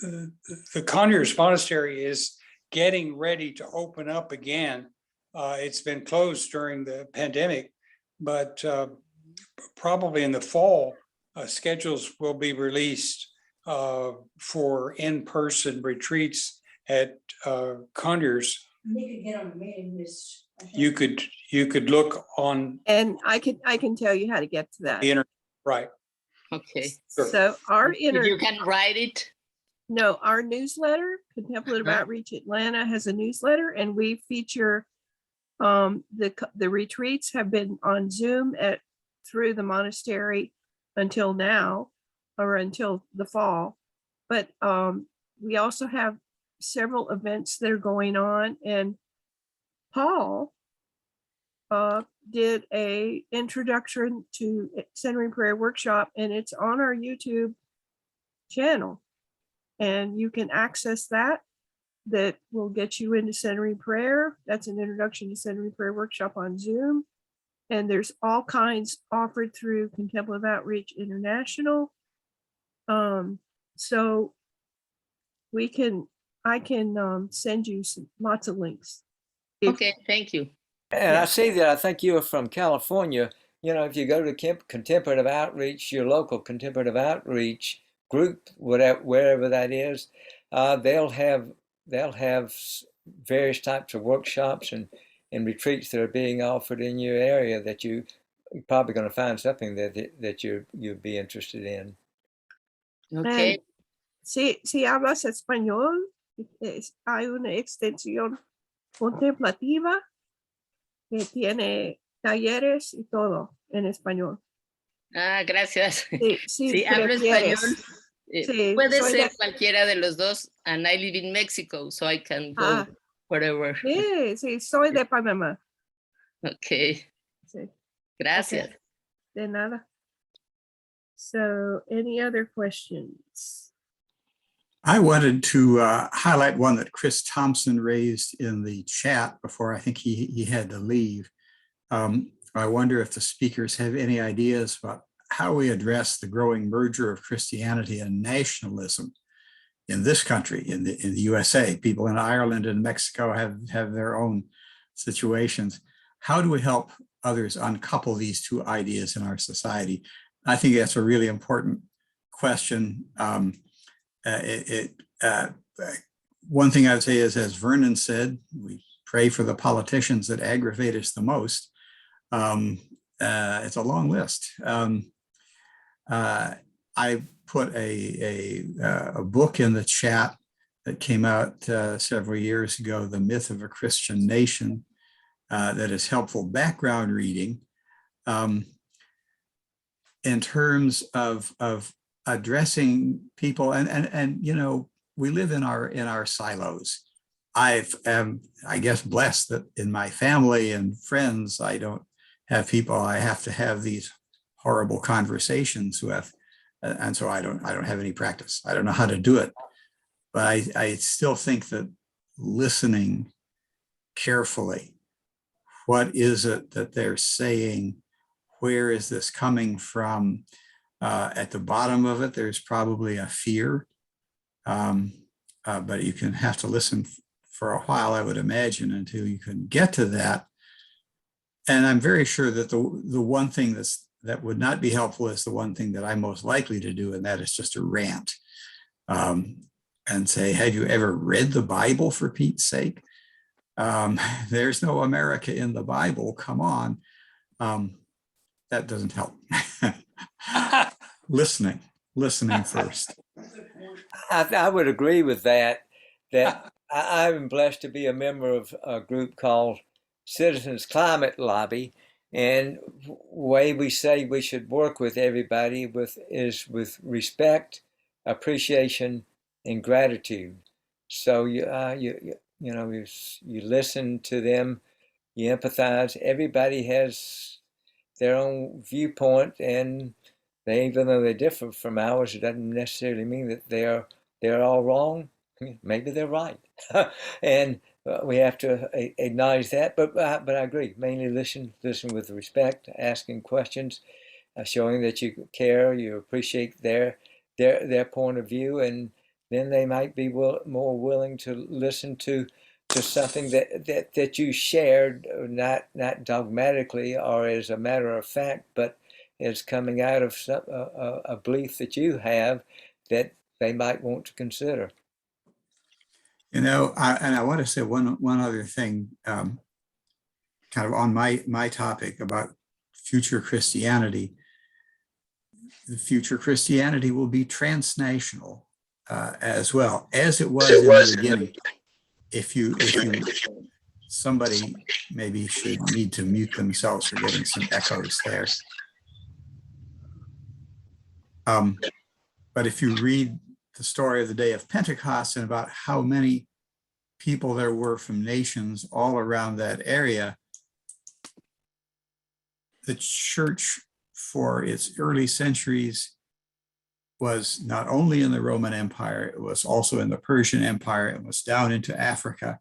the Conyers Monastery is getting ready to open up again. It's been closed during the pandemic, but probably in the fall, schedules will be released for in-person retreats at Conyers. You could look on And I can tell you how to get to that. the internet, right? Okay. Sure. So our You can write it. No, our newsletter, Contemplative Uh-huh. Outreach Atlanta, has a newsletter, and we feature the retreats have been on Zoom through the monastery until now, or until the fall. But we also have several events that are going on, and Paul did a introduction to centering prayer workshop, and it's on our YouTube channel. And you can access that. That will get you into centering prayer. That's an introduction to centering prayer workshop on Zoom. And there's all kinds offered through Contemplative Outreach International. So I can send you lots of links. Okay, thank you. And I Yeah. see that I think you are from California. You know, if you go to Contemplative Outreach, your local Contemplative Outreach group, whatever, wherever that is, they'll have various types of workshops and retreats that are being offered in your area that you're probably going to find something that you'd be interested in. Okay. And si hablas español, hay una extensión contemplativa que tiene talleres y todo en español. Ah, gracias. Si hablo prefieres. español. Sí, Puede soy ser de- cualquiera de los dos, and I live in Mexico, so I can go wherever. Sí, soy de Panamá. Okay, Sí. gracias. Okay. De nada. So, any other questions? I wanted to highlight one that Chris Thompson raised in the chat before I think he had to leave. I wonder if the speakers have any ideas about how we address the growing merger of Christianity and nationalism in this country, in the USA. People in Ireland and Mexico have their own situations. How do we help others uncouple these two ideas in our society? I think that's a really important question. One thing I would say is, as Vernon said, we pray for the politicians that aggravate us the most. It's a long list. I put a book in the chat that came out several years ago, The Myth of a Christian Nation, that is helpful background reading in terms of addressing people. And you know, we live in our silos. I guess blessed that in my family and friends, I don't have people I have to have these horrible conversations with. And so I don't have any practice. I don't know how to do it, but I still think that listening carefully, what is it that they're saying? Where is this coming from? At the bottom of it, there's probably a fear, but you can have to listen for a while, I would imagine, until you can get to that. And I'm very sure that the one thing that would not be helpful is the one thing that I'm most likely to do, and that is just to rant and say, have you ever read the Bible, for Pete's sake? There's no America in the Bible, come on. That doesn't help. Listening first. I would agree with that I'm blessed to be a member of a group called Citizens Climate Lobby, and way we say we should work with everybody is with respect, appreciation, and gratitude. So you listen to them, you empathize. Everybody has their own viewpoint, and even though they're different from ours, it doesn't necessarily mean that they're all wrong. Maybe they're right, and we have to acknowledge that. But I agree. Mainly listen with respect, asking questions, showing that you care, you appreciate their point of view, and then they might be more willing to listen to something that you shared, not dogmatically or as a matter of fact, but is coming out of a belief that you have that they might want to consider. And I want to say one other thing, kind of on my topic about future Christianity. The future Christianity will be transnational as well, as it was in the beginning. If somebody maybe should need to mute themselves for getting some echoes there. But if you read the story of the day of Pentecost and about how many people there were from nations all around that area, the church for its early centuries was not only in the Roman Empire, it was also in the Persian Empire, it was down into Africa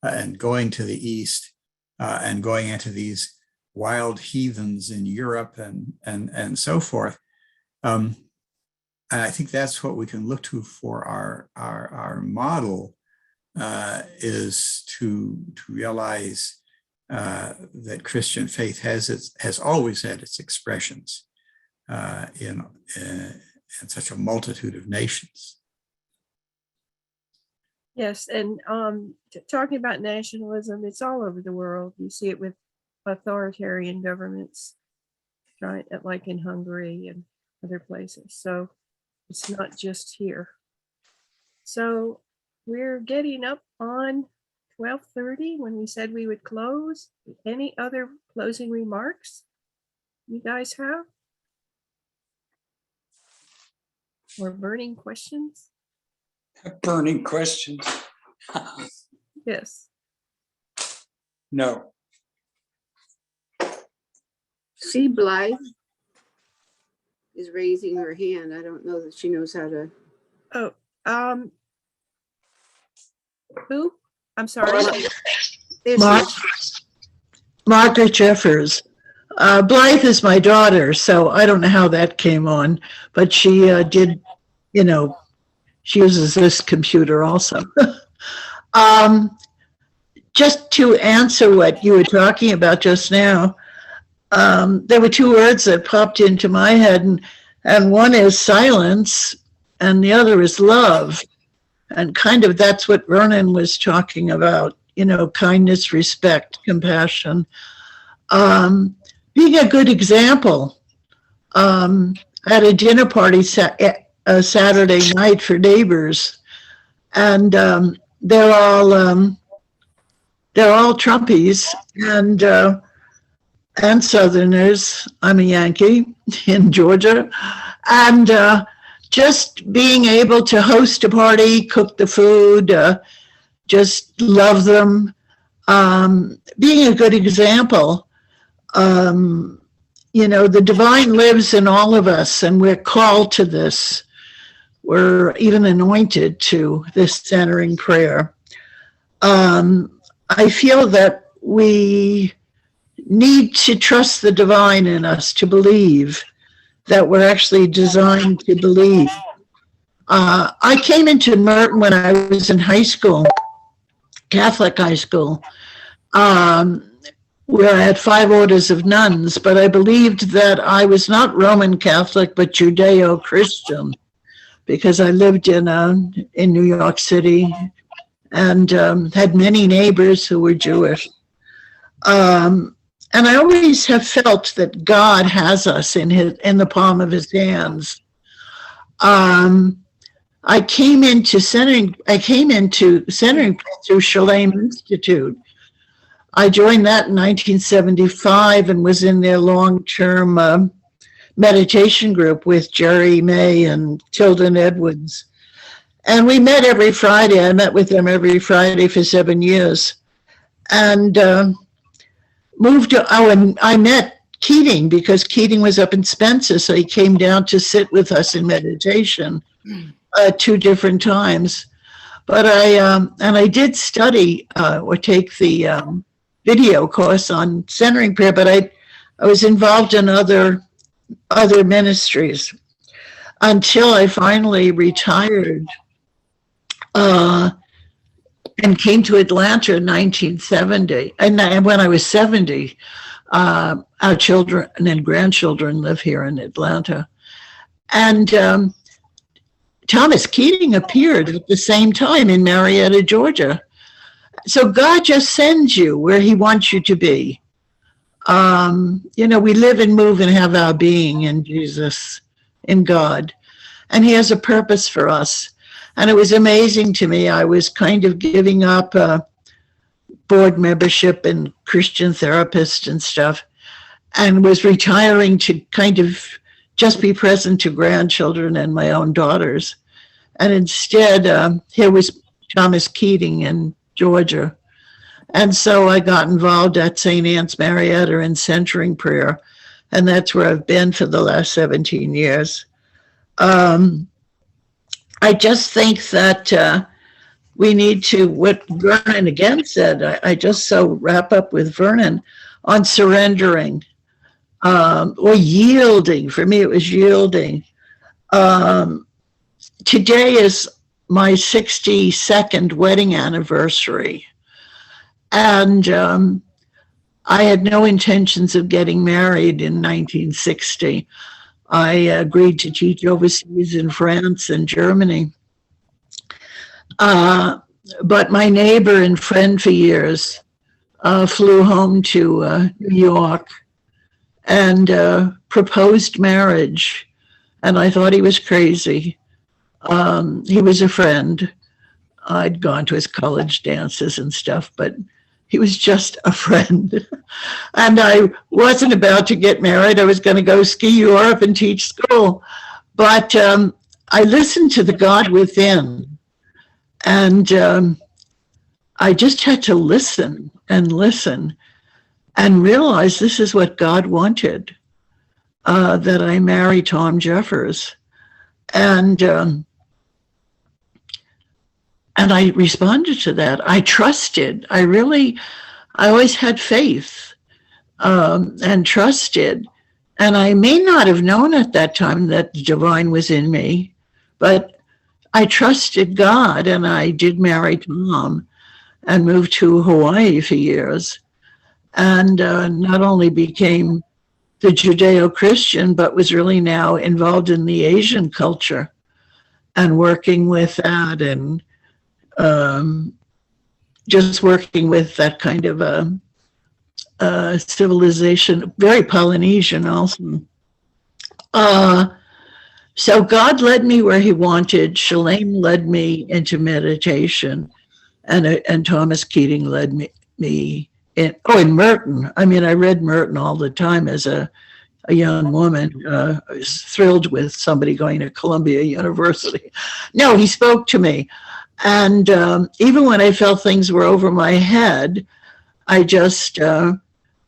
and going to the east and going into these wild heathens in Europe and so forth. And I think that's what we can look to for our model, is to realize that Christian faith has always had its expressions in such a multitude of nations. Yes, and talking about nationalism, it's all over the world. You see it with authoritarian governments, right? Like in Hungary and other places. So it's not just here. So we're getting up on 12:30 when we said we would close. Any other closing remarks you guys have? Or burning questions? Burning questions? Yes. No. See, Blythe is raising her hand. I don't know that she knows how to. Oh, who? I'm sorry. Margaret Jeffers. Blythe is my daughter, so I don't know how that came on, but she did, she uses this computer also. Just to answer what you were talking about just now, there were two words that popped into my head, and one is silence, and the other is love. And kind of that's what Vernon was talking about, kindness, respect, compassion. Being a good example. I had a dinner party Saturday night for neighbors, and they're all Trumpies and Southerners. I'm a Yankee in Georgia, and just being able to host a party, cook the food, just love them, being a good example. The divine lives in all of us, and we're called to this. We're even anointed to this centering prayer. I feel that we need to trust the divine in us, to believe that we're actually designed to believe. I came into Merton when I was in high school, Catholic high school, where I had 5 orders of nuns, but I believed that I was not Roman Catholic, but Judeo-Christian, because I lived in New York City and had many neighbors who were Jewish. And I always have felt that God has us in the palm of his hands. I came into centering through Shalem Institute. I joined that in 1975 and was in their long-term meditation group with Jerry May and Tilden Edwards. And we met every Friday. I met with them every Friday for 7 years. And and I met Keating because Keating was up in Spencer, so he came down to sit with us in meditation 2 different times. But I did study or take the video course on centering prayer, but I was involved in other ministries until I finally retired and came to Atlanta in 1970. And when I was 70, our children and grandchildren live here in Atlanta. And Thomas Keating appeared at the same time in Marietta, Georgia. So God just sends you where he wants you to be. We live and move and have our being in Jesus, in God. And he has a purpose for us. And it was amazing to me. I was kind of giving up board membership and Christian therapist and stuff, and was retiring to kind of just be present to grandchildren and my own daughters. And instead, here was Thomas Keating in Georgia. And so I got involved at St. Anne's Marietta in centering prayer. And that's where I've been for the last 17 years. I just think that we need to, what Vernon again said, I just so wrap up with Vernon on surrendering or yielding. For me, it was yielding. Today is my 62nd wedding anniversary. And I had no intentions of getting married in 1960. I agreed to teach overseas in France and Germany. But my neighbor and friend for years flew home to New York and proposed marriage. And I thought he was crazy. He was a friend. I'd gone to his college dances and stuff, but he was just a friend. And I wasn't about to get married. I was going to go ski Europe and teach school. But I listened to the God within. And I just had to listen and realize this is what God wanted, that I marry Tom Jeffers. And I responded to that. I trusted. I always had faith and trusted. And I may not have known at that time that the divine was in me, but I trusted God, and I did marry Tom and moved to Hawaii for years. And not only became the Judeo-Christian, but was really now involved in the Asian culture and working with that and just working with that kind of civilization, very Polynesian also. So God led me where he wanted. Shalem led me into meditation, and Thomas Keating led me in Merton. I mean, I read Merton all the time as a young woman. I was thrilled with somebody going to Columbia University. No, he spoke to me. And even when I felt things were over my head, I just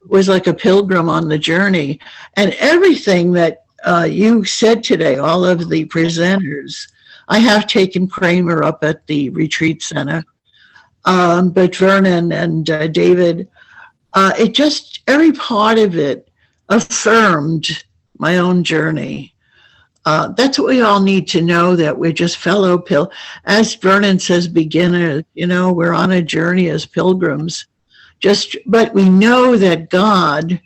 was like a pilgrim on the journey. And everything that you said today, all of the presenters, I have taken Kramer up at the retreat center, but Vernon and David, it just, every part of it affirmed my own journey. That's what we all need to know, that we're just fellow as Vernon says, beginners, we're on a journey as pilgrims. But we know that God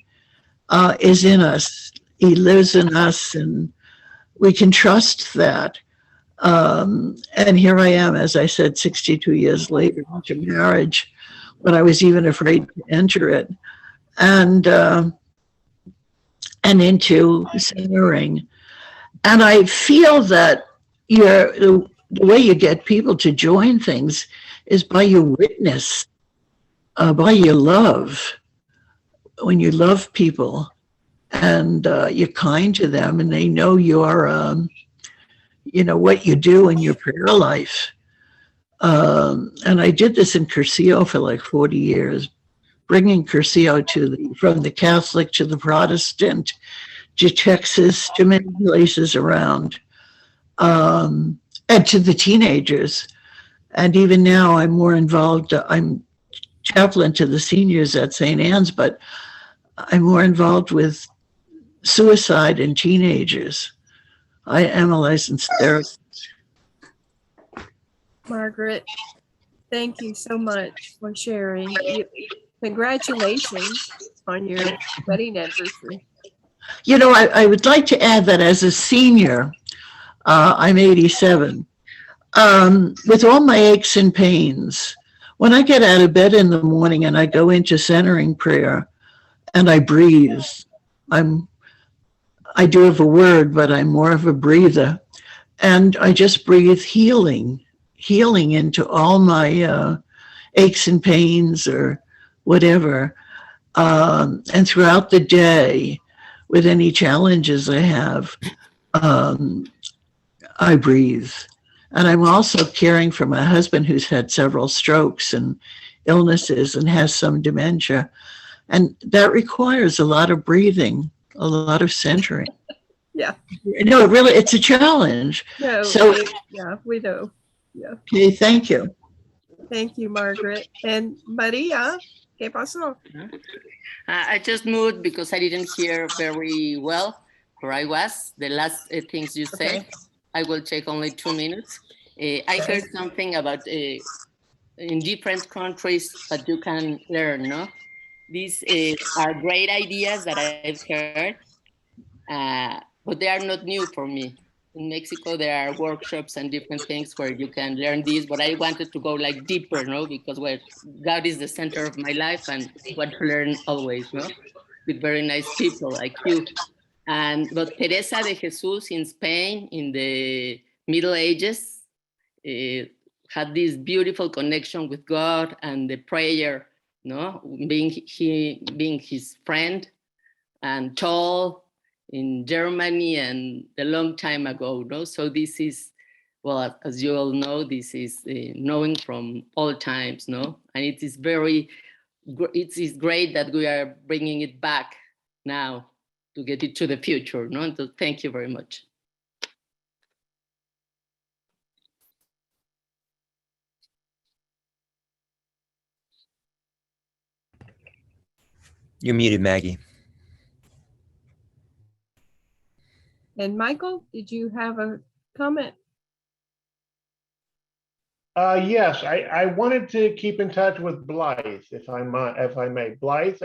is in us. He lives in us, and we can trust that. And here I am, as I said, 62 years later into marriage, when I was even afraid to enter it, and into centering. And I feel that the way you get people to join things is by your witness, by your love. When you love people and you're kind to them, and they know your, what you do in your prayer life. And I did this in Cursillo for like 40 years, bringing Cursillo from the Catholic to the Protestant, to Texas, to many places around, and to the teenagers. And even now I'm more involved. I'm chaplain to the seniors at St. Anne's, but I'm more involved with suicide in teenagers. I am a licensed therapist. Margaret, thank you so much for sharing. Congratulations on your wedding anniversary. I would like to add that as a senior, I'm 87, with all my aches and pains, when I get out of bed in the morning and I go into centering prayer and I breathe, I do have a word, but I'm more of a breather. And I just breathe healing into all my aches and pains or whatever. And throughout the day, with any challenges I have, I breathe. And I'm also caring for my husband, who's had several strokes and illnesses and has some dementia. And that requires a lot of breathing, a lot of centering. Yeah. No, really, it's a challenge. No, we know. Yeah. Okay, thank you. Thank you, Margaret. And Maria, ¿qué pasó? I just moved because I didn't hear very well where I was. The last things you said, I will take only 2 minutes. I heard something about in different countries that you can learn, no? These are great ideas that I've heard, but they are not new for me. In Mexico, there are workshops and different things where you can learn this, but I wanted to go like deeper, no? Because God is the center of my life and I want to learn always, no? With very nice people like you. But Teresa de Jesus in Spain in the Middle Ages had this beautiful connection with God and the prayer, no? Being his friend, and tall in Germany and a long time ago, no? So this is, well, as you all know, this is knowing from all times, no? And it is great that we are bringing it back now to get it to the future, no? And so thank you very much. You're muted, Maggie. And Michael, did you have a comment? Yes, I wanted to keep in touch with Blythe, if I may. Blythe,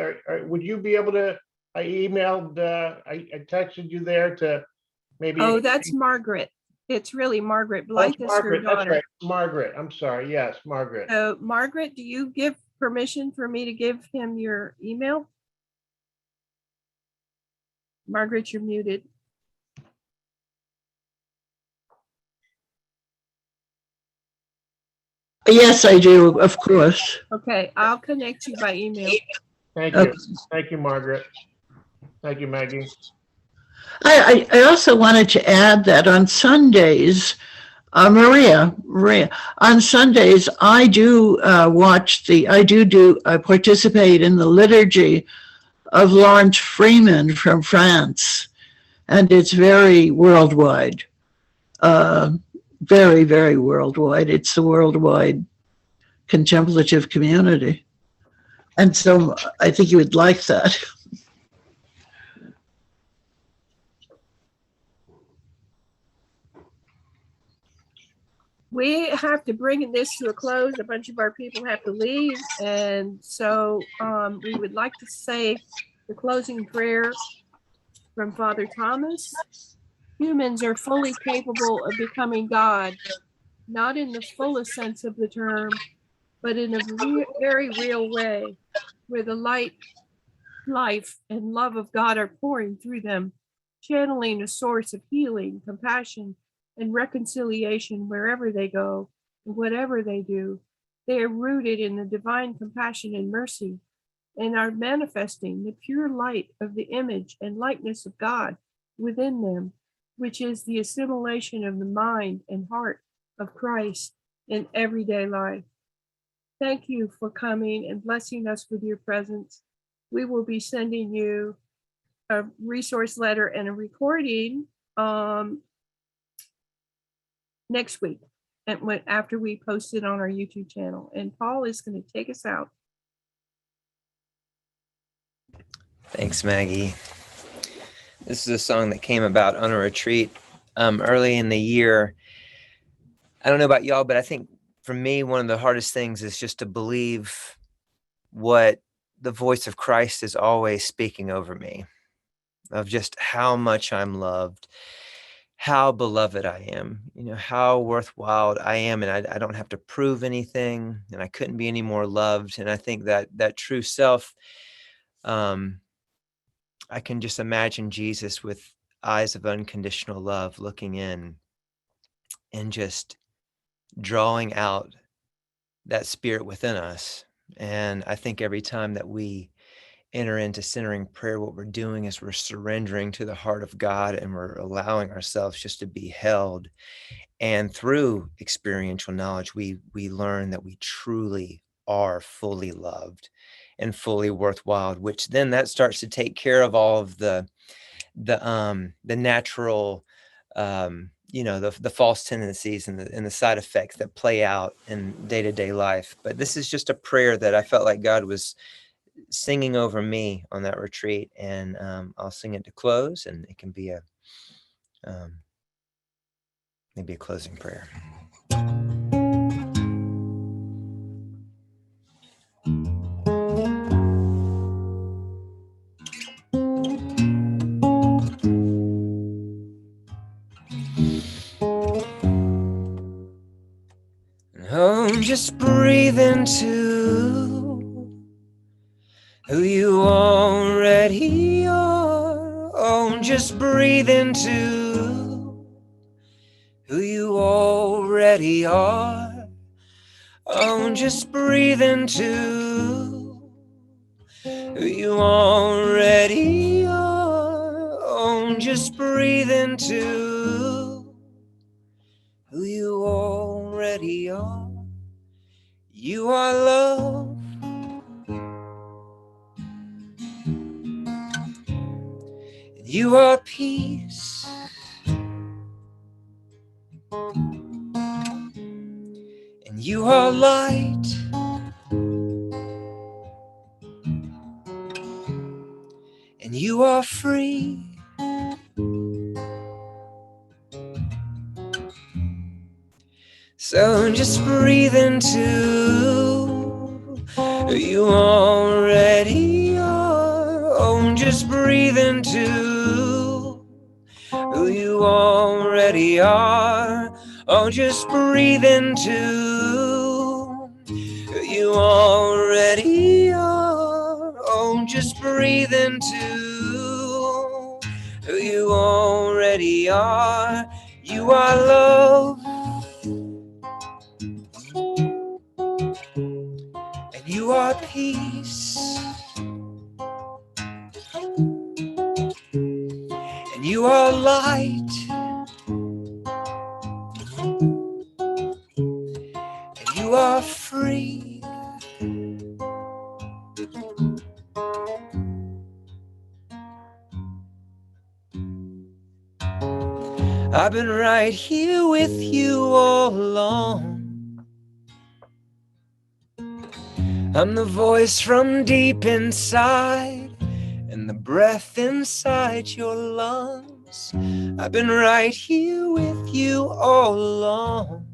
would you be able to? I emailed, I texted you there to maybe. Oh, that's Margaret. It's really Margaret. Blythe is her daughter. That's right, Margaret. I'm sorry. Yes, Margaret. So, Margaret, do you give permission for me to give him your email? Margaret, you're muted. Yes, I do, of course. Okay, I'll connect you by email. Thank you. Thank you, Margaret. Thank you, Maggie. I also wanted to add that on Sundays, Maria, on Sundays, I do participate in the liturgy of Lawrence Freeman from France, and it's very worldwide, very, very worldwide. It's the worldwide contemplative community. And so I think you would like that. we have to bring this to a close. A bunch of our people have to leave. And so we would like to say the closing prayer from Father Thomas. Humans are fully capable of becoming God, not in the fullest sense of the term, but in a very real way, where the light, life, and love of God are pouring through them, channeling a source of healing, compassion, and reconciliation wherever they go and whatever they do. They are rooted in the divine compassion and mercy and are manifesting the pure light of the image and likeness of God within them, which is the assimilation of the mind and heart of Christ in everyday life. Thank you for coming and blessing us with your presence. We will be sending you a resource letter and a recording next week, and after we post it on our YouTube channel. And Paul is going to take us out. Thanks, Maggie. This is a song that came about on a retreat early in the year. I don't know about y'all, but I think for me, one of the hardest things is just to believe what the voice of Christ is always speaking over me, of just how much I'm loved, how beloved I am, how worthwhile I am. And I don't have to prove anything, and I couldn't be any more loved. And I think that true self, I can just imagine Jesus with eyes of unconditional love looking in and just drawing out that spirit within us. And I think every time that we enter into centering prayer, what we're doing is we're surrendering to the heart of God, and we're allowing ourselves just to be held. And through experiential knowledge, we learn that we truly are fully loved and fully worthwhile, which then that starts to take care of all of the natural, the false tendencies and the side effects that play out in day-to-day life. But this is just a prayer that I felt like God was singing over me on that retreat, and I'll sing it to close, and it can be maybe a closing prayer. Oh, just breathe into who you already are. Oh, just breathe into who you already are. Oh, just breathe into who you already are. Oh, just breathe into who you already are. You are love. You are peace. And you are light. And you are free. So just breathe into who you already are. Oh, just breathe into who you already are. Oh, just breathe into who you already are. Oh, just breathe into who you already are. You are love. And you are peace. And you are light. And you are free. I've been right here with you all along. I'm the voice from deep inside, and the breath inside your lungs. I've been right here with you all along.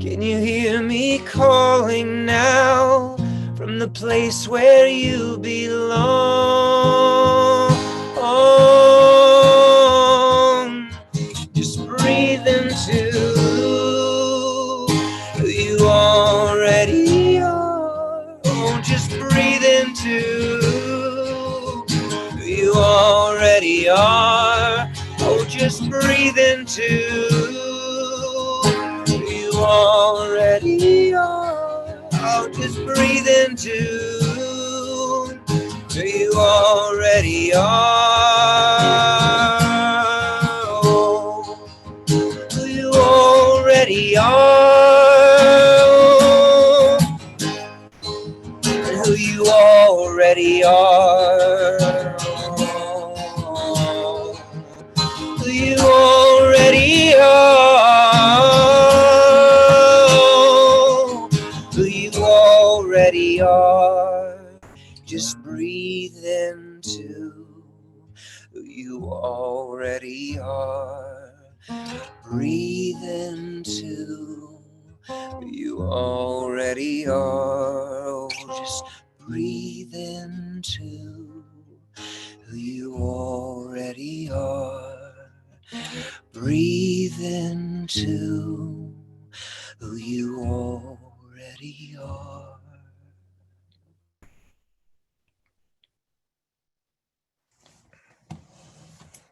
Can you hear me calling now from the place where you belong? Just breathe into who you already are. Oh, just breathe into who you already are. Oh, just breathe into who you already are. Oh, just breathe into who you already are. Oh, who you already are. And who you already are. Who you already are. Who you already are. Just breathe into who you already are. Breathe into who you already are. Oh, just breathe into who you already are. Breathe into